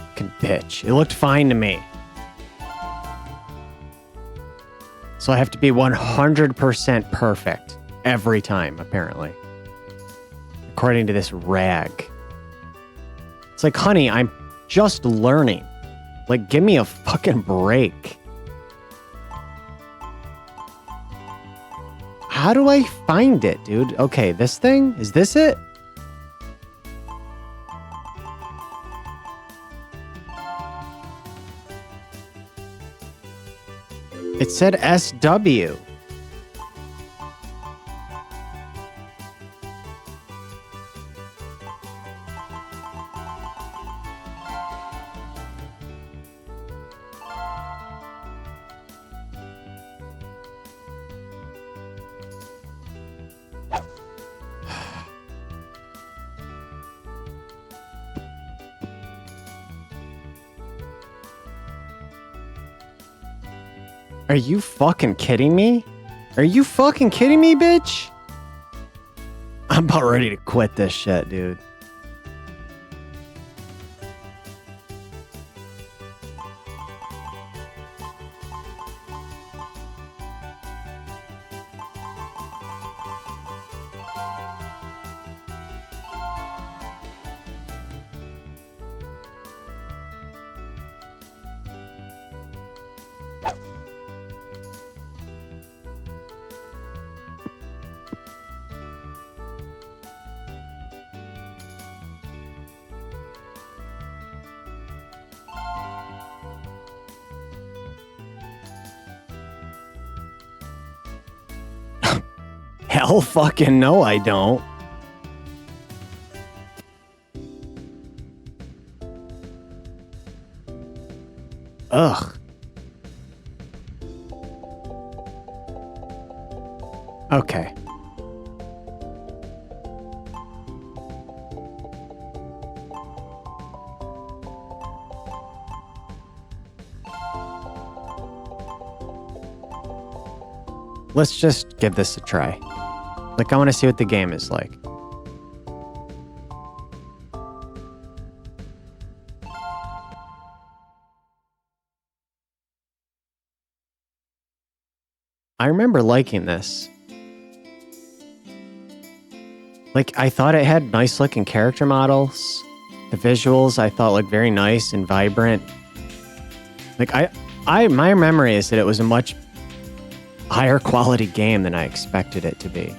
Fucking bitch. It looked fine to me. So I have to be 100% perfect every time, apparently. According to this rag. It's like, honey, I'm just learning. Like, give me a fucking break. How do I find it, dude? Okay, this thing? Is this it? It said SW. Are you fucking kidding me? Are you fucking kidding me, bitch? I'm about ready to quit this shit, dude. Hell fucking no, I don't. Ugh. Okay. let's just give this a try. Like, I want to see what the game is like. I remember liking this. Like, I thought it had nice looking character models. The visuals I thought looked very nice and vibrant. Like, my memory is that it was a much higher quality game than I expected it to be.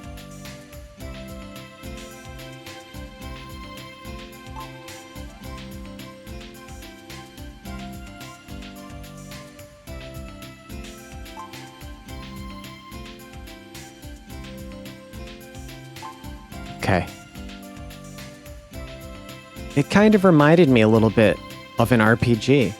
Okay. It kind of reminded me a little bit of an RPG.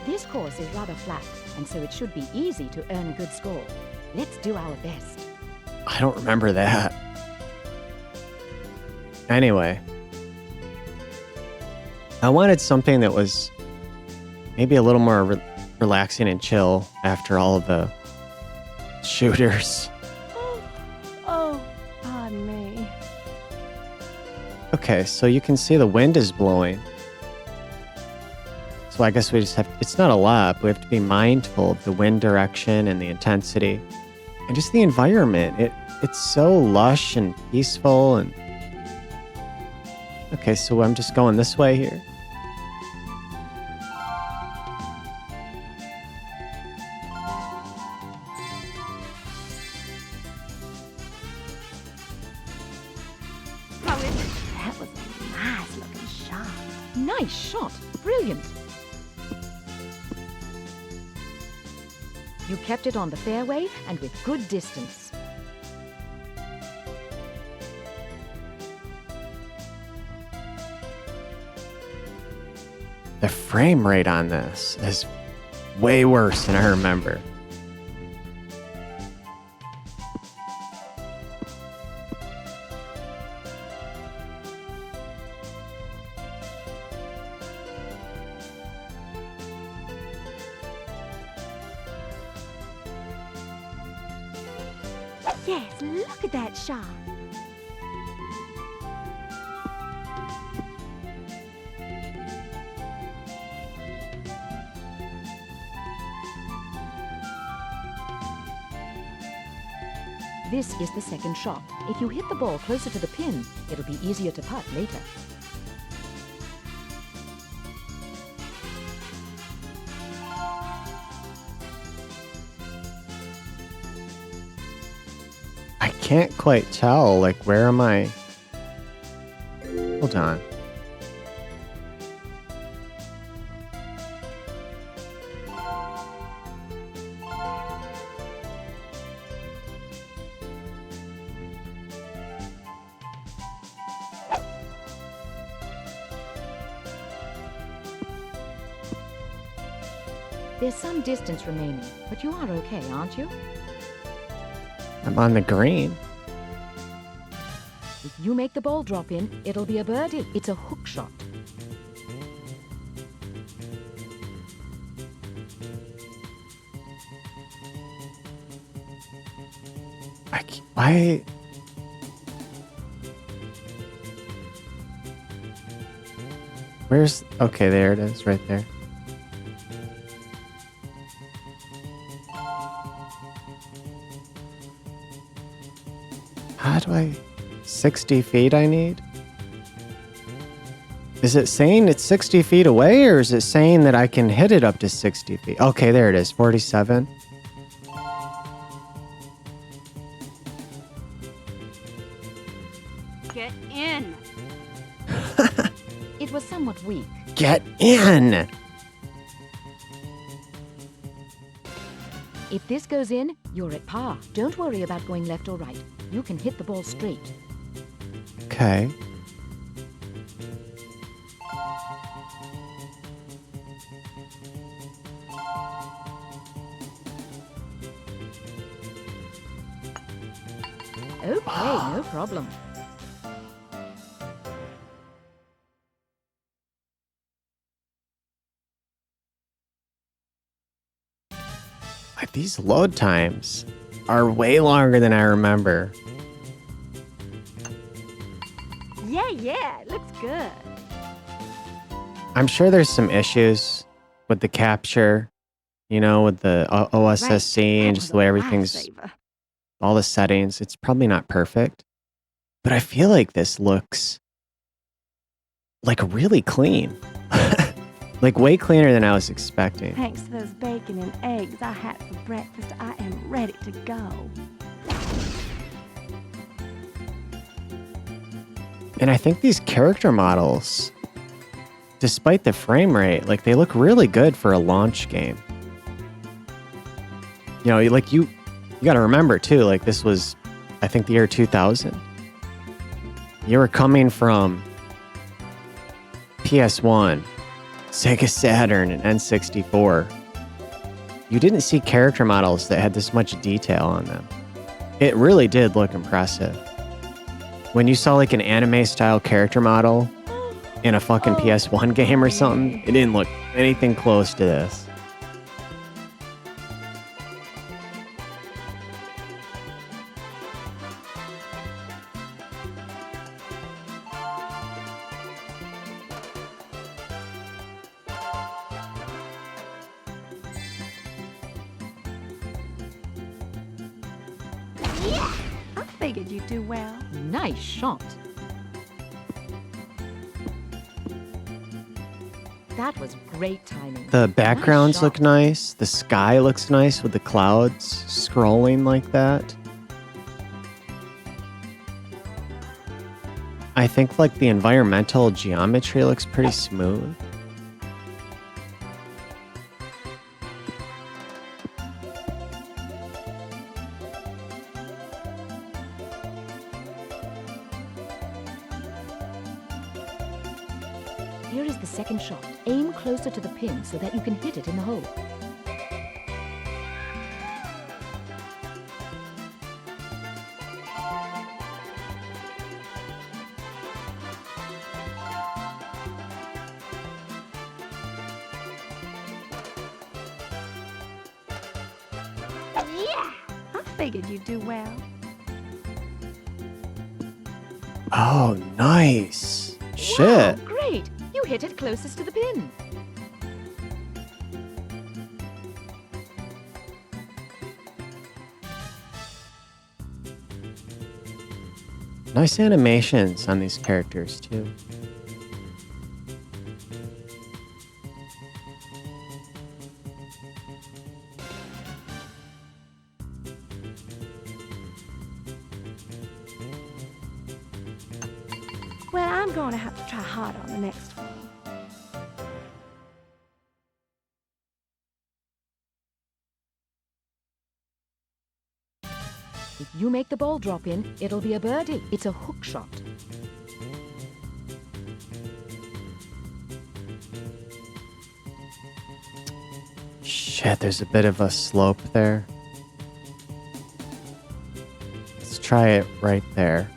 This course is rather flat, and so it should be easy to earn a good score. Let's do our best. I don't remember that. Anyway, I wanted something that was maybe a little more relaxing and chill after all of the shooters. Oh, pardon me. Okay, so you can see the wind is blowing. So I guess we just have, it's not a lot, but we have to be mindful of the wind direction and the intensity and just the environment. It's so lush and peaceful and... Okay, so I'm just going this way here. That was a nice looking shot. Nice shot. Brilliant. You kept it on the fairway and with good distance. The frame rate on this is way worse than I remember. Yes, look at that shot. This is the second shot. If you hit the ball closer to the pin, it'll be easier to putt later. I can't quite tell, like, where am I? Hold on. There's some distance remaining, but you are okay, aren't you? I'm on the green. If you make the ball drop in, it'll be a birdie. It's a hook shot. Why? Where's... Okay, there it is, right there. How do I... 60 feet I need? Is it saying it's 60 feet away, or is it saying that I can hit it up to 60 feet? Okay, there it is, 47. Get in. It was somewhat weak. Get in! If this goes in, you're at par. Don't worry about going left or right. You can hit the ball straight. Okay. Okay, no problem. These load times are way longer than I remember. Yeah, it looks good. I'm sure there's some issues with the capture, you know, with the OSSC That and was just a the way everything's, lifesaver. all the settings. It's probably not perfect, but I feel like this looks like really clean. Like way cleaner than I was expecting. Thanks to those bacon and eggs I had for breakfast, I am ready to go. And I think these character models, despite the frame rate, like they look really good for a launch game. You know, like you got to remember too, like this was, I think, the year 2000. You were coming from PS1, Sega Saturn, and N64. You didn't see character models that had this much detail on them. It really did look impressive. When you saw like an anime style character model in a fucking PS1 game or something, it didn't look anything close to this. I figured you'd do well. Nice shot. That was great timing. The backgrounds Nice look shot. nice. The sky looks nice with the clouds scrolling like that. I think like the environmental geometry looks pretty smooth. Here is the second shot. Aim closer to the pin so that you can hit it in the hole. Yeah! I figured you'd do well. Oh, nice. Shit. Wow, great! You hit it closest to the pin. Nice animations on these characters too. Well, I'm going to have to try harder on the next one. If you make the ball drop in, it'll be a birdie. It's a hook shot. Shit, there's a bit of a slope there. Let's try it right there.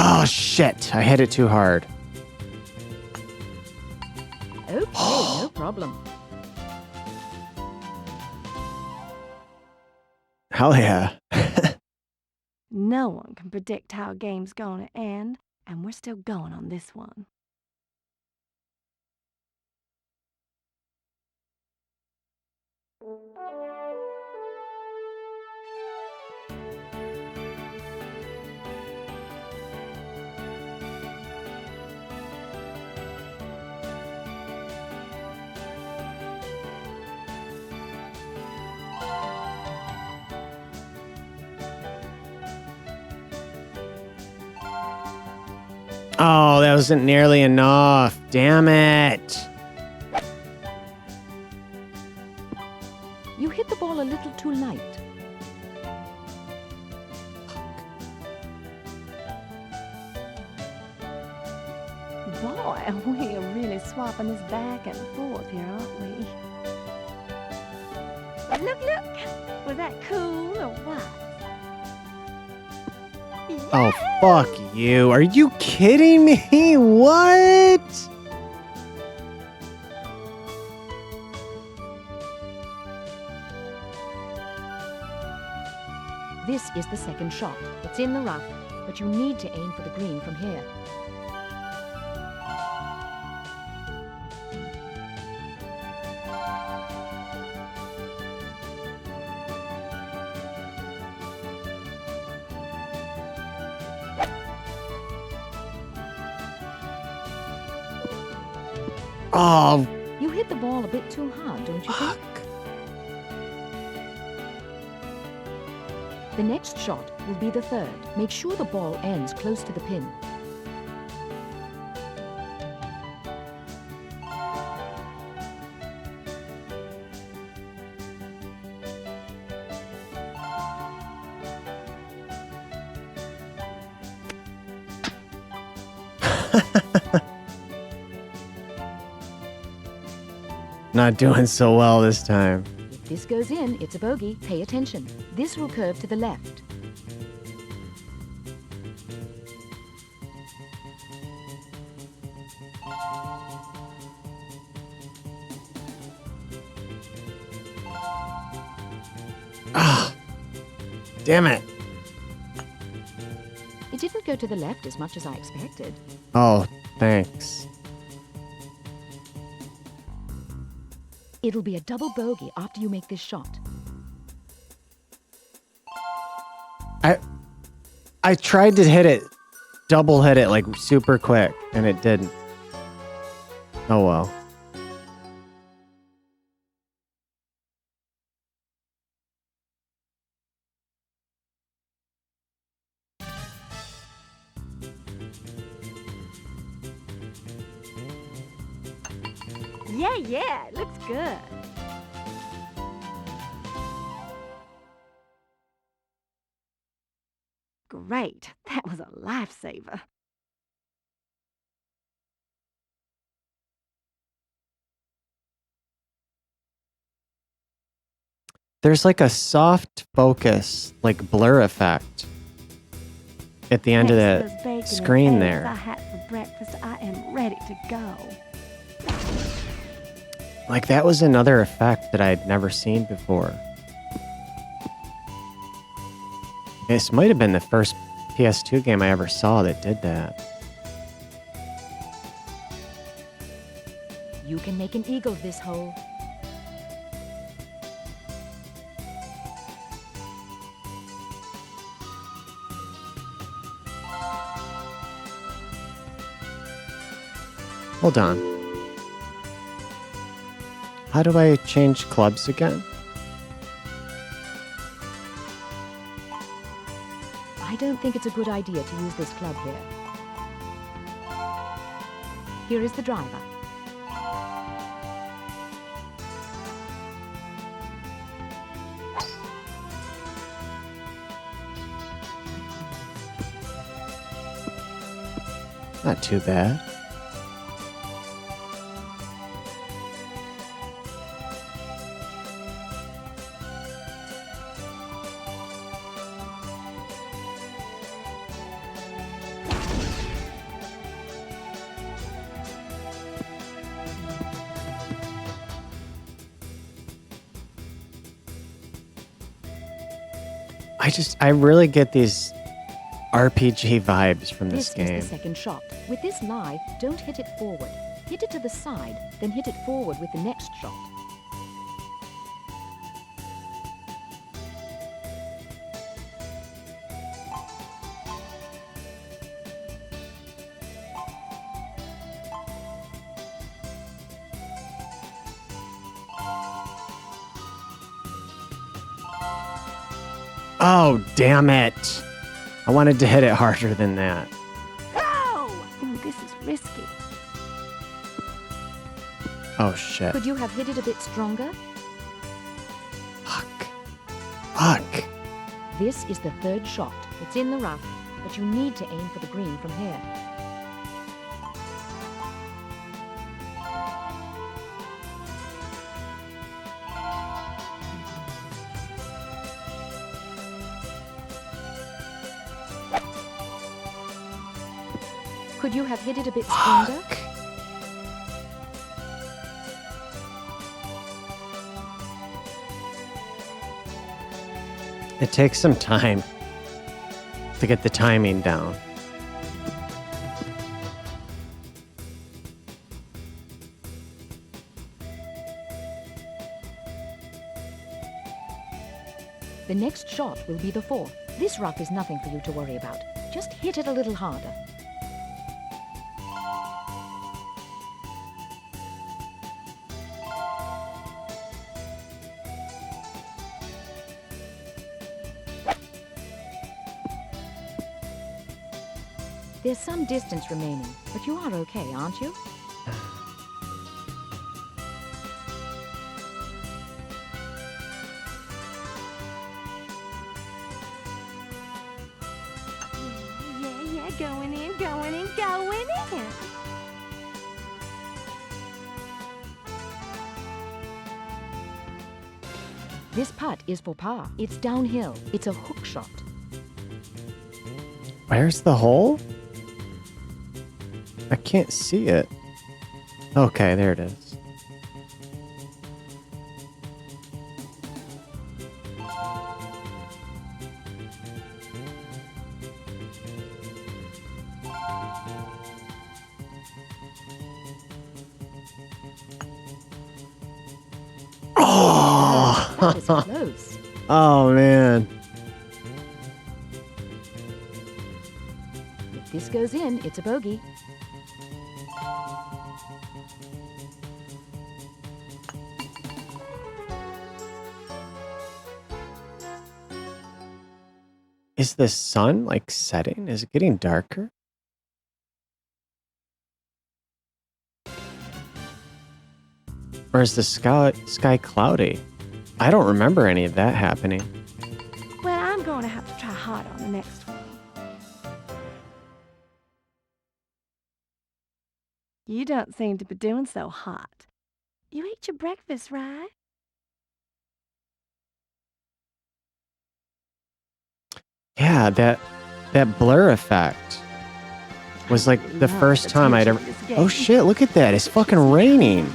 Oh shit, I hit it too hard. Okay, no problem. Hell yeah. No one can predict how a game's going to end, and we're still going on this one. Oh, that wasn't nearly enough. Damn it. You hit the ball a little too light. Boy, we are really swapping this back and forth here, aren't we? Look, look! Was that cool or what? Oh, fuck you. Are you kidding me? What? This is the second shot. It's in the rough, but you need to aim for the green from here. Oh, You hit the ball a bit too hard, don't you fuck. think? The next shot will be the third. Make sure the ball ends close to the pin. Not doing so well this time. If this goes in, it's a bogey. Pay attention. This will curve to the left. Ah, damn it. It didn't go to the left as much as I expected. Oh, thanks. It'll be a double bogey after you make this shot. I tried to hit it, double hit it like super quick, and it didn't. Oh well. Yeah, it looks good. Great, that was a lifesaver. There's like a soft focus, like blur effect at the end of Thanks to the those bacon and screen eggs there. I had for breakfast, I am ready to go. Like that was another effect that I'd never seen before. This might have been the first PS2 game I ever saw that did that. You can make an eagle this hole. Hold on. How do I change clubs again? I don't think it's a good idea to use this club here. Here is the driver. Not too bad. I really get these RPG vibes from this This game. is the second shot. With this live, don't hit it forward. Hit it to the side, then hit it forward with the next shot. Oh, damn it. I wanted to hit it harder than that. Go! Oh, shit. Could you have hit it a bit stronger? Fuck. Fuck. This is the third shot. It's in the rough, but you need to aim for the green from here. Could you have hit it a bit stronger? Fuck. It takes some time to get the timing down. The next shot will be the fourth. This rough is nothing for you to worry about. Just hit it a little harder. There's some distance remaining, but you are okay, aren't you? Yeah, going in, going in, going in. This putt is for par. It's downhill. It's a hook shot. Where's the hole? I can't see it. Okay, there it is. Oh, That is close. oh man. If this goes in, it's a bogey. Is the sun like setting? Is it getting darker? Or is the sky cloudy? I don't remember any of that happening. Well, I'm going to have to try hard on the next one. You don't seem to be doing so hot. You ate your breakfast, right? Yeah, that blur effect was like the Love first the time I'd tension ever. of this game. Oh shit! Look at that! It's fucking raining.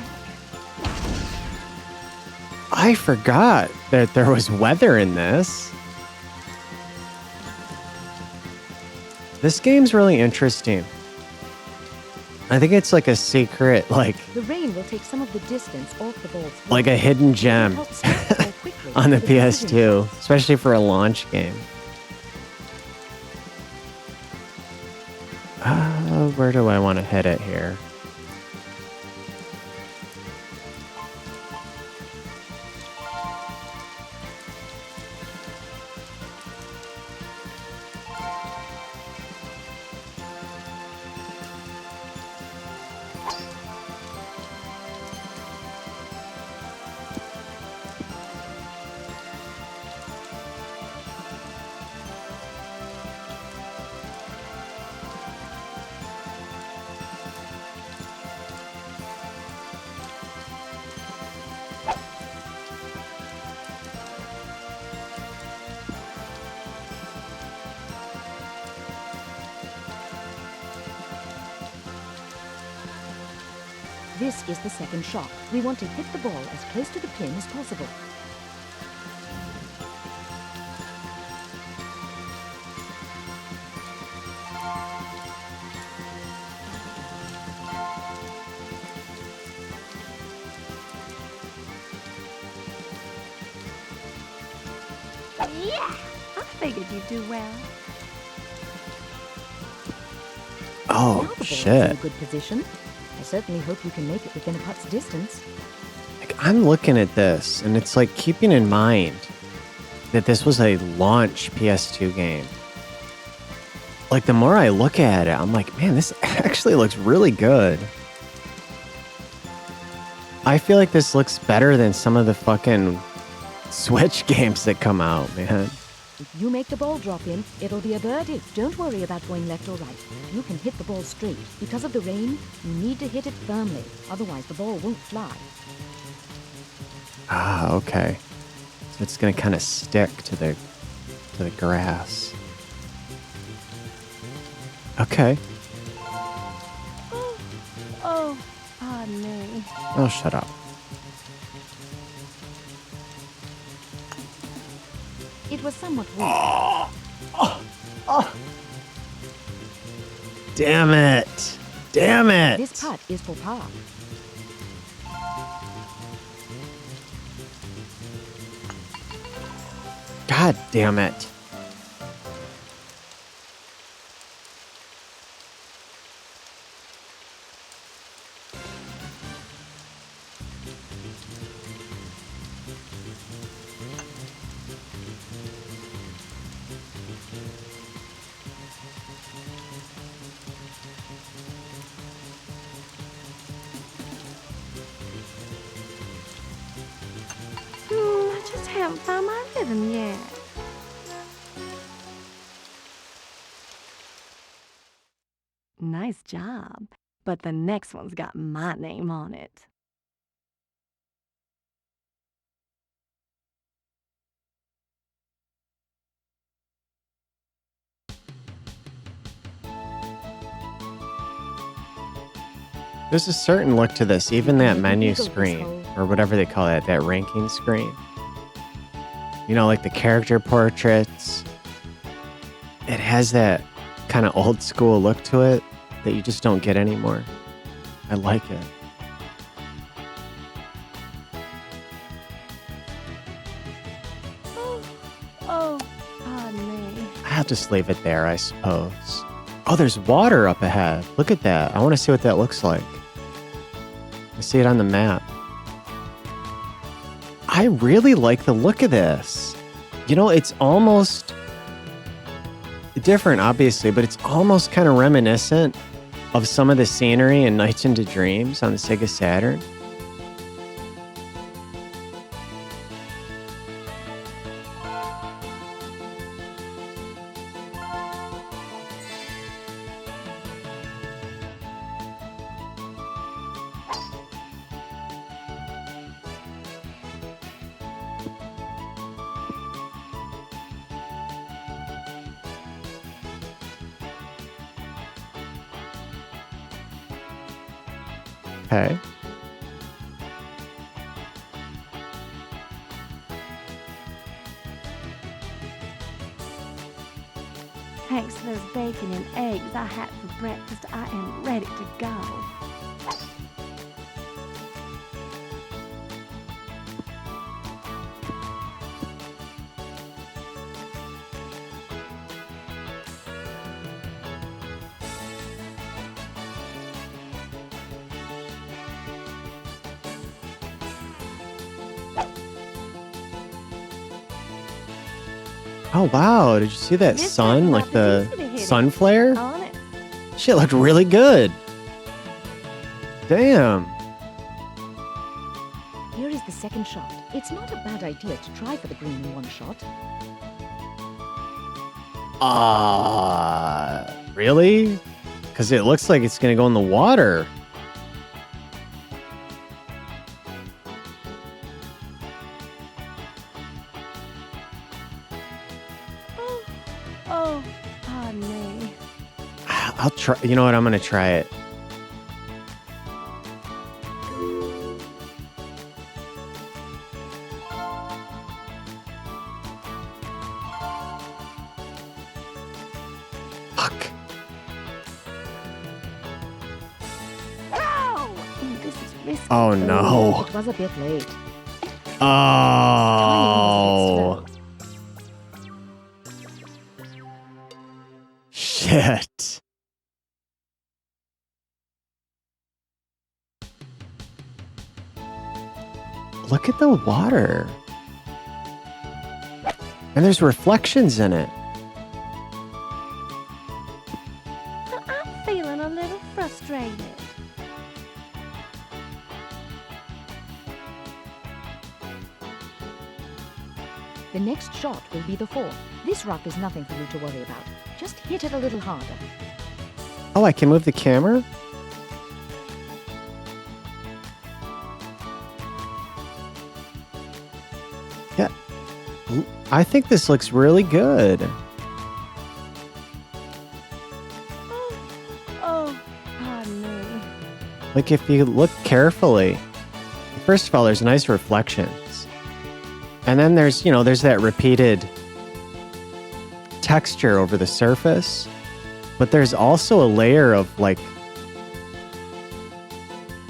I forgot that there was weather in this. This game's really interesting. I think it's like a secret, like The rain will take some of the distance off the ball's flight. like a hidden gem It helps stop the ball quickly on the with precision PS2, shots. especially for a launch game. Where do I want to hit it here? This is the second shot. We want to hit the ball as close to the pin as possible. Yeah, I figured you'd do well. Oh Now the ball is in shit! a good position. I certainly hope you can make it within a putt's distance. Like, I'm looking at this, and it's like keeping in mind that this was a launch PS2 game. Like, the more I look at it, I'm like, man, this actually looks really good. I feel like this looks better than some of the fucking Switch games that come out, man. If you make the ball drop in, it'll be a birdie. Don't worry about going left or right. You can hit the ball straight. Because of the rain, you need to hit it firmly. Otherwise, the ball won't fly. Ah, okay. So it's gonna kind of stick to the grass. Okay. Oh, pardon me. Oh, shut up. It was somewhat weak. Damn it. Damn it. This putt is for par. God damn it. I just haven't found my rhythm yet. Nice job. But the next one's got my name on it. There's a certain look to this, even that menu Eagle this screen, hole. or whatever they call it, that ranking screen. You know, like the character portraits. It has that kind of old school look to it that you just don't get anymore. I like it. Oh, pardon me. I'll just leave it there, I suppose. Oh, there's water up ahead. Look at that. I want to see what that looks like. I see it on the map. I really like the look of this. You know, it's almost different, obviously, but it's almost kind of reminiscent of some of the scenery in Nights into Dreams on the Sega Saturn. Okay. Thanks to those bacon and eggs I had for breakfast, I am ready to go. Oh, wow. Did you see that This sun? doesn't Like have the to be hit it. sun flare? On it. Shit looked really good. Damn. Here is the second shot. It's not a bad idea to try for the green in one shot. Really? Because it looks like it's going to go in the water. Oh, pardon me. I'll try. You know what? I'm going to try it. Fuck. Ooh, this is risky. Oh, no. It was a bit late. Oh. Shit. Look at the water. And there's reflections in it. I'm feeling a little frustrated. The next shot will be the 4. This rough is nothing for you to worry about. Just hit it a little harder. Oh, I can move the camera? Yeah. I think this looks really good. Oh, pardon me. Like, if you look carefully, first of all, there's nice reflections. And then there's that repeated texture over the surface. But there's also a layer of, like,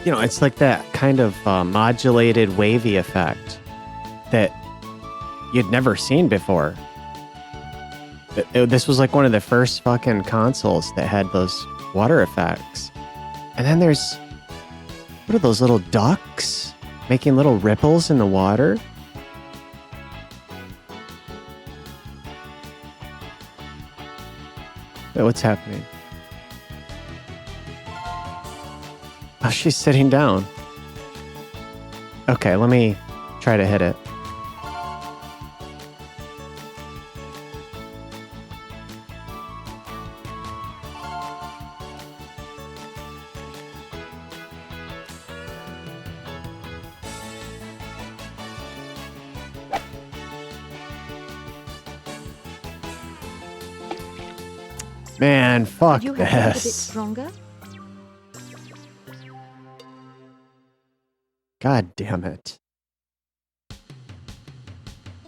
it's like that kind of modulated wavy effect that you'd never seen before. This was like one of the first fucking consoles that had those water effects. And then there's, what are those little ducks making little ripples in the water? Wait, what's happening? Oh, she's sitting down. Okay, let me try to hit it. Man, fuck Did you have to hit it a bit this. stronger? God damn it.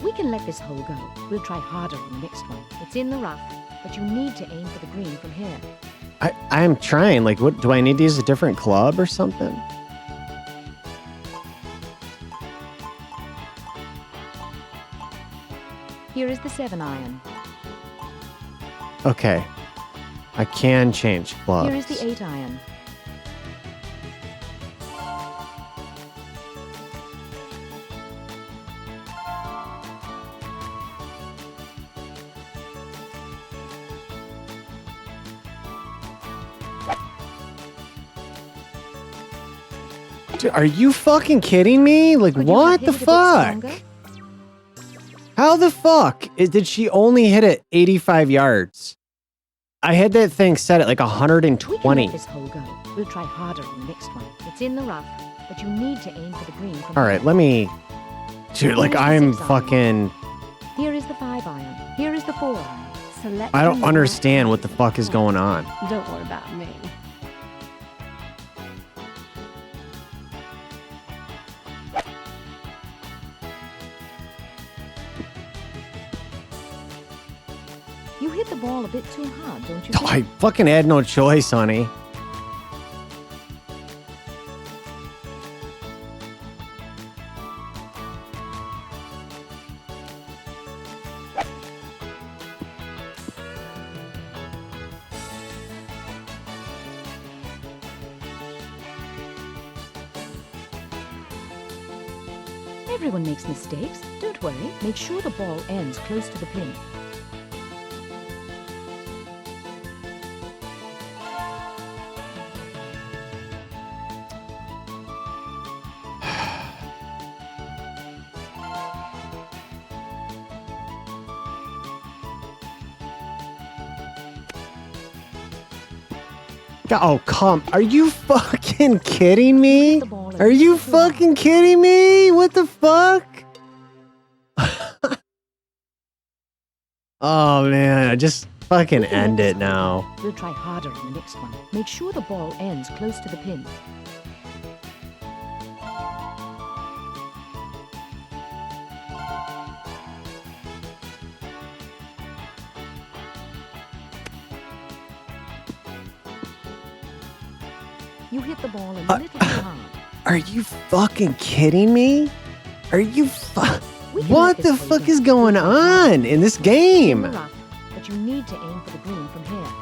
We can let this hole go. We'll try harder in the next one. It's in the rough, but you need to aim for the green from here. I'm trying. Like, what do I need to use a different club or something? Here is the 7 iron. Okay. I can change clubs. Here is the 8 iron. Dude, are you fucking kidding me? Like, Could you what have the hit it a bit fuck? stronger? How the fuck did she only hit it 85 yards? I had that thing set at like We can 120. let this hole go. We'll try harder in the next one. It's in the rough, but you need to aim for the green from All here. right, let me... Dude, like, I'm fucking... Here is the 5 iron. Here is the 4 iron. Select I don't the understand right what the fuck is going on. Don't worry about me. You hit the ball a bit too hard, don't you I think? fucking had no choice, honey. Everyone makes mistakes. Don't worry. Make sure the ball ends close to the pin. Oh, come. Are you fucking kidding me? The ball a Are bit you too hard. fucking kidding me? What the fuck? Oh, man. Just fucking We can let end this it go. now. We'll try harder in the next one. Make sure the ball ends close to the pin. You hit the ball a little too hard. Are you fucking kidding me? Are you fuck? We can What let the this hole fuck go. is going We'll try harder. on in this It's in game? the rough, but you need to aim for the green from here.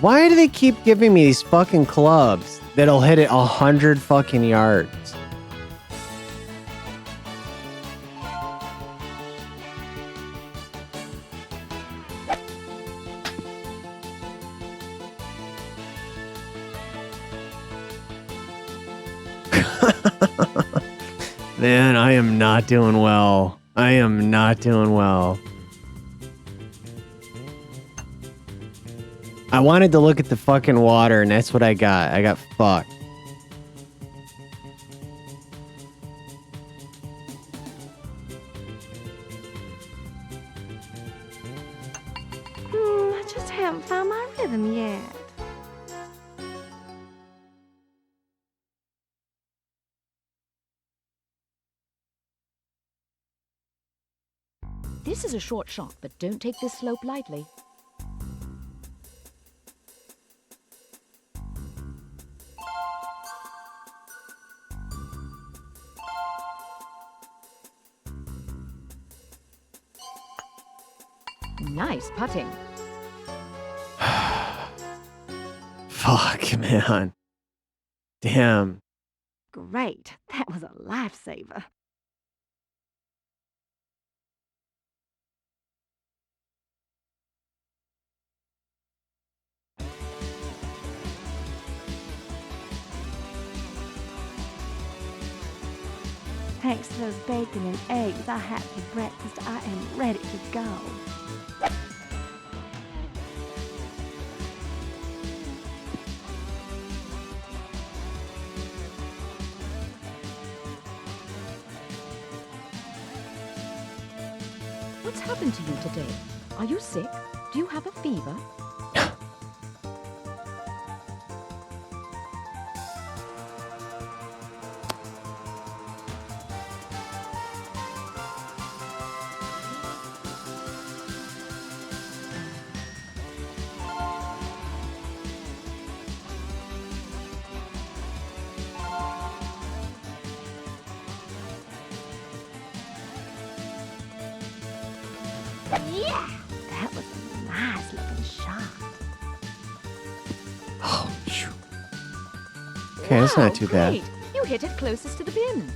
Why do they keep giving me these fucking clubs that'll hit it 100 fucking yards? Man, I am not doing well. I am not doing well. I wanted to look at the fucking water, and that's what I got. I got fucked. I just haven't found my rhythm yet. This is a short shot, but don't take this slope lightly. Nice putting. Fuck, man. Damn. Great. That was a lifesaver. Thanks to those bacon and eggs I had for breakfast, I am ready to go. What's happened to you today? Are you sick? Do you have a fever? Yeah! That was a nice looking shot. Oh, phew. Okay, that's not too bad. Great. You hit it closest to the bin.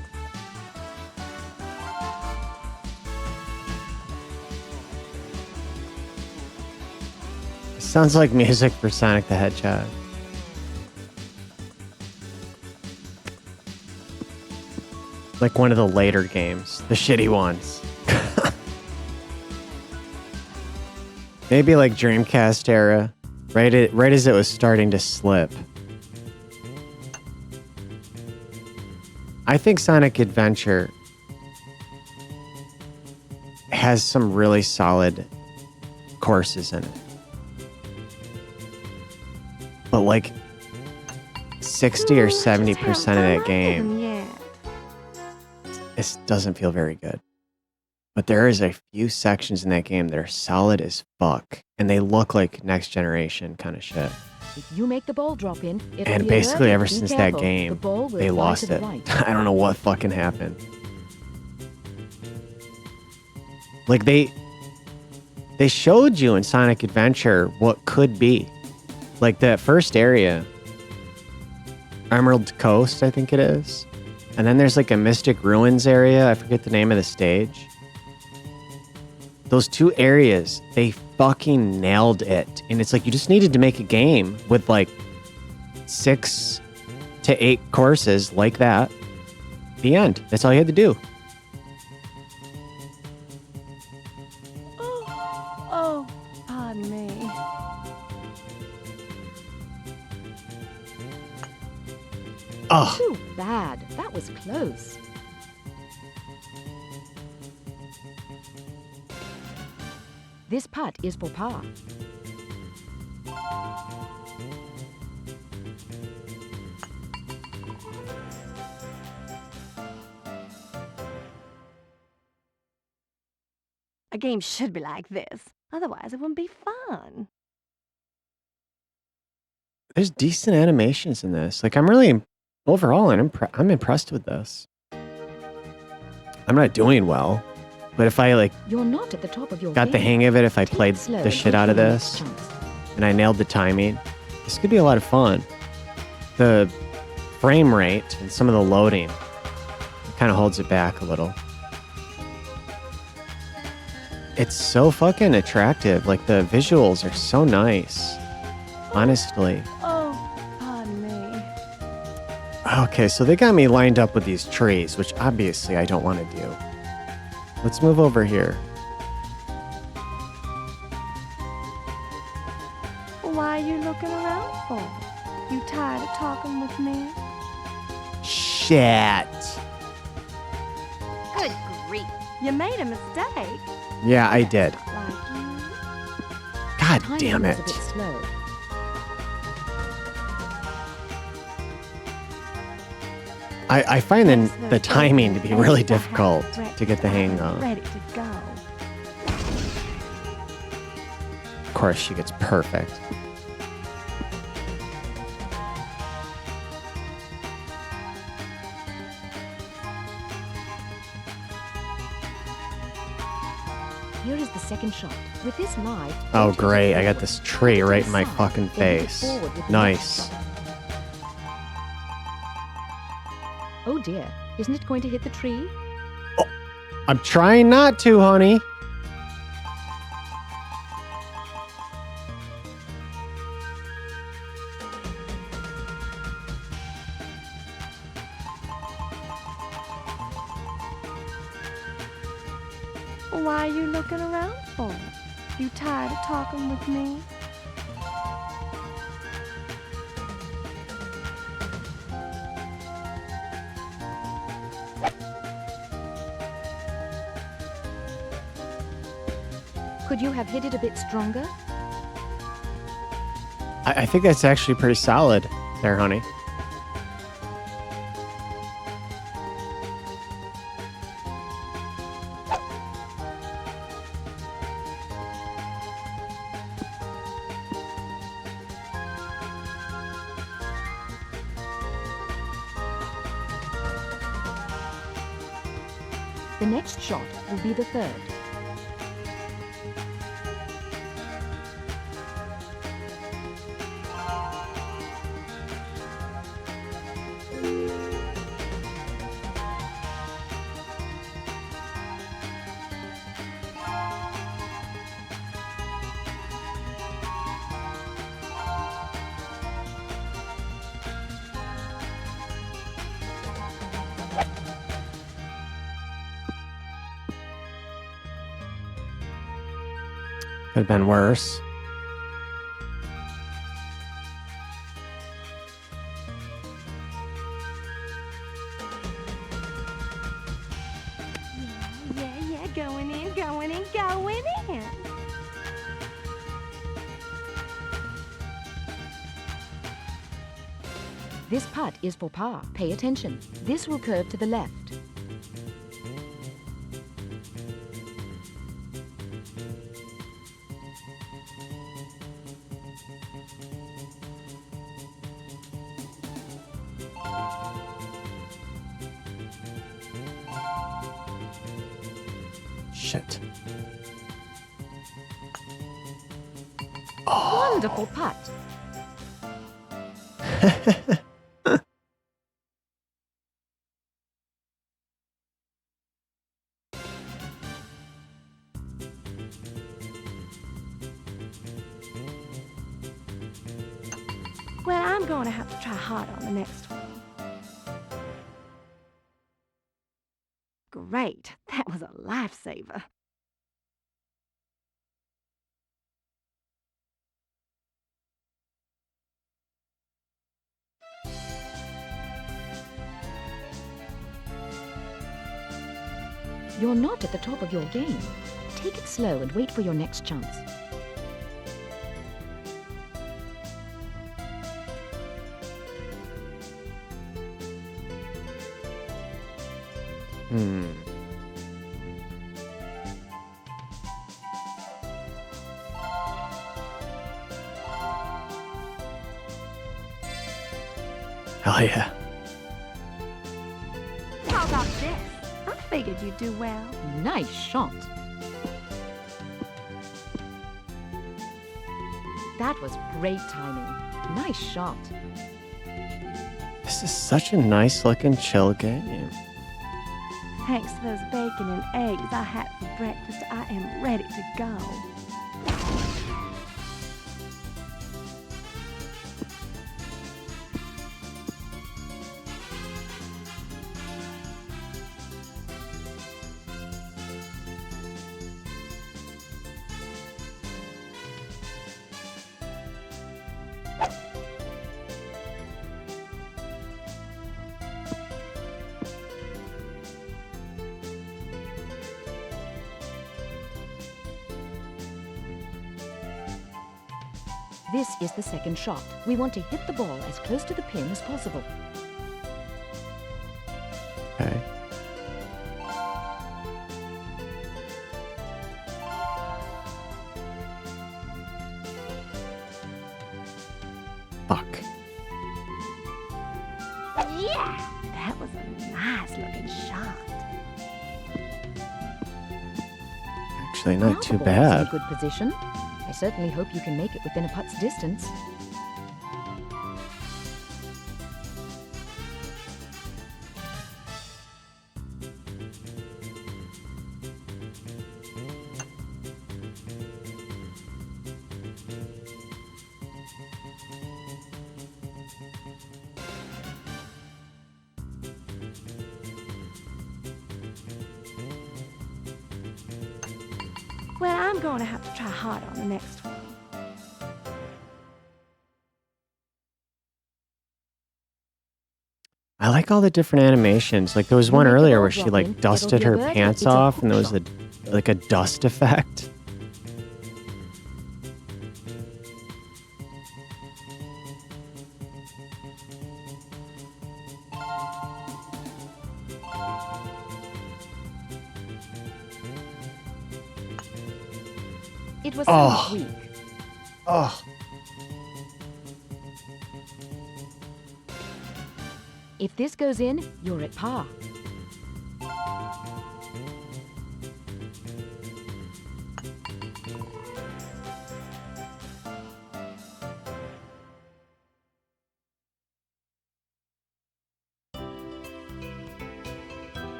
Sounds like music for Sonic the Hedgehog. Like one of the later games, the shitty ones. Maybe like Dreamcast era, right as it was starting to slip. I think Sonic Adventure has some really solid courses in it. But like 60 or 70% of that game, it doesn't feel very good. But there is a few sections in that game that are solid as fuck, and they look like next generation kind of shit. If you make the ball drop in, it'll And be basically alerted. ever Be since careful. that game, The ball will they fly lost to the it. right. I don't know what fucking happened. Like they showed you in Sonic Adventure what could be. Like that first area, Emerald Coast, I think it is. And then there's like a Mystic Ruins area. I forget the name of the stage. Those two areas, they fucking nailed it. And it's like you just needed to make a game with like 6 to 8 courses like that. The end. That's all you had to do. Oh, pardon me. Oh, Too bad. That was close. This putt is for par. A game should be like this. Otherwise, it wouldn't be fun. there's decent animations in this. Like I'm really overall, I'm impressed with this. I'm not doing well, but if I like You're not at the top of your got the game. hang of it, if I Take played it slow the shit out of and give this it a chance. and I nailed the timing, this could be a lot of fun. The frame rate and some of the loading kind of holds it back a little. It's so fucking attractive. Like the visuals are so nice. Honestly. Oh, pardon me. Okay, so they got me lined up with these trees, which obviously I don't want to do. Let's move over here. Why are you looking around for? You tired of talking with me? Shit. Good grief. You made a mistake. Yeah, I did. Like you. God Timing damn was it. a bit slow. I find the timing to be really difficult to get the hang of. Ready to go. Of course, she gets perfect. Here is the second shot. With this live... Oh, great. I got this tree right in my fucking face. Nice. Oh dear, isn't it going to hit the tree? I'm trying not to, honey. Why are you looking around for? You tired of talking with me? Could you have hit it a bit stronger? I think that's actually pretty solid there, honey. The next shot will be the third. Could have been worse. Yeah, going in, going in, going in. This putt is for par. Pay attention. This will curve to the left. Shit. Wonderful putt. Well, I'm going to have to try harder on the next one. Great. That was a lifesaver. You're not at the top of your game. Take it slow and wait for your next chance. Hell yeah. How about this? I figured you'd do well. Nice shot. That was great timing. Nice shot. This is such a nice looking chill game. Thanks to those bacon and eggs I had for breakfast, I am ready to go. This is the second shot. We want to hit the ball as close to the pin as possible. Okay. Fuck. Yeah! That was a nice looking shot. Actually, Now not the too ball is in bad. a good position. I certainly hope you can make it within a putt's distance. Well, I'm going to have to try hard on the next one. I like all the different animations. Like there was You one make the earlier ball where she drop in, like it'll dusted be a her bird, pants it's a off, and hook there was shot. like a dust effect. It was Oh. somewhat weak. Oh, If this goes in, you're at par.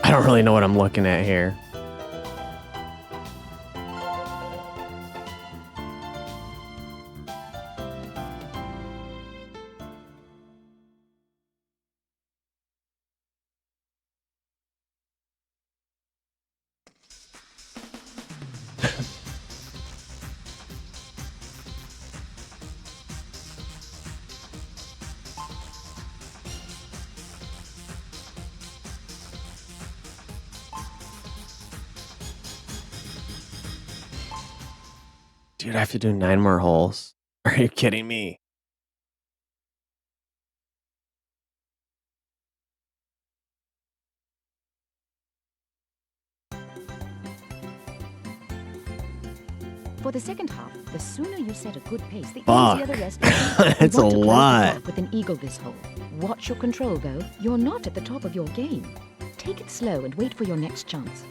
I don't really know what I'm looking at here. Dude, I have to do 9 more holes. Are you kidding me? For the second half, the sooner you set a good pace, the Fuck. easier the rest will be. That's You a want to close the lot. gap with an eagle this hole. Watch your control, though. You're not at the top of your game. Take it slow and wait for your next chance.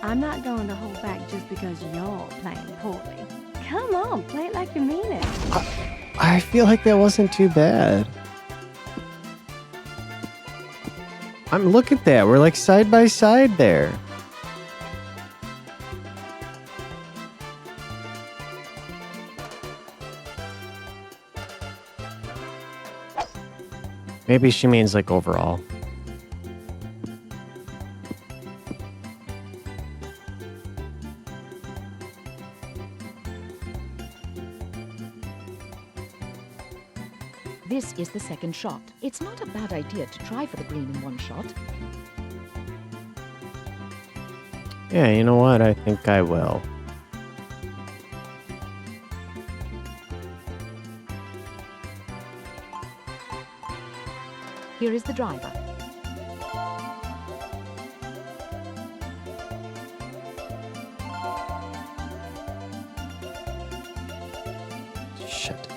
I'm not going to hold back just because you're playing poorly. Come on, play it like you mean it. I feel like that wasn't too bad. Look at that. We're like side by side there. Maybe she means like overall. This is the second shot. It's not a bad idea to try for the green in one shot. Yeah, you know what? I think I will. Here is the driver. Shit.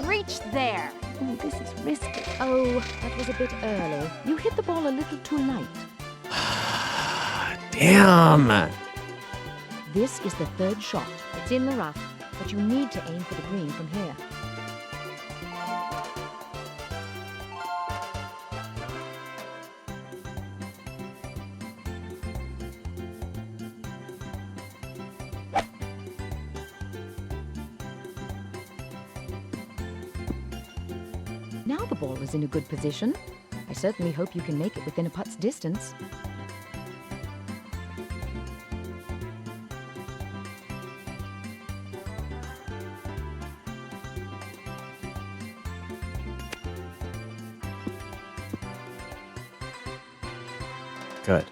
Reach there. Ooh, this is risky. Oh, that was a bit early. You hit the ball a little too light. Damn. This is the third shot. It's in the rough, but you need to aim for the green from here. Now the ball is in a good position. I certainly hope you can make it within a putt's distance. Good.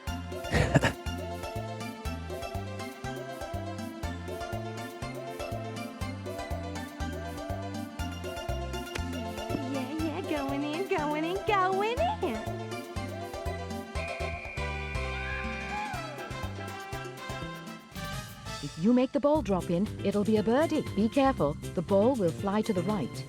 Yeah, going in, going in, going in. If you make the ball drop in, it'll be a birdie. Be careful, the ball will fly to the right.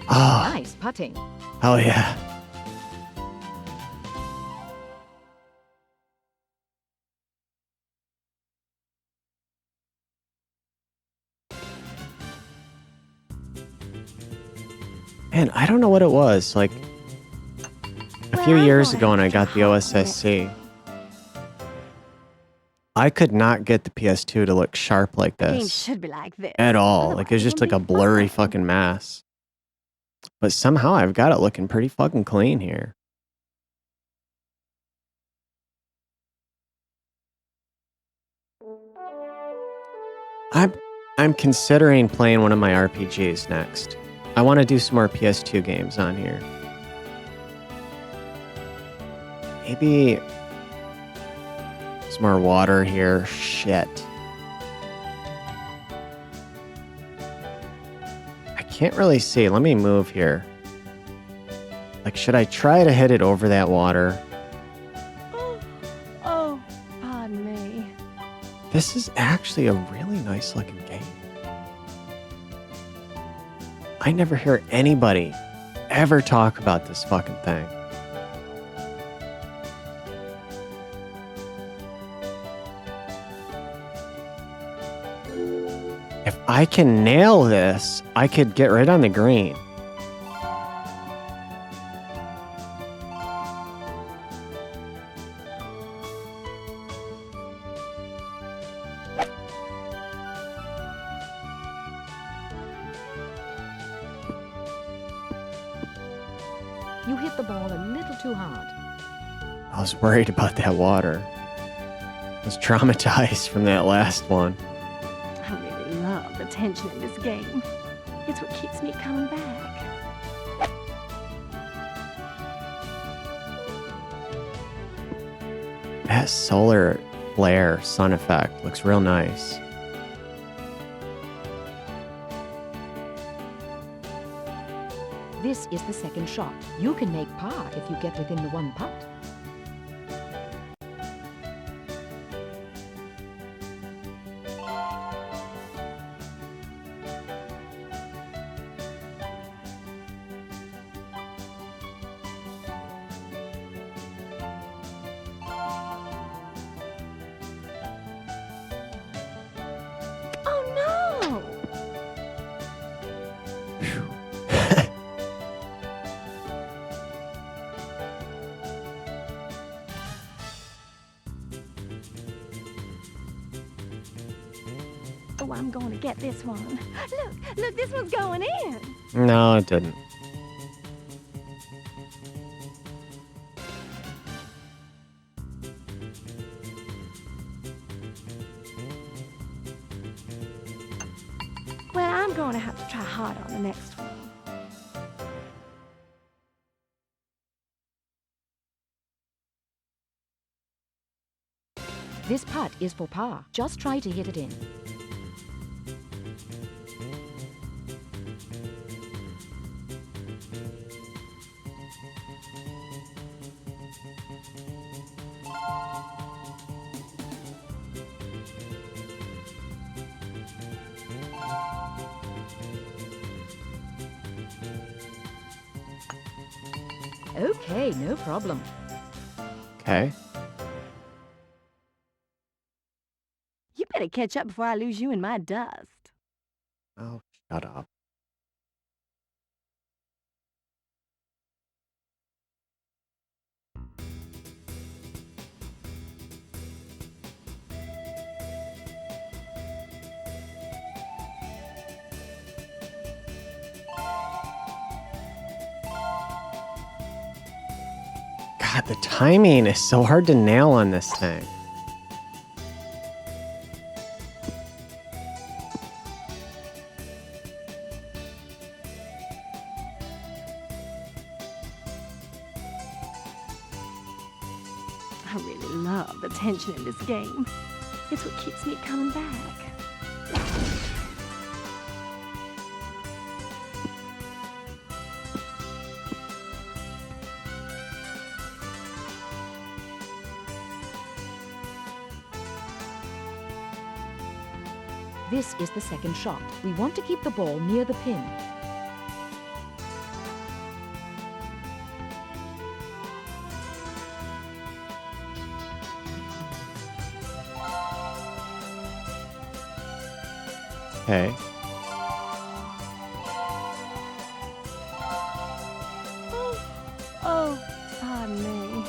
Oh, Nice putting. hell yeah. Man, I don't know what it was. Like, a few Well, I'm years gonna ago when have I to got the try hard on this. OSSC, I could not get the PS2 to look sharp like Games this should be like this. at all. Like, it was Otherwise, it just like a wouldn't be blurry fun. fucking mess. But somehow I've got it looking pretty fucking clean here. I'm considering playing one of my RPGs next. I want to do some more PS2 games on here. Maybe some more water here. Shit. I can't really see. Let me move here. Like, should I try to hit it over that water? Oh, pardon me. This is actually a really nice looking game. I never hear anybody ever talk about this fucking thing. If I can nail this, I could get right on the green. You hit the ball a little too hard. I was worried about that water. I was traumatized from that last one. I really love the tension in this game. It's what keeps me coming back. That solar flare sun effect looks real nice. This is the second shot. You can make par if you get within the one putt. Oh no! Oh, I'm going to get this one. Look, this one's going in. No, it didn't. Well, I'm going to have to try hard on the next one. This putt is for par. Just try to hit it in. Okay, no problem. Okay. You better catch up before I lose you in my dust. Oh, shut up. God, the timing is so hard to nail on this thing. I really love the tension in this game. It's what keeps me coming back. This is the second shot. We want to keep the ball near the pin. Okay. Oh, pardon me.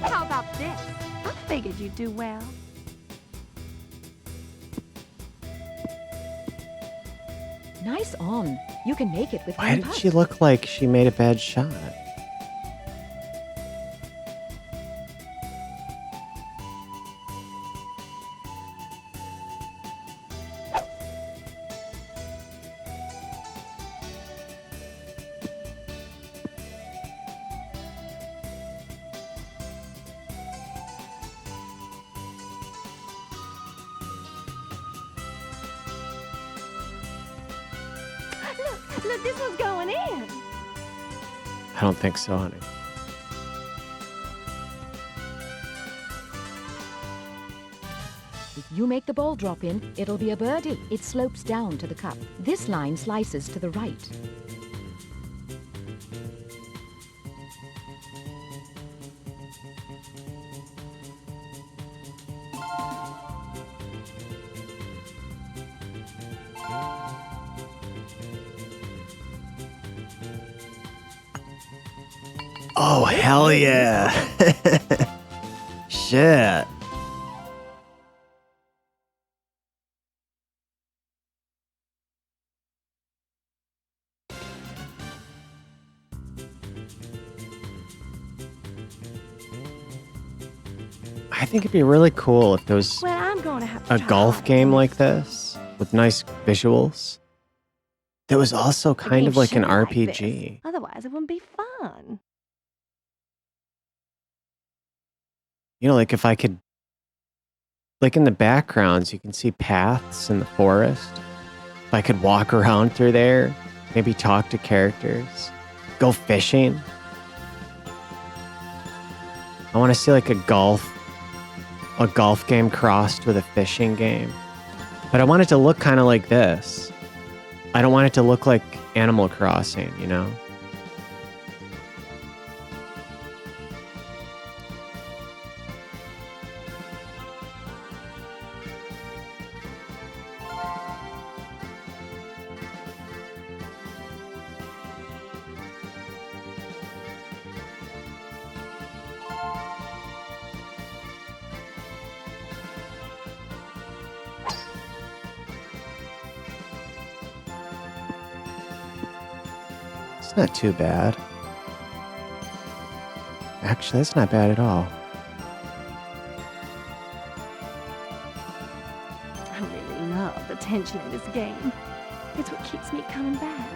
How about this? I figured you'd do well. Nice on. You can make it with Why one did putt. she look like she made a bad shot? Look, this one's going in. I don't think so, honey. If you make the ball drop in, it'll be a birdie. It slopes down to the cup. This line slices to the right. Oh, hell yeah. Shit. I think it'd be really cool if there was Well, I'm going to have to a try golf harder game than like this. this with nice visuals that was also The kind game of like an should be like this. RPG. Otherwise, it wouldn't be fun. You know, like if I could, like in the backgrounds, you can see paths in the forest. If I could walk around through there, maybe talk to characters, go fishing. I want to see like a golf game crossed with a fishing game. But I want it to look kind of like this. I don't want it to look like Animal Crossing, you know? It's not too bad. Actually, that's not bad at all. I really love the tension in this game. It's what keeps me coming back.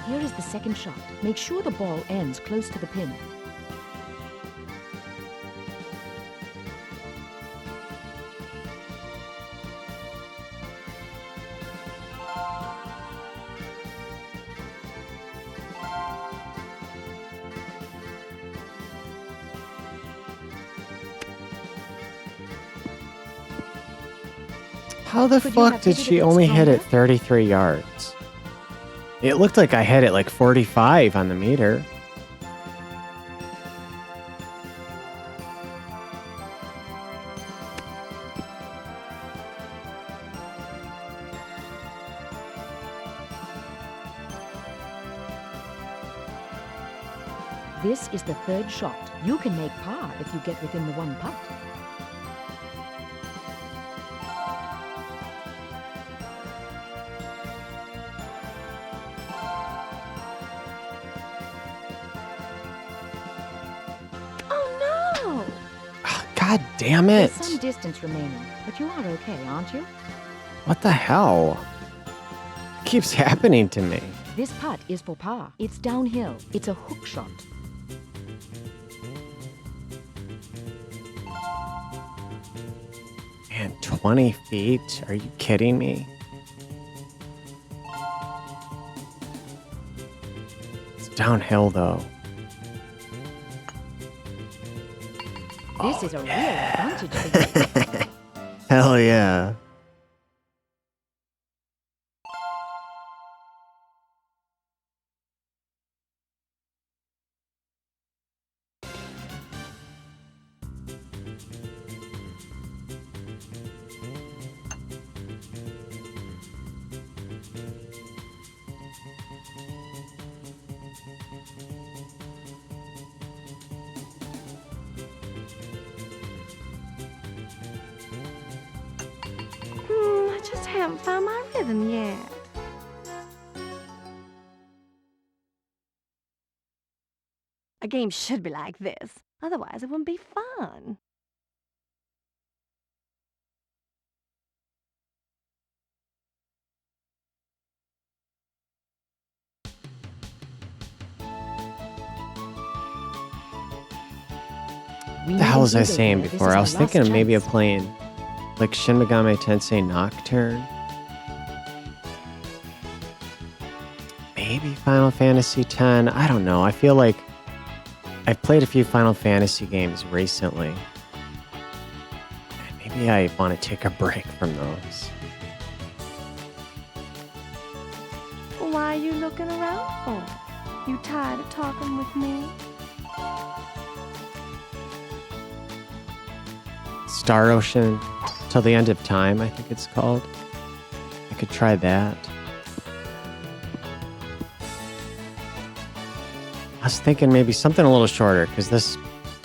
Here is the second shot. Make sure the ball ends close to the pin. How the Could you fuck have did hit it a she bit only hit it stronger? 33 yards? It looked like I hit it like 45 on the meter. This is the third shot. You can make par if you get within the one putt. Oh no! God damn it. There's some distance remaining, but you are okay, aren't you? What the hell? It keeps happening to me. This putt is for par. It's downhill. It's a hook shot. Man, 20 feet? Are you kidding me? It's downhill though. This is a real advantage for you. Hell yeah. I just haven't found my rhythm yet. A game should be like this. Otherwise, it wouldn't be fun. What the hell was I saying before? I was thinking of maybe of playing like Shin Megami Tensei Nocturne. Maybe Final Fantasy X. I don't know. I feel like I've played a few Final Fantasy games recently. And maybe I want to take a break from those. Why are you looking around for? You tired of talking with me? Star Ocean Till the End of Time, I think it's called. I could try that. I was thinking maybe something a little shorter because this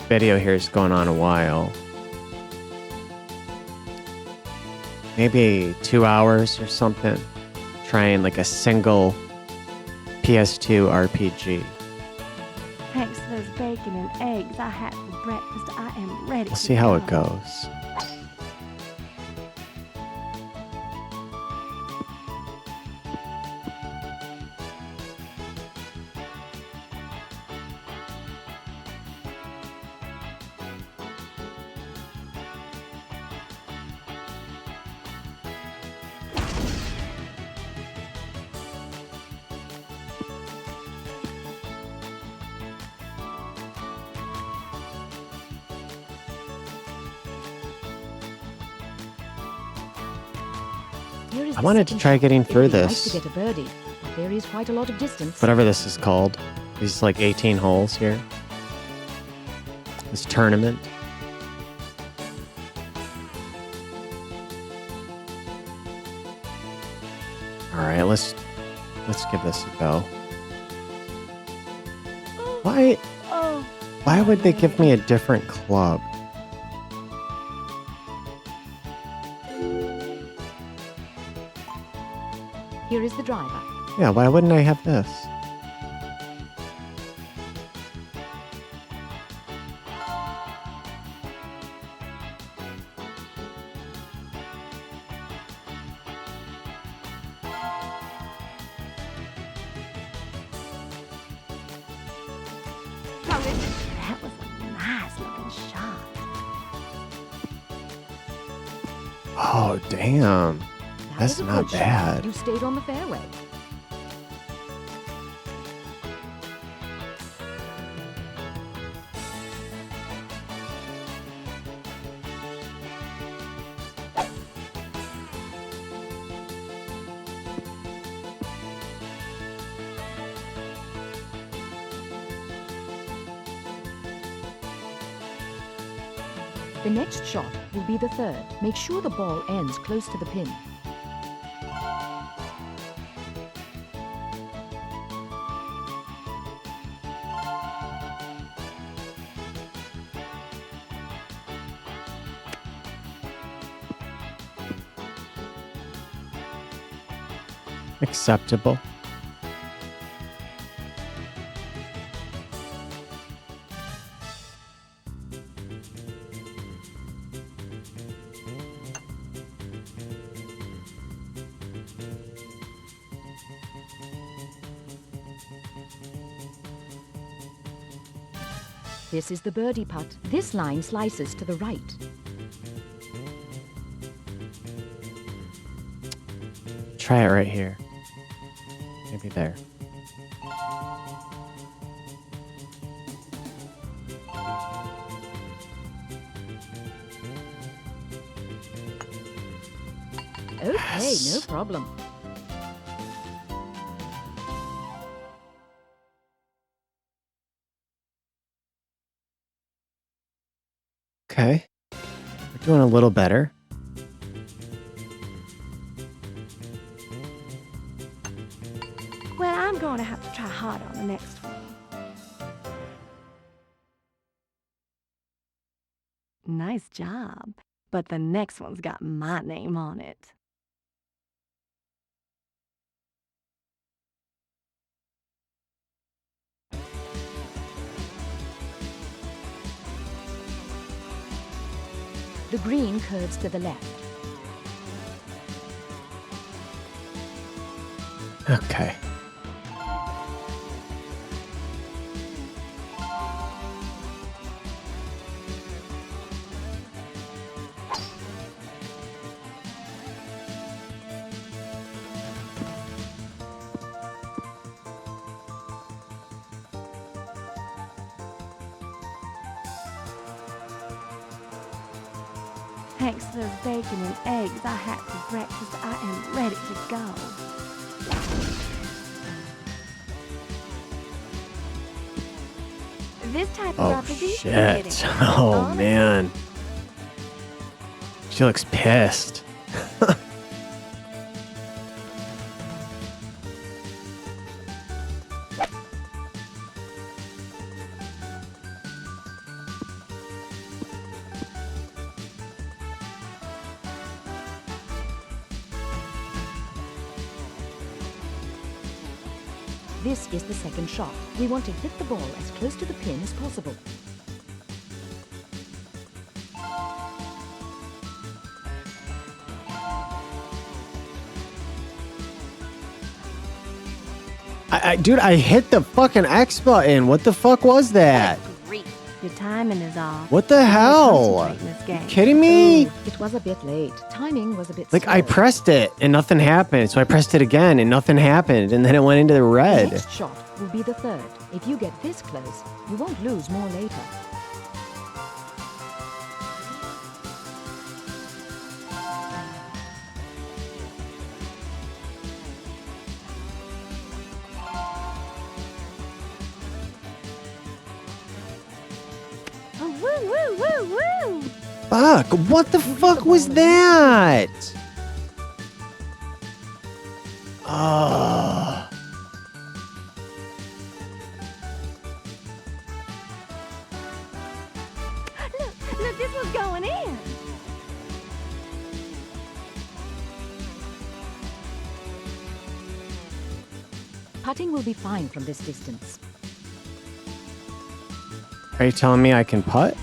video here is going on a while. Maybe 2 hours or something. Trying like a single PS2 RPG. Thanks to those bacon and eggs I had for breakfast, I am ready. We'll to see how it go. goes. Here is I the wanted to second try shot. getting It'd through be nice this. to get a birdie, but there is quite a lot of distance. Whatever this is called. These like 18 holes here. This tournament. Alright, let's give this a go. Why Oh, would they give me a different club? Here is the driver. Yeah, why wouldn't I have this? that was a nice looking shot. Oh, damn. That That's was a not good shot. bad. You stayed on the fairway. The next shot will be the third. Make sure the ball ends close to the pin. Acceptable. This is the birdie putt. This line slices to the right. Try it right here. Maybe there. Okay, Yes. no problem. Okay. We're doing a little better. Well, I'm going to have to try harder on the next one. Nice job. But the next one's got my name on it. The green curves to the left. Okay. Thanks to those bacon and eggs I had for breakfast, I am ready to go. This type of Oh, rock is easy to get shit. in. Oh, Honestly. man. She looks pissed. This is the second shot. We want to hit the ball as close to the pin as possible. Dude, I hit the fucking X button. What the fuck was that? Great. Your timing is off. What the You gotta hell? concentrate in this game. Kidding me? Ooh, it was a bit late. Timing was a bit Like, slow. I pressed it and nothing happened. So I pressed it again and nothing happened. And then it went into the The red. next shot will be the third. If you get this close, you won't lose more later. Oh, woo, woo, woo, woo! Fuck. What the fuck was that? Oh. Look, this was going in. Putting will be fine from this distance. Are you telling me I can putt?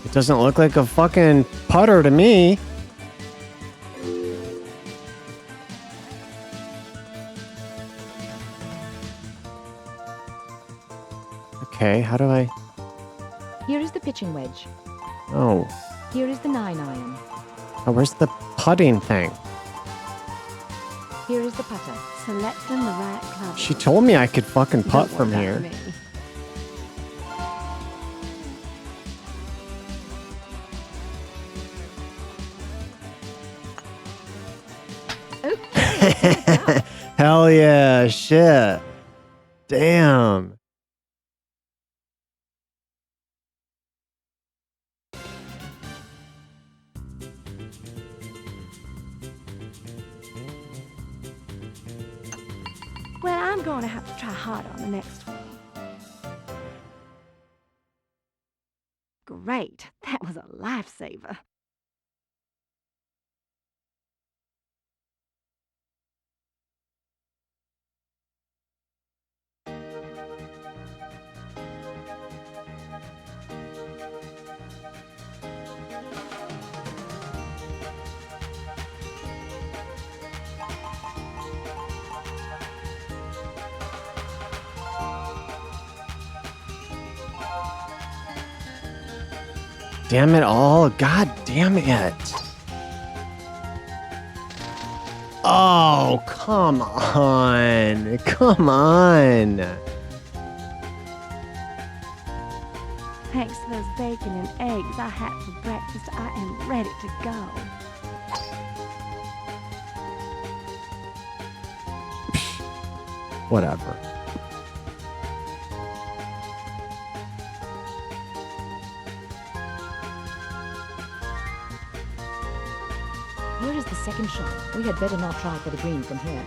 It doesn't look like a fucking putter to me. Okay, how do I... Here is the pitching wedge. Oh. Here is the 9-iron. Oh, where's the putting thing? Here is the putter. Selecting the right club. She told me I could fucking putt Don't from worry here. about me. Hell yeah, shit. Damn. going to have to try harder on the next one. Great, that was a lifesaver. Damn it all. God damn it. Oh, come on. Come on. Thanks to those bacon and eggs I had for breakfast, I am ready to go. Whatever. Here is the second shot. We had better not try for the green from here.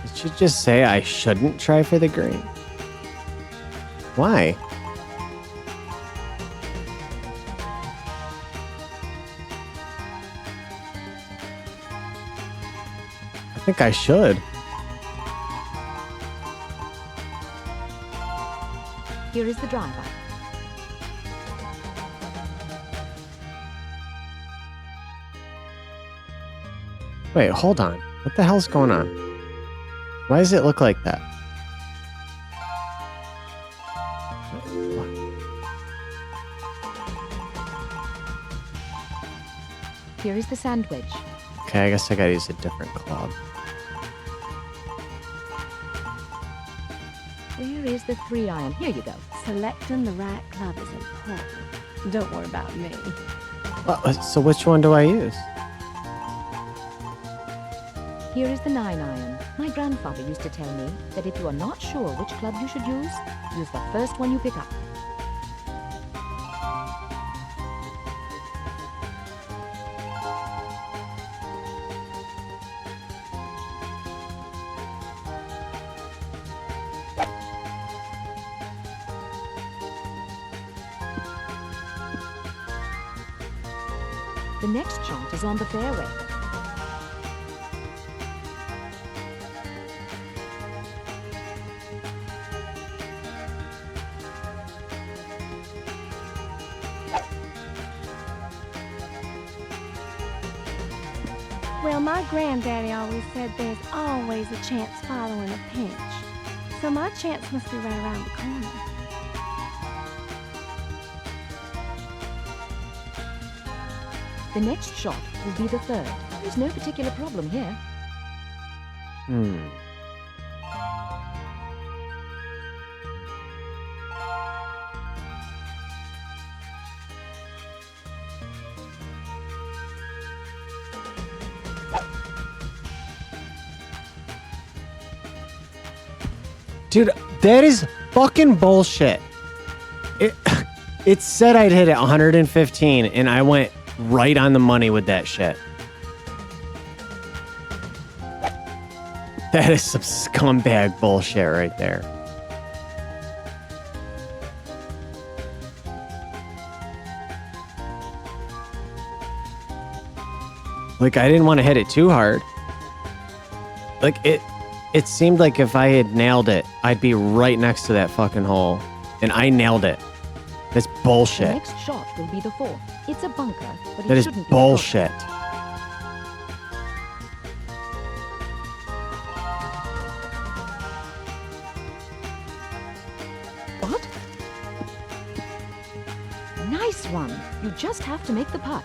Did you just say I shouldn't try for the green? Why? I think I should. Here is the driver. Wait, hold on. What the hell's going on? Why does it look like that? Here is the sandwich. Okay, I guess I gotta use a different club. Where is the 3-iron? Here you go. Selecting the right club is important. Don't worry about me. So which one do I use? Here is the 9-iron. My grandfather used to tell me that if you are not sure which club you should use the first one you pick up. The next shot is on the fairway. Well, my granddaddy always said there's always a chance following a pinch. So my chance must be right around the corner. The next shot will be the third. There's no particular problem here. Dude, that is fucking bullshit. It said I'd hit it 115 and I went right on the money with that shit. That is some scumbag bullshit right there. Like, I didn't want to hit it too hard. Like, it seemed like if I had nailed it, I'd be right next to that fucking hole. And I nailed it. That's bullshit. The next shot will be the 4th. It's a bunker, but it That is shouldn't be bullshit. What? Nice one. You just have to make the putt.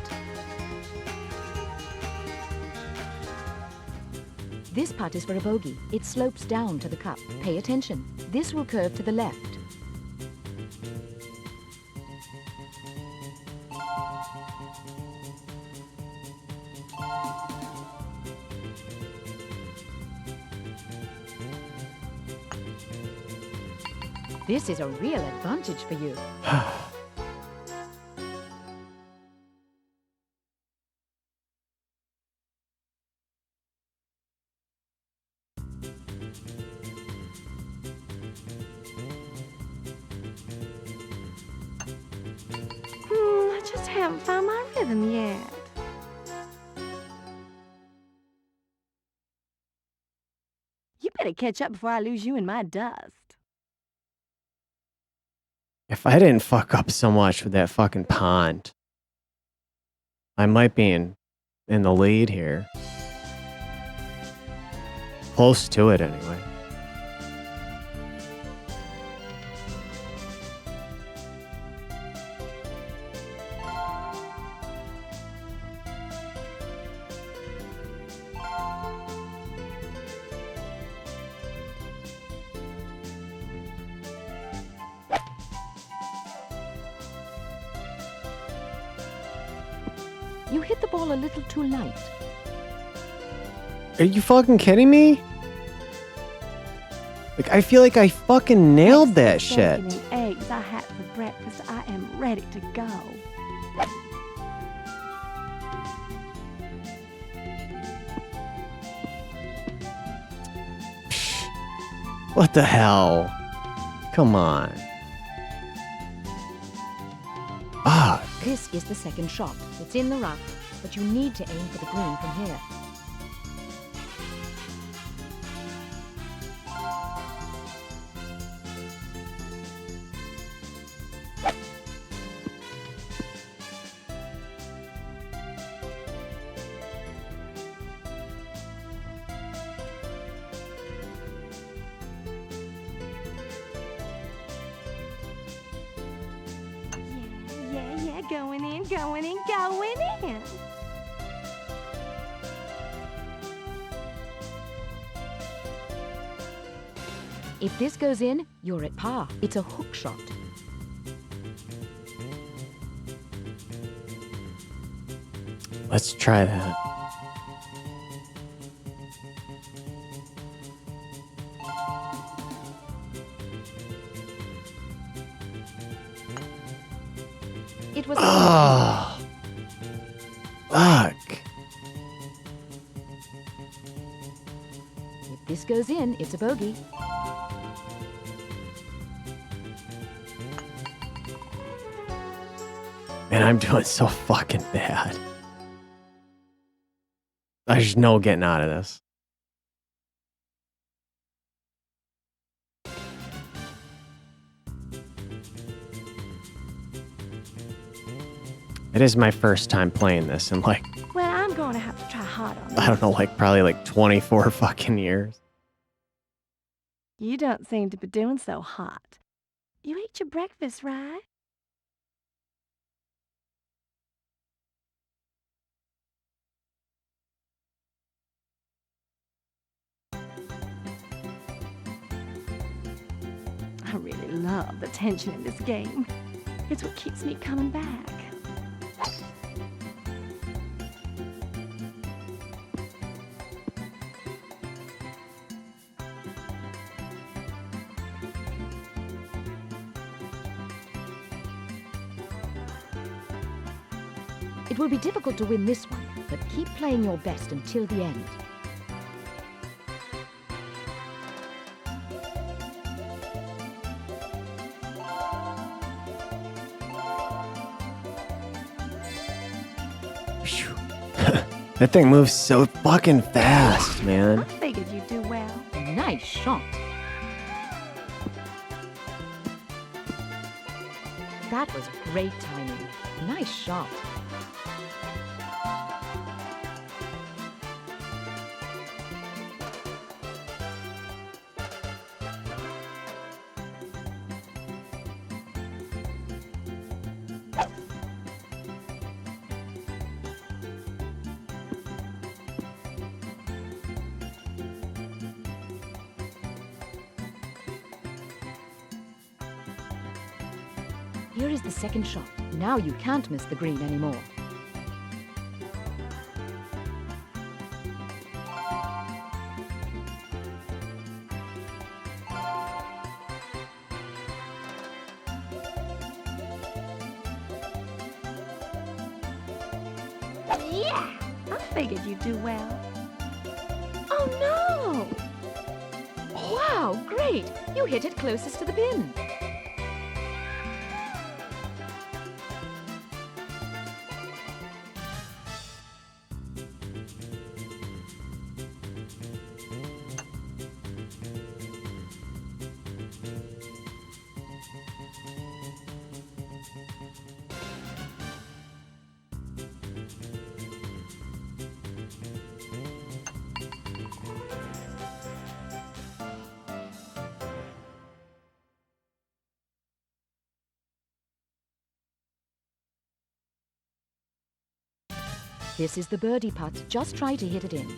This putt is for a bogey. It slopes down to the cup. Pay attention. This will curve to the left. This is a real advantage for you. haven't found my rhythm yet. You better catch up before I lose you in my dust. If I didn't fuck up so much with that fucking pond, I might be in the lead here. Close to it, anyway. You hit the ball a little too light. Are you fucking kidding me? Like, I feel like I fucking nailed that Next to shit. bacon and eggs I had for breakfast, I am ready to go. What the hell? Come on. Fuck. This is the second shot. It's in the rough, but you need to aim for the green from here. Yeah, going in, going in, going in. If this goes in, you're at par. It's a hook shot. Let's try that. It was. Oh. Fuck. If this goes in, it's a bogey. Man, I'm doing so fucking bad. There's no getting out of this. It is my first time playing this in like, Well, I'm going to have to try hard on I this. don't know, like probably like 24 fucking years. You don't seem to be doing so hot. You ate your breakfast, right? I really love the tension in this game. It's what keeps me coming back. It will be difficult to win this one, but keep playing your best until the end. Phew. That thing moves so fucking fast, I man. figured you'd do well. Nice shot. That was great timing. Nice shot. Here is the second shot. Now you can't miss the green anymore. Yeah! I figured you'd do well. Oh no! Wow, great! You hit it closest to the pin. This is the birdie putt. Just try to hit it in.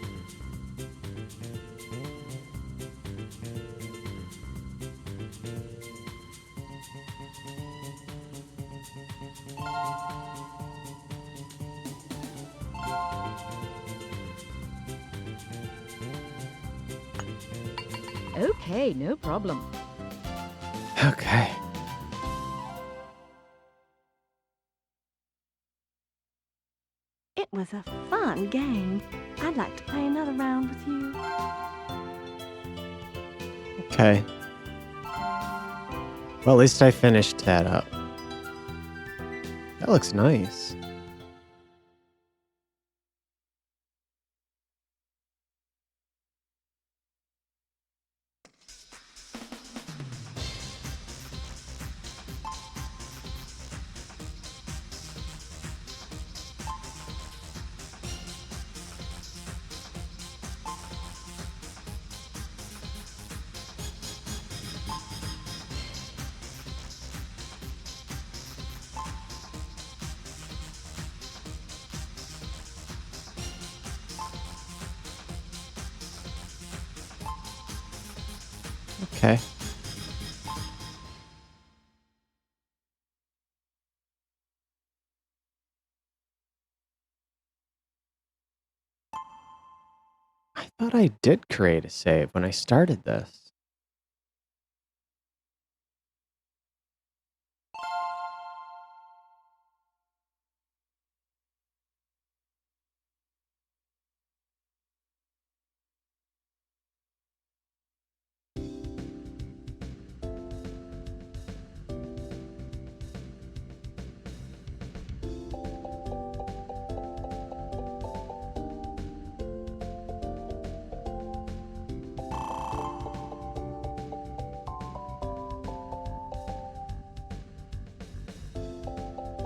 Okay, no problem. Okay. It was a fun game. I'd like to play another round with you. Okay. Well, at least I finished that up. That looks nice. Okay. I thought I did create a save when I started this.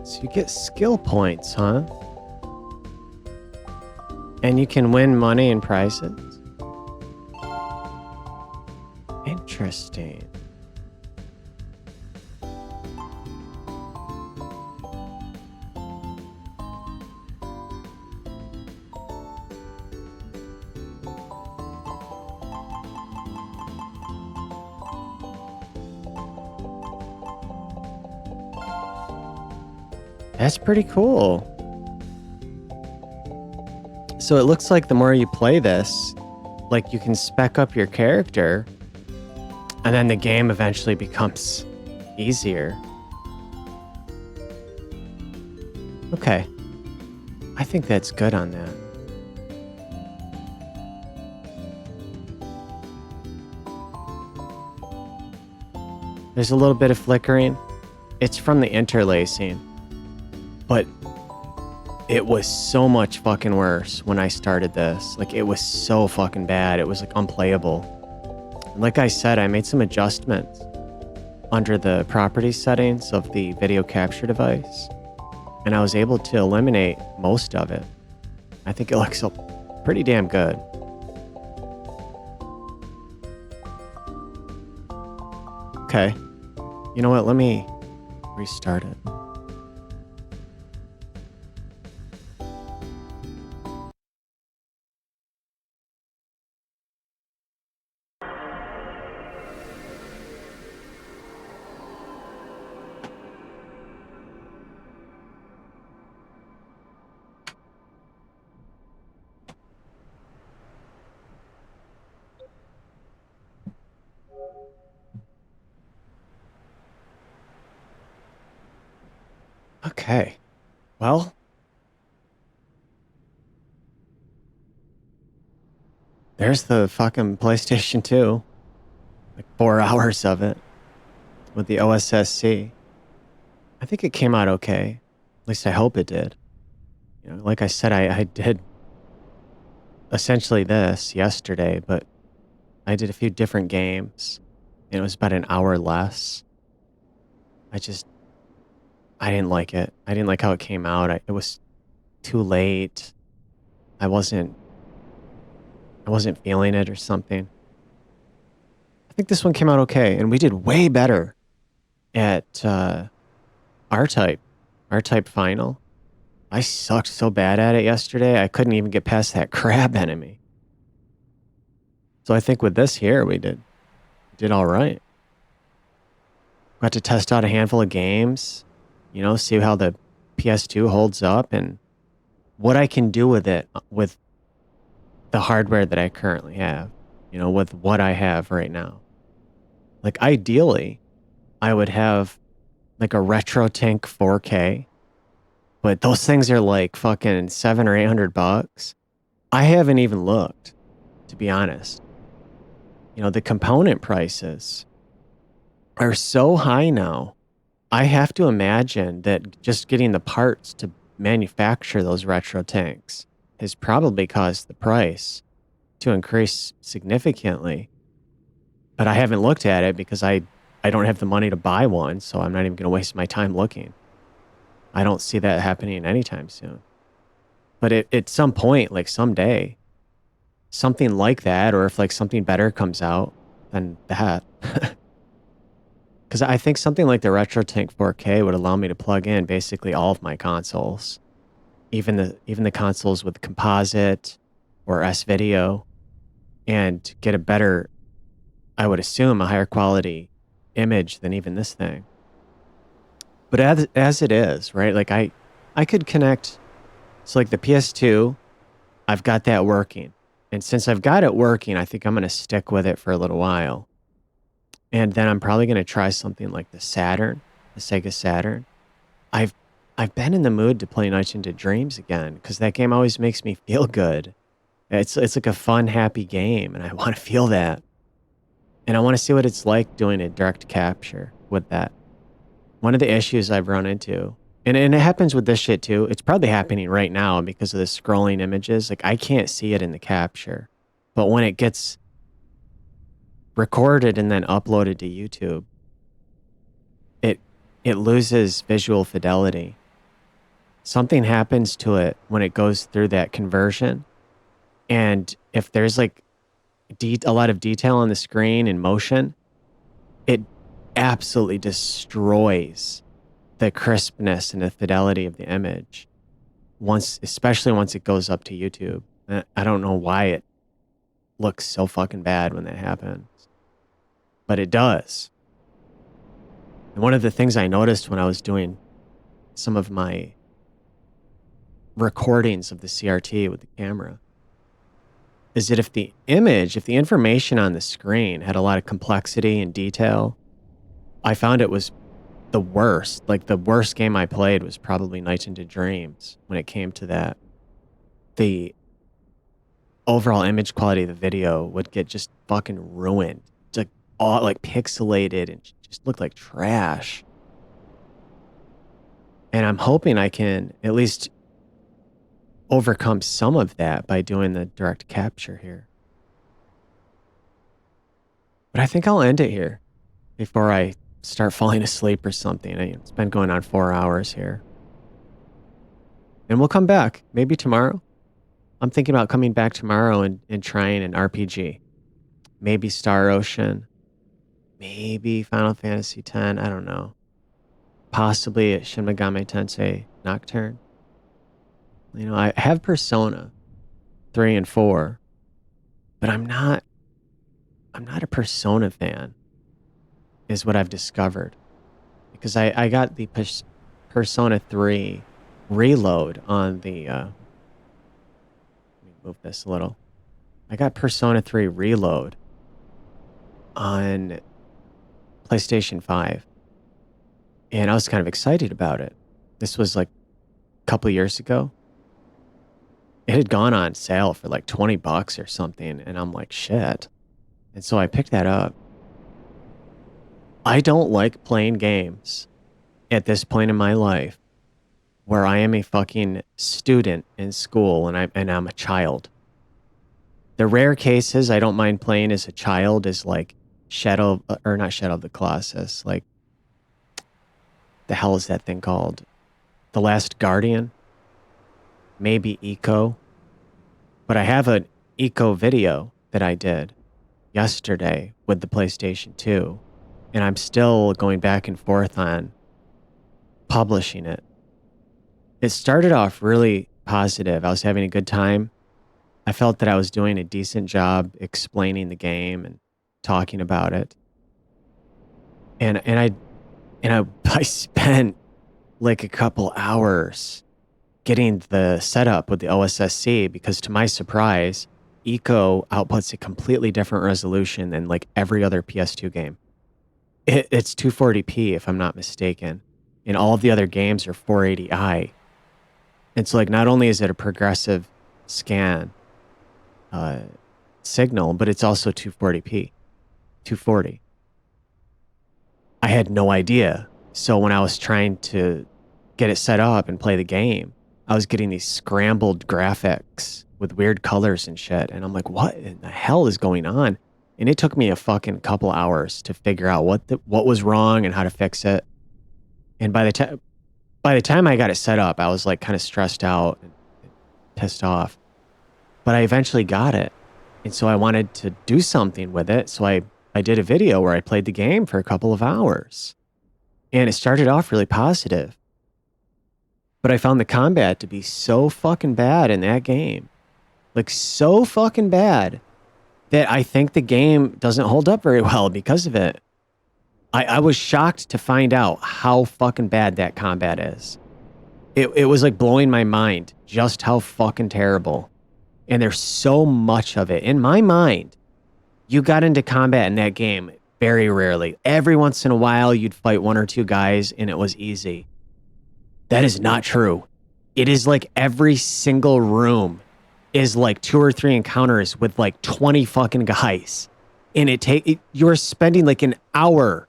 So you get skill points, huh? And you can win money and prizes? Interesting. That's pretty cool. So it looks like the more you play this, like you can spec up your character, and then the game eventually becomes easier. Okay. I think that's good on that. There's a little bit of flickering. It's from the interlacing. But it was so much fucking worse when I started this. Like, it was so fucking bad. It was, like, unplayable. And like I said, I made some adjustments under the property settings of the video capture device. And I was able to eliminate most of it. I think it looks pretty damn good. Okay. You know what? Let me restart it. Okay. Well, there's the fucking PlayStation 2. Like 4 hours of it with the OSSC. I think it came out okay. At least I hope it did. You know, like I said, I did essentially this yesterday, but I did a few different games. And it was about an hour less. I didn't like it. I didn't like how it came out. It was too late. I wasn't feeling it or something. I think this one came out okay, and we did way better at R-Type final. I sucked so bad at it yesterday, I couldn't even get past that crab enemy. So I think with this here, we did all right. Got to test out a handful of games, see how the PS2 holds up and what I can do with it with the hardware that I currently have, with what I have right now. Like ideally, I would have like a retro tank 4K, but those things are like fucking $700 or $800. I haven't even looked, to be honest. The component prices are so high now. I have to imagine that just getting the parts to manufacture those retro tanks has probably caused the price to increase significantly. But I haven't looked at it because I don't have the money to buy one, so I'm not even going to waste my time looking. I don't see that happening anytime soon. But at some point, like someday, something like that, or if like something better comes out than that, because I think something like the RetroTank 4K would allow me to plug in basically all of my consoles, even the consoles with composite or S-Video, and get a better, I would assume, a higher quality image than even this thing. But as it is, right? Like I could connect. So like the PS2, I've got that working. And since I've got it working, I think I'm going to stick with it for a little while. And then I'm probably going to try something like the Sega Saturn. I've been in the mood to play Night into Dreams again because that game always makes me feel good. It's like a fun, happy game, and I want to feel that. And I want to see what it's like doing a direct capture with that. One of the issues I've run into, and it happens with this shit too, it's probably happening right now because of the scrolling images. Like I can't see it in the capture. But when it gets recorded and then uploaded to YouTube, it loses visual fidelity. Something happens to it when it goes through that conversion. And if there's like a lot of detail on the screen and motion, it absolutely destroys the crispness and the fidelity of the image. Especially once it goes up to YouTube. I don't know why it looks so fucking bad when that happens, but it does. And one of the things I noticed when I was doing some of my recordings of the CRT with the camera is that if the information on the screen had a lot of complexity and detail, I found it was the worst. Like the worst game I played was probably Night into Dreams when it came to that. The overall image quality of the video would get just fucking ruined. It's like all like pixelated and just looked like trash. And I'm hoping I can at least overcome some of that by doing the direct capture here. But I think I'll end it here before I start falling asleep or something. It's been going on 4 hours here. And we'll come back maybe tomorrow. I'm thinking about coming back tomorrow and trying an RPG. Maybe Star Ocean. Maybe Final Fantasy X. I don't know. Possibly a Shin Megami Tensei Nocturne. I have Persona 3 and 4, but I'm not a Persona fan, is what I've discovered. Because I got the Persona 3 Reload on the let me move this a little. I got Persona 3 Reload on PlayStation 5. And I was kind of excited about it. This was like a couple years ago. It had gone on sale for like $20 or something. And I'm like, shit. And so I picked that up. I don't like playing games at this point in my life where I am a fucking student in school and I'm a child. The rare cases I don't mind playing as a child is like not Shadow of the Colossus. Like, the hell is that thing called? The Last Guardian? Maybe Eco. But I have an Eco video that I did yesterday with the PlayStation 2. And I'm still going back and forth on publishing it. it started off really positive. I was having a good time. I felt that I was doing a decent job explaining the game and talking about it. And I spent like a couple hours getting the setup with the OSSC because, to my surprise, Eco outputs a completely different resolution than like every other PS2 game. It's 240p if I'm not mistaken, and all of the other games are 480i. It's like, not only is it a progressive scan signal, but it's also 240p, 240. I had no idea. So when I was trying to get it set up and play the game, I was getting these scrambled graphics with weird colors and shit. And I'm like, what in the hell is going on? And it took me a fucking couple hours to figure out what was wrong and how to fix it. And by the time I got it set up, I was like kind of stressed out and pissed off. But I eventually got it. And so I wanted to do something with it. So I did a video where I played the game for a couple of hours. And it started off really positive. But I found the combat to be so fucking bad in that game. Like, so fucking bad that I think the game doesn't hold up very well because of it. I was shocked to find out how fucking bad that combat is. It was like blowing my mind just how fucking terrible. And there's so much of it. In my mind, you got into combat in that game very rarely. Every once in a while, you'd fight one or two guys and it was easy. That is not true. It is like every single room is like 2 or 3 encounters with like 20 fucking guys. And you're spending like an hour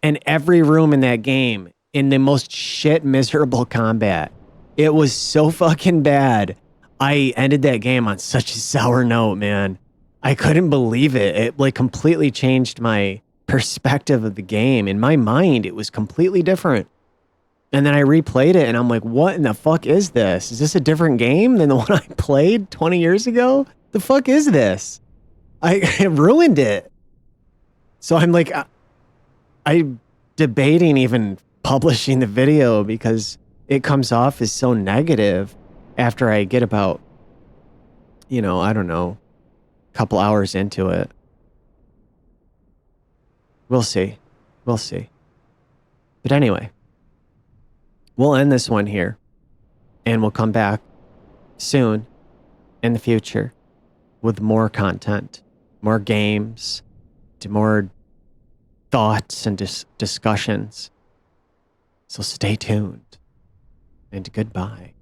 in every room in that game in the most shit, miserable combat. It was so fucking bad. I ended that game on such a sour note, man. I couldn't believe it. It like completely changed my perspective of the game. In my mind, it was completely different. And then I replayed it and I'm like, what in the fuck is this? Is this a different game than the one I played 20 years ago? The fuck is this? I ruined it. So I'm like, I'm debating even publishing the video because it comes off as so negative after I get about, I don't know, a couple hours into it. We'll see. We'll see. But anyway, we'll end this one here and we'll come back soon in the future with more content, more games, more thoughts and discussions. So stay tuned and goodbye.